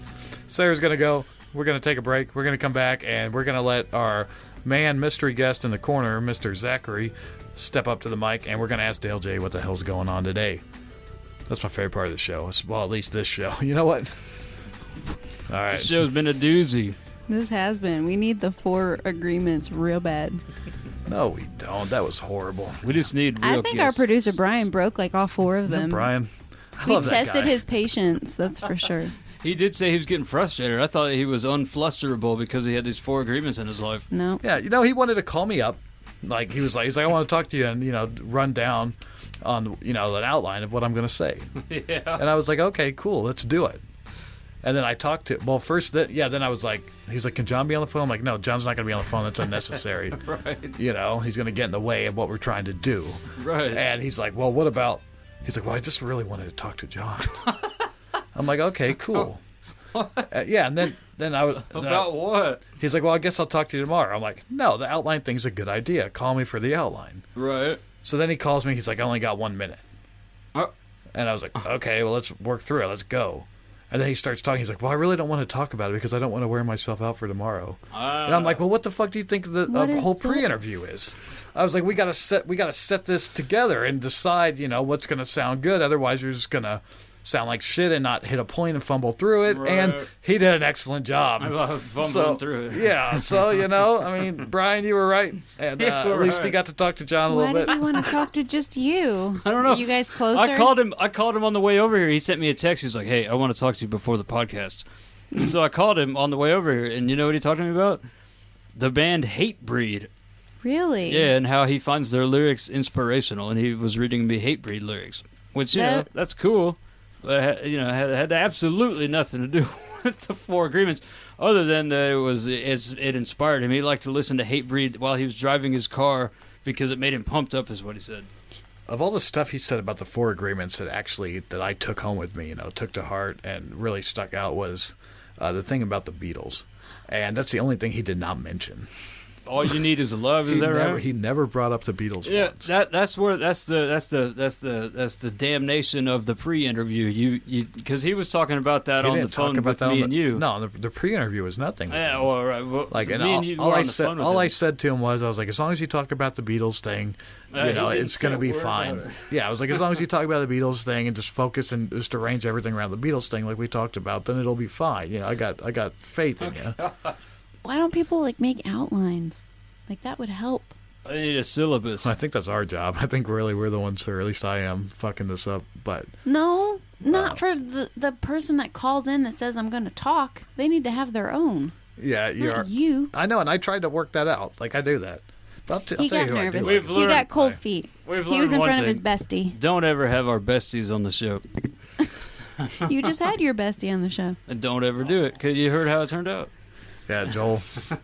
Speaker 1: Sarah's going to go. We're going to take a break. We're going to come back, and we're going to let our man mystery guest in the corner, Mr. Zachary, step up to the mic, and we're going to ask Dale J what the hell's going on today. That's my favorite part of the show. Well, at least this show. You know what? All right.
Speaker 2: This show's been a doozy.
Speaker 3: This has been. We need the 4 agreements real bad.
Speaker 1: No, we don't. That was horrible.
Speaker 2: We just need real
Speaker 3: I think our
Speaker 2: guests.
Speaker 3: producer Brian broke like all 4 of them.
Speaker 1: Brian, I
Speaker 3: We
Speaker 1: love that
Speaker 3: tested
Speaker 1: guy.
Speaker 3: his patience, that's for sure.
Speaker 2: He did say he was getting frustrated. I thought he was unflusterable because he had these 4 agreements in his life.
Speaker 3: No.
Speaker 1: Yeah, he wanted to call me up. Like he's like, I want to talk to you and run down on an outline of what I'm going to say.
Speaker 2: Yeah.
Speaker 1: And I was like, okay, cool, let's do it. And then I talked to then I was like, he's like, can John be on the phone? I'm like, no, John's not going to be on the phone. That's unnecessary.
Speaker 2: Right.
Speaker 1: He's going to get in the way of what we're trying to do.
Speaker 2: Right.
Speaker 1: And he's like, well, what about? He's like, well, I just really wanted to talk to John. I'm like, okay, cool. Yeah, and then I was
Speaker 2: About what?
Speaker 1: He's like, well, I guess I'll talk to you tomorrow. I'm like, no, the outline thing's a good idea. Call me for the outline.
Speaker 2: Right.
Speaker 1: So then he calls me. He's like, I only got 1 minute. And I was like, okay, well, let's work through it. Let's go. And then he starts talking. He's like, well, I really don't want to talk about it because I don't want to wear myself out for tomorrow. And I'm like, well, what the fuck do you think the whole pre-interview is? I was like, we gotta set this together and decide, what's gonna sound good. Otherwise, you're just gonna sound like shit and not hit a point and fumble through it.
Speaker 2: Right.
Speaker 1: And he did an excellent job.
Speaker 2: Fumbling through it.
Speaker 1: Yeah. So Brian, you were right, and
Speaker 2: You were
Speaker 1: at least he
Speaker 2: right.
Speaker 1: got to talk to John a
Speaker 3: Why
Speaker 1: little bit.
Speaker 3: did you want to talk to just you?
Speaker 2: I don't know.
Speaker 3: Are you guys closer?
Speaker 2: I called him on the way over here. He sent me a text. He was like, hey, I want to talk to you before the podcast. And so I called him on the way over here, and you know what he talked to me about? The band Hatebreed.
Speaker 3: Really?
Speaker 2: Yeah, and how he finds their lyrics inspirational, and he was reading me Hatebreed lyrics, which, that's cool. But, had absolutely nothing to do with the 4 agreements, other than that it inspired him. He liked to listen to Hatebreed while he was driving his car because it made him pumped up, is what he said.
Speaker 1: of all the stuff he said about the 4 agreements that I took home with me, took to heart and really stuck out was the thing about the Beatles. And that's the only thing he did not mention.
Speaker 2: All you need is love. Is that right?
Speaker 1: He never brought up the Beatles.
Speaker 2: Yeah,
Speaker 1: once.
Speaker 2: that's the damnation of the pre-interview. You because he was talking about that on the phone with me and you.
Speaker 1: No, the pre-interview was nothing.
Speaker 2: Yeah, well, right. Well,
Speaker 1: like, and
Speaker 2: me and you
Speaker 1: all
Speaker 2: were
Speaker 1: I
Speaker 2: on the
Speaker 1: said,
Speaker 2: phone with
Speaker 1: all
Speaker 2: him.
Speaker 1: I said to him was, I was like, as long as you talk about the Beatles thing, it's going to be fine. Yeah, I was like, as long as you talk about the Beatles thing and just focus and just arrange everything around the Beatles thing, like we talked about, then it'll be fine. I got faith in you.
Speaker 3: Why don't people make outlines? Like, that would help.
Speaker 2: I need a syllabus.
Speaker 1: I think that's our job. I think really we're the ones, or at least I am, fucking this up. But
Speaker 3: no, not for the person that calls in that says I'm going to talk. They need to have their own.
Speaker 1: Yeah,
Speaker 3: you.
Speaker 1: I know, and I tried to work that out. Like, I do that. But
Speaker 3: He got nervous.
Speaker 2: We've
Speaker 3: He
Speaker 2: learned-
Speaker 3: got cold feet.
Speaker 2: We've
Speaker 3: He was
Speaker 2: learned
Speaker 3: in
Speaker 2: one
Speaker 3: front of
Speaker 2: thing.
Speaker 3: his bestie.
Speaker 2: Don't ever have our besties on the show.
Speaker 3: You just had your bestie on the show.
Speaker 2: And don't ever do it, because you heard how it turned out.
Speaker 1: Yeah, Joel.
Speaker 3: So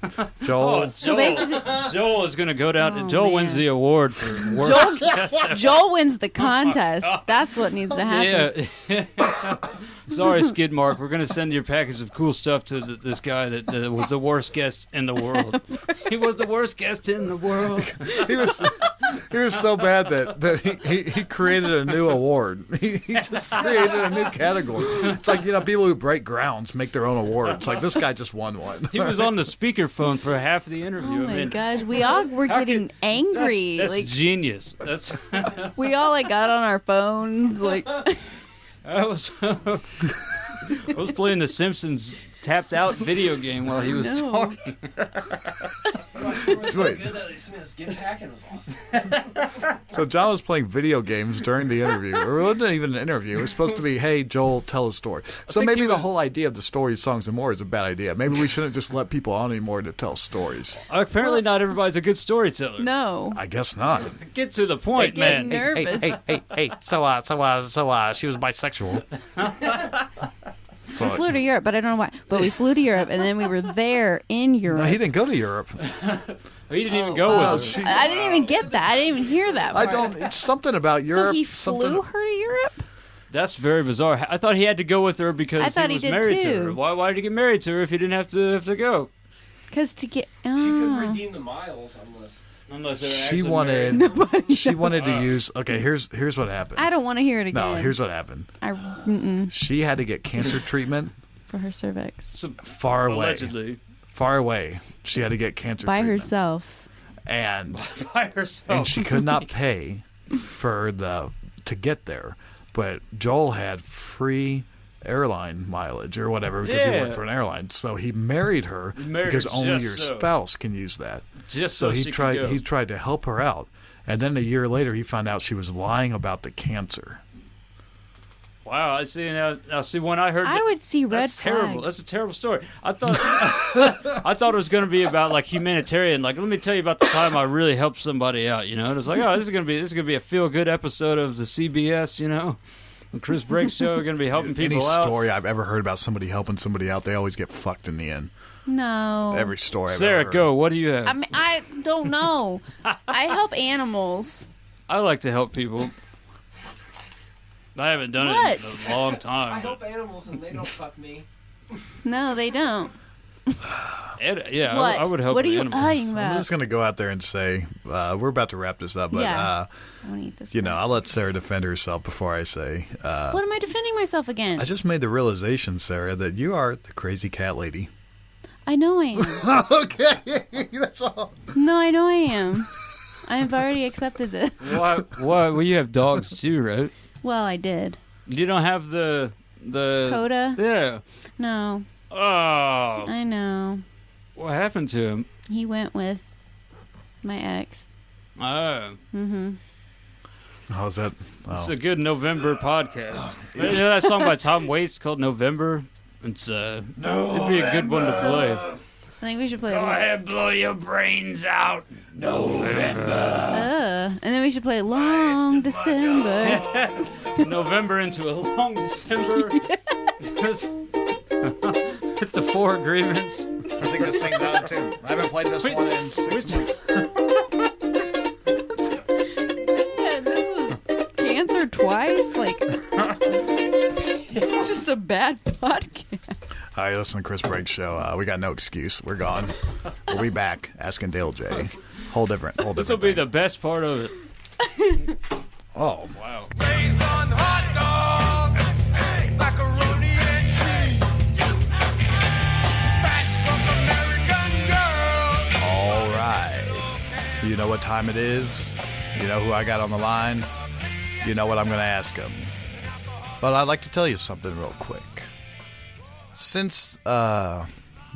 Speaker 3: basically,
Speaker 2: Joel is going to go down.
Speaker 3: Oh,
Speaker 2: Joel
Speaker 3: man.
Speaker 2: wins the award for work.
Speaker 3: Joel wins the contest. That's what needs to happen.
Speaker 2: Yeah. Sorry, Skid Mark. We're going to send your package of cool stuff to this guy that was the worst guest in the world. He was the worst guest in the world.
Speaker 1: He was so bad that he created a new award. He just created a new category. It's like, people who break grounds make their own awards. Like, this guy just won one.
Speaker 2: He was on the speakerphone for half the interview.
Speaker 3: Oh my gosh, we all were getting angry.
Speaker 2: That's
Speaker 3: like
Speaker 2: genius. That's
Speaker 3: we all got on our phones. Like
Speaker 2: I was playing the Simpsons tapped out video game while he was talking.
Speaker 1: So John was playing video games during the interview. Or it wasn't even an interview. It was supposed to be, hey, Joel, tell a story. So maybe the whole idea of the stories, songs, and more is a bad idea. Maybe we shouldn't just let people on anymore to tell stories.
Speaker 2: Apparently not everybody's a good storyteller.
Speaker 3: no,
Speaker 1: I guess not.
Speaker 2: Get to the point,
Speaker 3: getting
Speaker 2: man.
Speaker 3: nervous.
Speaker 1: Hey. So she was bisexual.
Speaker 3: We flew to Europe, but I don't know why. But we flew to Europe, and then we were there in Europe.
Speaker 1: No, he didn't go to Europe.
Speaker 2: He didn't even go with her.
Speaker 3: I didn't even get that. I didn't even hear that part.
Speaker 1: It's something about Europe.
Speaker 3: So he flew her to Europe?
Speaker 2: That's very bizarre. I thought he had to go with her because
Speaker 3: I thought
Speaker 2: he was
Speaker 3: he did
Speaker 2: married to
Speaker 3: too.
Speaker 2: her. Why did he get married to her if he didn't have to go?
Speaker 3: Because to get...
Speaker 7: She couldn't redeem the miles
Speaker 2: Unless they were
Speaker 1: She
Speaker 2: actually
Speaker 1: wanted.
Speaker 2: married.
Speaker 1: She wanted to use. Okay, here's what happened.
Speaker 3: I don't want to hear it again.
Speaker 1: No, here's what happened. She had to get cancer treatment
Speaker 3: For her cervix.
Speaker 1: far away.
Speaker 2: Allegedly.
Speaker 1: Far away. She had to get cancer
Speaker 3: By
Speaker 1: treatment.
Speaker 3: herself.
Speaker 1: And
Speaker 2: By herself.
Speaker 1: and she could not pay for to get there. But Joel had free airline mileage or whatever because he worked for an airline. So he married her because only your spouse can use that.
Speaker 2: Just
Speaker 1: So he
Speaker 2: she
Speaker 1: tried.
Speaker 2: could go.
Speaker 1: He tried to help her out, and then a year later, he found out she was lying about the cancer.
Speaker 2: Wow, I see now. See, when I heard
Speaker 3: I would see red
Speaker 2: that's terrible.
Speaker 3: flags.
Speaker 2: That's a terrible story. I thought I thought it was going to be about like humanitarian. Like, let me tell you about the time I really helped somebody out. And it's like, oh, this is going to be a feel good episode of the CBS. The Chris Brake Show. We're going to be helping people
Speaker 1: Any
Speaker 2: out.
Speaker 1: story I've ever heard about somebody helping somebody out, they always get fucked in the end.
Speaker 3: No.
Speaker 1: Every story I've
Speaker 2: Sarah,
Speaker 1: ever heard.
Speaker 2: go. What do you have?
Speaker 3: I mean, I don't know. I help animals.
Speaker 2: I like to help people. I haven't done
Speaker 3: What?
Speaker 2: it in a long
Speaker 7: I
Speaker 2: time.
Speaker 7: help animals and they don't fuck me.
Speaker 3: No, they don't.
Speaker 2: Yeah,
Speaker 3: What?
Speaker 2: I would help
Speaker 3: What are you
Speaker 2: animals.
Speaker 3: lying
Speaker 1: I'm
Speaker 3: about?
Speaker 1: just going to go out there and say, we're about to wrap this up, but,
Speaker 3: Yeah. I want to eat this.
Speaker 1: I'll let Sarah defend herself before I say.
Speaker 3: What am I defending myself against?
Speaker 1: I just made the realization, Sarah, that you are the crazy cat lady.
Speaker 3: I know I am.
Speaker 1: Okay, that's all.
Speaker 3: No, I know I am. I've already accepted this.
Speaker 2: Why? Well, you have dogs too, right?
Speaker 3: Well, I did.
Speaker 2: You don't have the
Speaker 3: Coda?
Speaker 2: Yeah.
Speaker 3: No,
Speaker 2: Oh,
Speaker 3: I know.
Speaker 2: what happened to him?
Speaker 3: He went with my ex.
Speaker 2: Oh,
Speaker 1: How's that?
Speaker 2: it's
Speaker 1: Oh.
Speaker 2: a good November podcast. You know that song by Tom Waits called November? It's it'd be a good one to play.
Speaker 3: I think we should play.
Speaker 2: Go ahead, blow your brains out.
Speaker 3: And then we should play Long December.
Speaker 2: November into a long December. Hit the 4 agreements.
Speaker 1: I think this thing's out of tune. I haven't played this one in 6 months.
Speaker 3: Yeah, this is bad podcast.
Speaker 1: All right, listen to Chris Break's show. We got no excuse. We're gone. We'll be back asking Dale J. Whole different
Speaker 2: This will be the best part of it.
Speaker 1: Oh,
Speaker 2: Wow.
Speaker 8: Raised on hot dogs, macaroni and cheese. Fat from American girl.
Speaker 1: all right. You know what time it is? You know who I got on the line? You know what I'm going to ask him. But I'd like to tell you something real quick. Since, I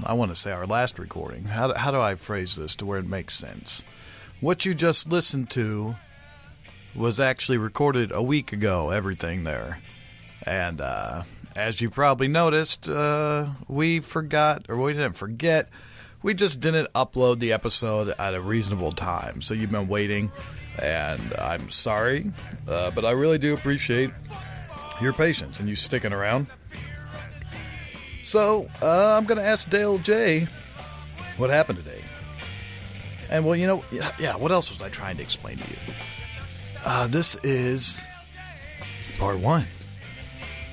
Speaker 1: want to say our last recording, how do I phrase this to where it makes sense? What you just listened to was actually recorded a week ago, everything there. And as you probably noticed, we forgot, or we didn't forget, we just didn't upload the episode at a reasonable time. So you've been waiting, and I'm sorry, but I really do appreciate your patience and you sticking around. So, I'm going to ask Dale J. what happened today. And, well, you know, yeah, what else was I trying to explain to you? This is part 1.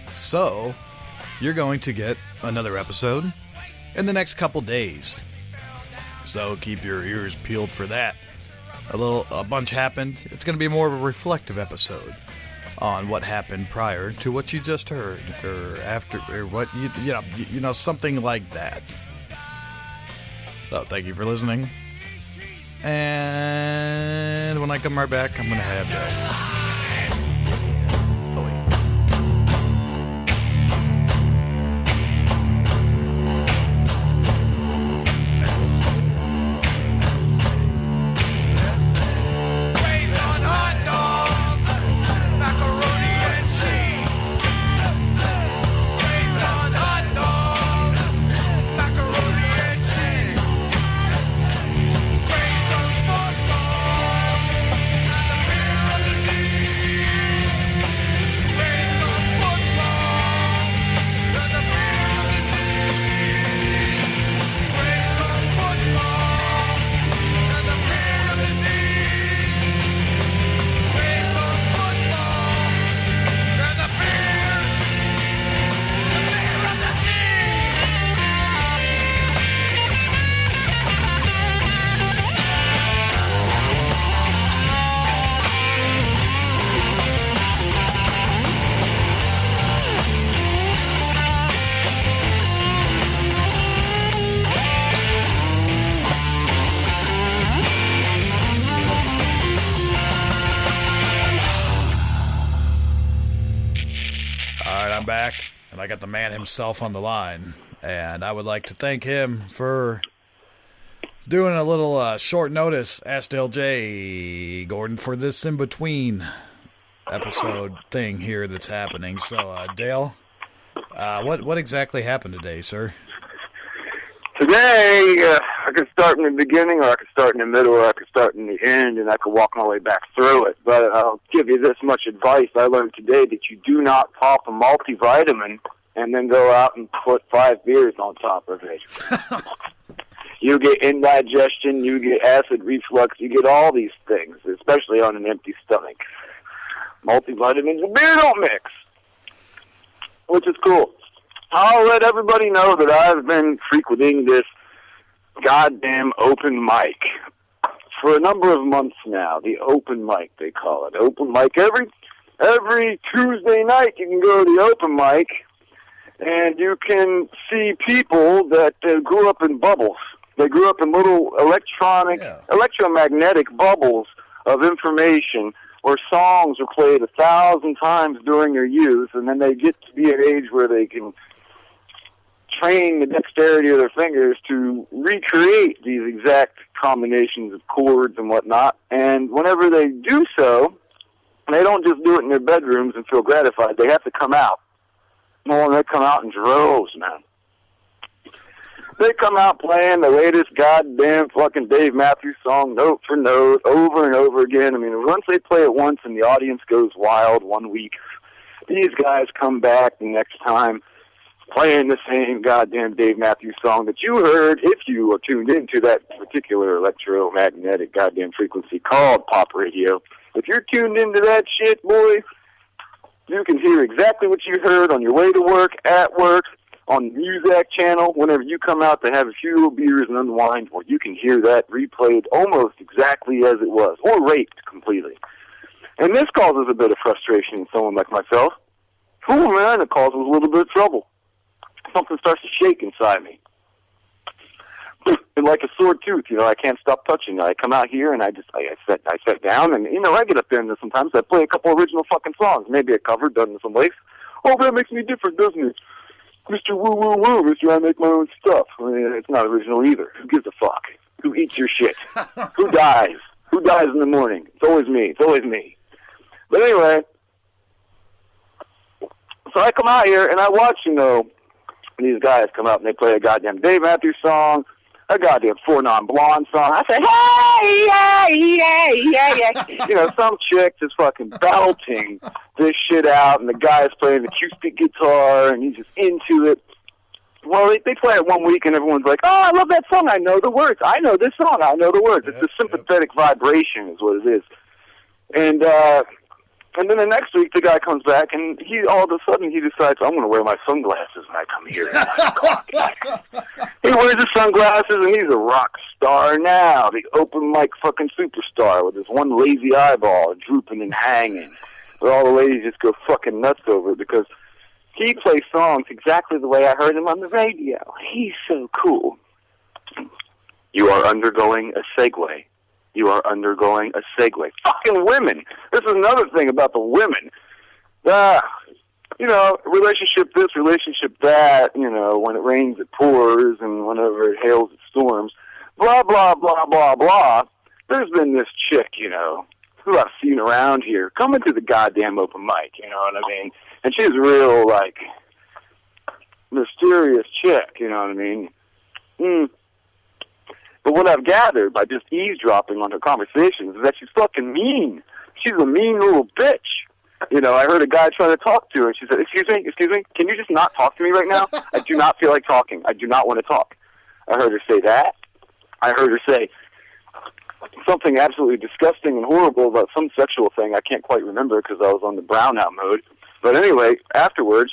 Speaker 1: So, you're going to get another episode in the next couple days. So, keep your ears peeled for that. A bunch happened. It's going to be more of a reflective episode on what happened prior to what you just heard, or after, or what you know, something like that. So thank you for listening, and when I come right back, I'm gonna have
Speaker 8: Raised on hot dogs, macaroni and cheese. Raised on hot dogs, macaroni and cheese. Raised on football, and the fear of disease. Raised on football, and the fear of disease. Raised on football, and the fear of disease. Raised on football, and the fear of
Speaker 1: All right, I'm back, and I got the man himself on the line, and I would like to thank him for doing a little short notice Ask Dale J. Gordon for this in-between episode thing here that's happening. So, Dale, what exactly happened today, sir?
Speaker 6: Today, I could start in the beginning, or I could start in the middle, or I could start in the end, and I could walk my way back through it. But I'll give you this much advice. I learned today that you do not pop a multivitamin and then go out and put 5 beers on top of it. You get indigestion, you get acid reflux, you get all these things, especially on an empty stomach. Multivitamins and beer don't mix, which is cool. I'll let everybody know that I've been frequenting this goddamn open mic for a number of months now. The open mic, they call it. Open mic. Every Tuesday night you can go to the open mic and you can see people that grew up in bubbles. They grew up in little electromagnetic bubbles of information where songs are played 1,000 times during their youth, and then they get to be at an age where they can train the dexterity of their fingers to recreate these exact combinations of chords and whatnot. And whenever they do so, they don't just do it in their bedrooms and feel gratified. They have to come out. Well, they come out in droves, man. They come out playing the latest goddamn fucking Dave Matthews song, note for note, over and over again. I mean, once they play it once and the audience goes wild one week, these guys come back the next time playing the same goddamn Dave Matthews song that you heard if you were tuned into that particular electromagnetic goddamn frequency called pop radio. If you're tuned into that shit, boy,
Speaker 9: You can hear exactly what you heard on your way to work, at work, on the Muzak channel, whenever you come out to have a few little beers and unwind, or you can hear that replayed almost exactly as it was, or raped completely. And this causes a bit of frustration in someone like myself. Oh man, it causes a little bit of trouble. Something starts to shake inside me. And like a sore tooth, I can't stop touching it. I come out here and I sat down and, I get up there and sometimes I play a couple original fucking songs. Maybe a cover done in some ways. Oh, that makes me different, doesn't it? Mr. Woo Woo Woo, Mr. I make my own stuff. It's not original either. Who gives a fuck? Who eats your shit? Who dies? Who dies in the morning? It's always me. It's always me. But anyway, so I come out here and I watch, these guys come up and they play a goddamn Dave Matthews song, a goddamn Four Non Blonde song. I say, hey, some chick just fucking belting this shit out, and the guy's playing acoustic guitar, and he's just into it. Well, they play it one week, and everyone's like, oh, I love that song. I know the words. I know this song. I know the words. It's a sympathetic vibration is what it is. And then the next week, the guy comes back, and all of a sudden, he decides, I'm going to wear my sunglasses when I come here. He wears his sunglasses, and he's a rock star now, the open mic fucking superstar with his one lazy eyeball drooping and hanging. But all the ladies just go fucking nuts over it because he plays songs exactly the way I heard him on the radio. He's so cool. You are undergoing a segue. You are undergoing a segue. Fucking women. This is another thing about the women. Relationship this, relationship that, when it rains it pours and whenever it hails it storms. Blah, blah, blah, blah, blah. There's been this chick, who I've seen around here coming to the goddamn open mic, you know what I mean? And she's a real, mysterious chick, you know what I mean? But what I've gathered by just eavesdropping on her conversations is that she's fucking mean. She's a mean little bitch. I heard a guy trying to talk to her, and she said, excuse me, can you just not talk to me right now? I do not feel like talking. I do not want to talk. I heard her say that. I heard her say something absolutely disgusting and horrible about some sexual thing I can't quite remember because I was on the brownout mode. But anyway, afterwards,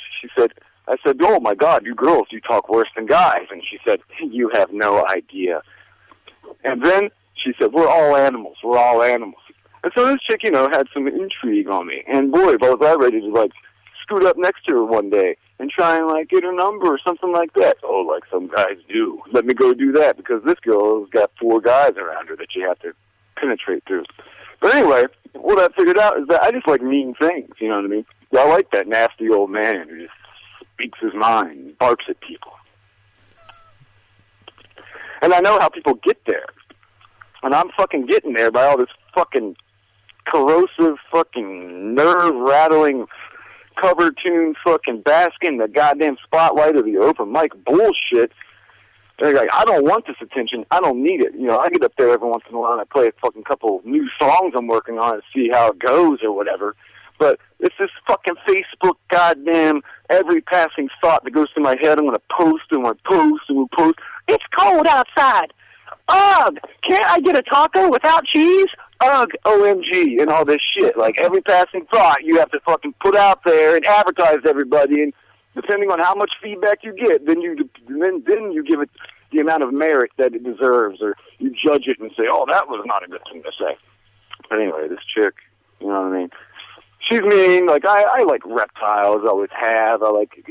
Speaker 9: I said, oh my God, you girls, you talk worse than guys. And she said, you have no idea. And then she said, we're all animals. We're all animals. And so this chick, had some intrigue on me. And boy, was I ready to, scoot up next to her one day and try and, get her number or something like that. Oh, like some guys do. Let me go do that because this girl's got 4 guys around her that you have to penetrate through. But anyway, what I figured out is that I just like mean things, you know what I mean? I like that nasty old man who just speaks his mind and barks at people. And I know how people get there. And I'm fucking getting there by all this fucking corrosive, fucking nerve-rattling, cover-tune fucking bask in the goddamn spotlight of the open mic bullshit. They're like, I don't want this attention. I don't need it. I get up there every once in a while and I play a fucking couple of new songs I'm working on and see how it goes or whatever. But it's this fucking Facebook goddamn every passing thought that goes through my head. I'm going to post and I'm going to post and we'll post. It's cold outside. Ugh, can't I get a taco without cheese? Ugh, OMG, and all this shit. Every passing thought you have to fucking put out there and advertise to everybody, and depending on how much feedback you get, then you give it the amount of merit that it deserves, or you judge it and say, oh, that was not a good thing to say. But anyway, this chick, you know what I mean? She's mean. I like reptiles, always have. I like,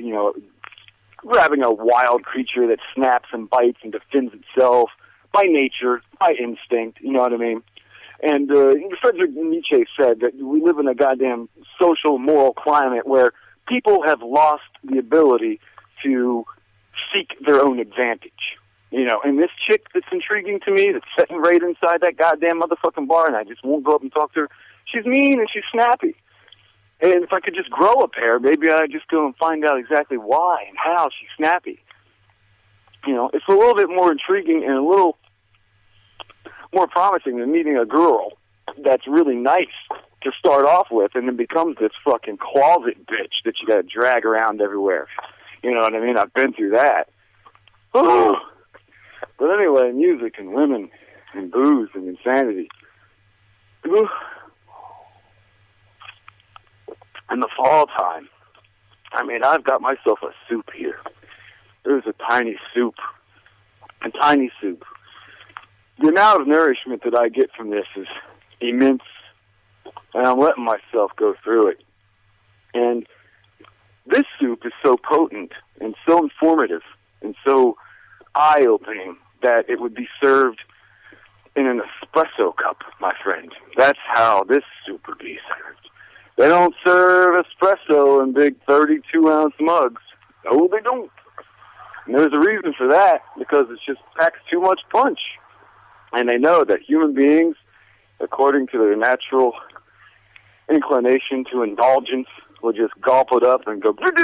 Speaker 9: grabbing a wild creature that snaps and bites and defends itself. By nature, by instinct, you know what I mean? And Friedrich Nietzsche said that we live in a goddamn social, moral climate where people have lost the ability to seek their own advantage. And this chick that's intriguing to me, that's sitting right inside that goddamn motherfucking bar, and I just won't go up and talk to her, she's mean and she's snappy. And if I could just grow a pair, maybe I'd just go and find out exactly why and how she's snappy. It's a little bit more intriguing and a little more promising than meeting a girl that's really nice to start off with and then becomes this fucking closet bitch that you gotta drag around everywhere. You know what I mean? I've been through that. Oh. But anyway, music and women and booze and insanity. Ooh. in the fall time. I mean, I've got myself a soup here. There's a tiny soup. A tiny soup. The amount of nourishment that I get from this is immense, and I'm letting myself go through it. And this soup is so potent and so informative and so eye-opening that it would be served in an espresso cup, my friend. That's how this soup would be served. They don't serve espresso in big 32-ounce mugs. No, they don't. And there's a reason for that, because it just packs too much punch. And they know that human beings, according to their natural inclination to indulgence, will just gulp it up and go, and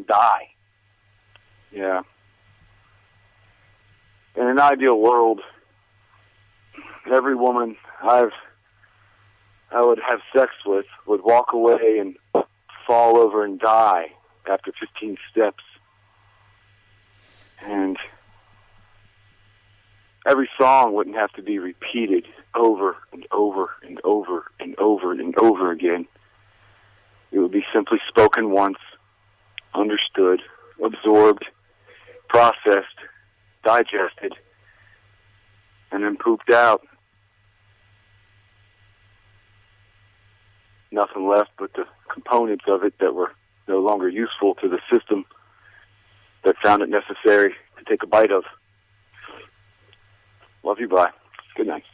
Speaker 9: die. Yeah. In an ideal world, every woman I would have sex with would walk away and fall over and die after 15 steps. And every song wouldn't have to be repeated over and over and over and over and over again. It would be simply spoken once, understood, absorbed, processed, digested, and then pooped out. Nothing left but the components of it that were no longer useful to the system that found it necessary to take a bite of. Love you, bye. Good night.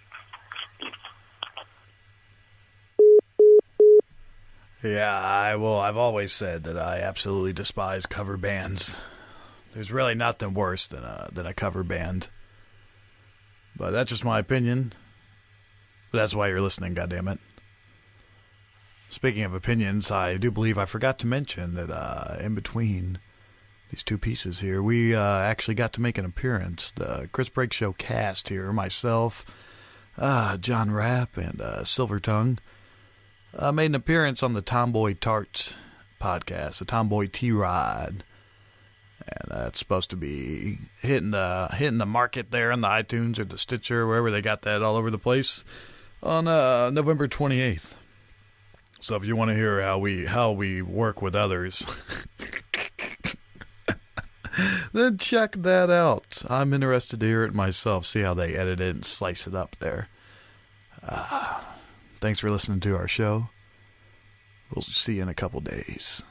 Speaker 1: Yeah, I've always said that I absolutely despise cover bands. There's really nothing worse than a cover band. But that's just my opinion. But that's why you're listening, goddammit. Speaking of opinions, I do believe I forgot to mention that in between these two pieces here, we actually got to make an appearance. The Chris Break Show cast here, myself, John Rapp, and Silver Tongue, made an appearance on the Tomboy Tarts podcast, the Tomboy T-Rod. And it's supposed to be hitting the market there on the iTunes or the Stitcher, wherever they got that all over the place, on November 28th. So if you want to hear how we work with others, then check that out. I'm interested to hear it myself, see how they edit it and slice it up there. Thanks for listening to our show. We'll see you in a couple days.